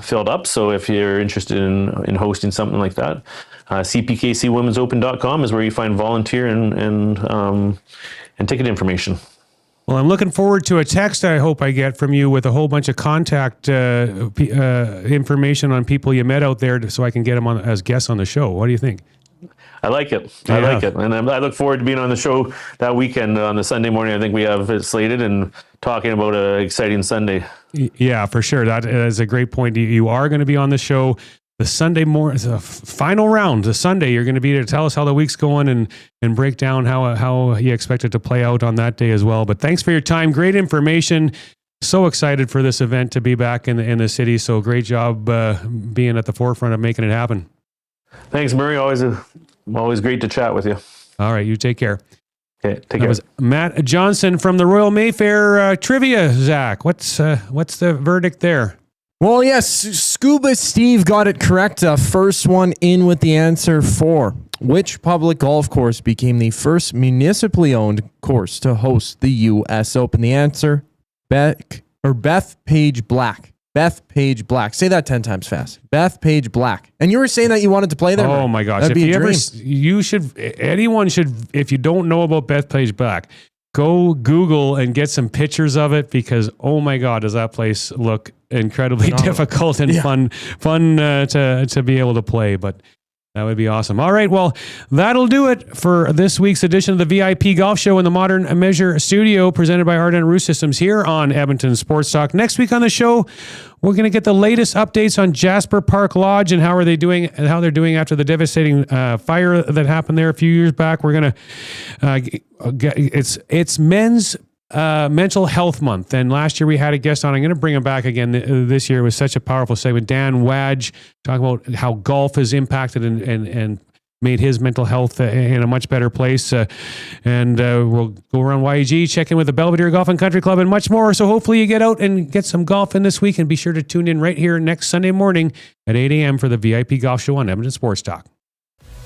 filled up. So if you're interested in hosting something like that, cpkcwomensopen.com is where you find volunteer and ticket information. Well, I'm looking forward to a text I hope I get from you with a whole bunch of contact information on people you met out there so I can get them on as guests on the show. What do you think? I like it. I like it. And I look forward to being on the show that weekend on the Sunday morning. I think we have it slated and talking about an exciting Sunday. Yeah, for sure. That is a great point. You are going to be on the show the Sunday morning, the final round, the Sunday. You're going to be there to tell us how the week's going and break down how you expect it to play out on that day as well. But thanks for your time. Great information. So excited for this event to be back in the city. So great job being at the forefront of making it happen. Thanks, Murray. Always great to chat with you. All right, you take care. Okay, take care. That was Matt Johnson from the Royal Mayfair trivia. Zach, what's the verdict there? Well, yes, Scuba Steve got it correct. First one in with the answer 4. Which public golf course became the first municipally owned course to host the U.S. Open? The answer, Beth Page Black. Beth Page Black. Say that 10 times fast. Beth Page Black. And you were saying that you wanted to play there. Oh my gosh. That'd be a dream. Anyone should, if you don't know about Beth Page Black, go Google and get some pictures of it because, oh my God, does that place look incredibly difficult and fun to be able to play. But that would be awesome. All right, well, that'll do it for this week's edition of the VIP Golf Show in the Modern Measure Studio, presented by Ardent Roof Systems here on Edmonton Sports Talk. Next week on the show, we're going to get the latest updates on Jasper Park Lodge and how they're doing after the devastating fire that happened there a few years back. We're going to it's men's mental health month, and last year we had a guest on. I'm going to bring him back again this year. It was such a powerful segment. Dan Wadge talking about how golf has impacted and made his mental health in a much better place. And we'll go around YEG, check in with the Belvedere Golf and Country Club, and much more. So hopefully you get out and get some golf in this week, and be sure to tune in right here next Sunday morning at 8 a.m. for the VIP Golf Show on Edmonton Sports Talk.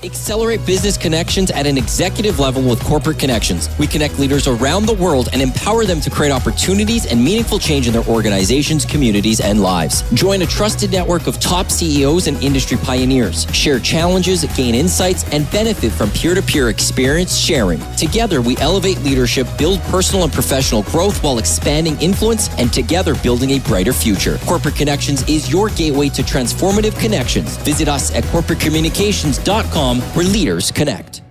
Accelerate business connections at an executive level with Corporate Connections. We connect leaders around the world and empower them to create opportunities and meaningful change in their organizations, communities, and lives. Join a trusted network of top CEOs and industry pioneers. Share challenges, gain insights, and benefit from peer-to-peer experience sharing. Together, we elevate leadership, build personal and professional growth while expanding influence, and together building a brighter future. Corporate Connections is your gateway to transformative connections. Visit us at corporatecommunications.com, where leaders connect.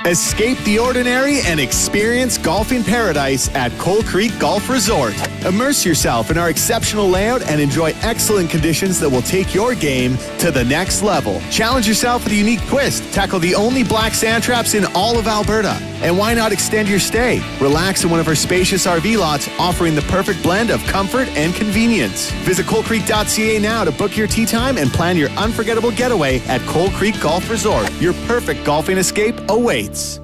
Escape the ordinary and experience golfing paradise at Coal Creek Golf Resort. Immerse yourself in our exceptional layout and enjoy excellent conditions that will take your game to the next level. Challenge yourself with a unique twist. Tackle the only black sand traps in all of Alberta. And why not extend your stay? Relax in one of our spacious RV lots, offering the perfect blend of comfort and convenience. Visit coalcreek.ca now to book your tee time and plan your unforgettable getaway at Coal Creek Golf Resort. Your perfect golfing escape awaits.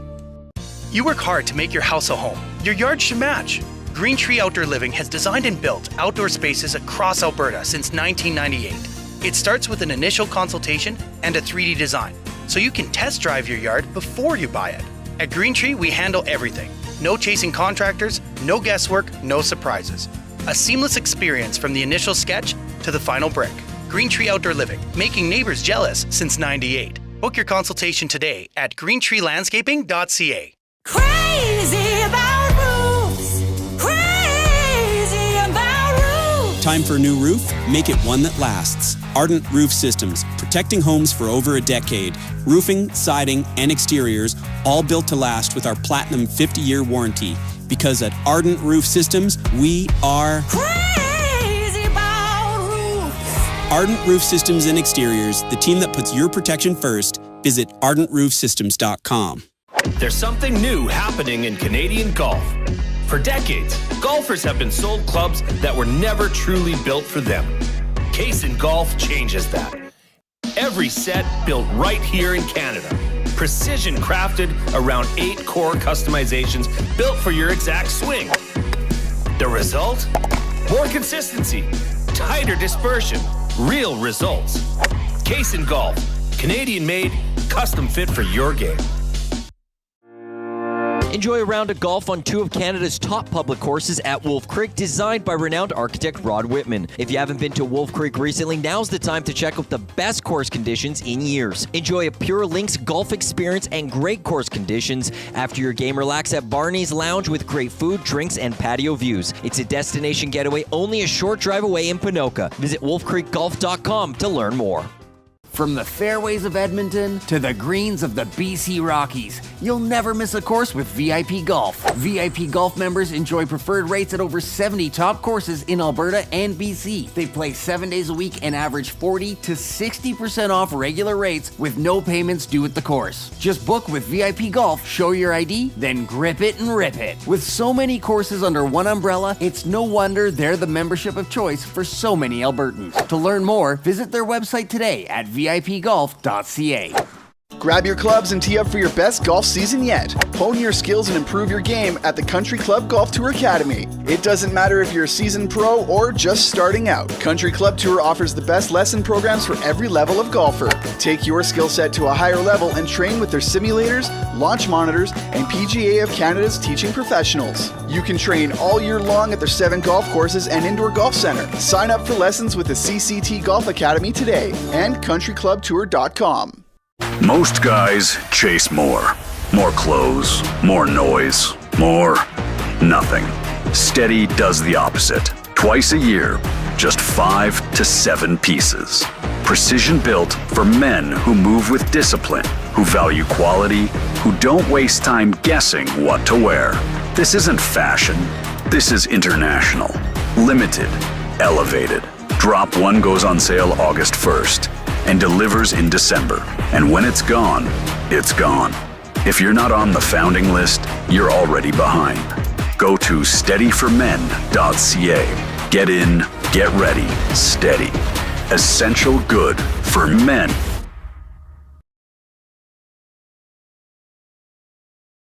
You work hard to make your house a home. Your yard should match. Green Tree Outdoor Living has designed and built outdoor spaces across Alberta since 1998. It starts with an initial consultation and a 3D design, so you can test drive your yard before you buy it. At Green Tree, we handle everything. No chasing contractors, no guesswork, no surprises. A seamless experience from the initial sketch to the final brick. Green Tree Outdoor Living, making neighbors jealous since '98. Book your consultation today at greentreelandscaping.ca. Crazy about roofs. Crazy about roofs. Time for a new roof? Make it one that lasts. Ardent Roof Systems, protecting homes for over a decade. Roofing, siding, and exteriors, all built to last with our Platinum 50-year warranty. Because at Ardent Roof Systems, we are crazy about roofs. Ardent Roof Systems and Exteriors, the team that puts your protection first. Visit ardentroofsystems.com. There's something new happening in Canadian golf. For decades, golfers have been sold clubs that were never truly built for them. Case Golf changes that. Every set built right here in Canada. Precision crafted around 8 core customizations built for your exact swing. The result? More consistency, tighter dispersion, real results. Case Golf, Canadian made, custom fit for your game. Enjoy a round of golf on 2 of Canada's top public courses at Wolf Creek, designed by renowned architect Rod Whitman. If you haven't been to Wolf Creek recently, now's the time to check out the best course conditions in years. Enjoy a pure links golf experience and great course conditions. After your game, relax at Barney's Lounge with great food, drinks, and patio views. It's a destination getaway only a short drive away in Ponoka. Visit wolfcreekgolf.com to learn more. From the fairways of Edmonton to the greens of the BC Rockies, you'll never miss a course with VIP Golf. VIP Golf members enjoy preferred rates at over 70 top courses in Alberta and BC. They play 7 days a week and average 40 to 60% off regular rates with no payments due at the course. Just book with VIP Golf, show your ID, then grip it and rip it. With so many courses under one umbrella, it's no wonder they're the membership of choice for so many Albertans. To learn more, visit their website today at VIPgolf.ca. Grab your clubs and tee up for your best golf season yet. Hone your skills and improve your game at the Country Club Golf Tour Academy. It doesn't matter if you're a seasoned pro or just starting out. Country Club Tour offers the best lesson programs for every level of golfer. Take your skill set to a higher level and train with their simulators, launch monitors, and PGA of Canada's teaching professionals. You can train all year long at their 7 golf courses and indoor golf center. Sign up for lessons with the CCT Golf Academy today and countryclubtour.com. Most guys chase more. More clothes, more noise, more nothing. Steady does the opposite. Twice a year, just 5 to 7 pieces. Precision built for men who move with discipline, who value quality, who don't waste time guessing what to wear. This isn't fashion. This is international. Limited. Elevated. Drop 1 goes on sale August 1st. And delivers in December. And when it's gone, it's gone. If you're not on the founding list, you're already behind. Go to steadyformen.ca. Get in, get ready, steady. Essential good for men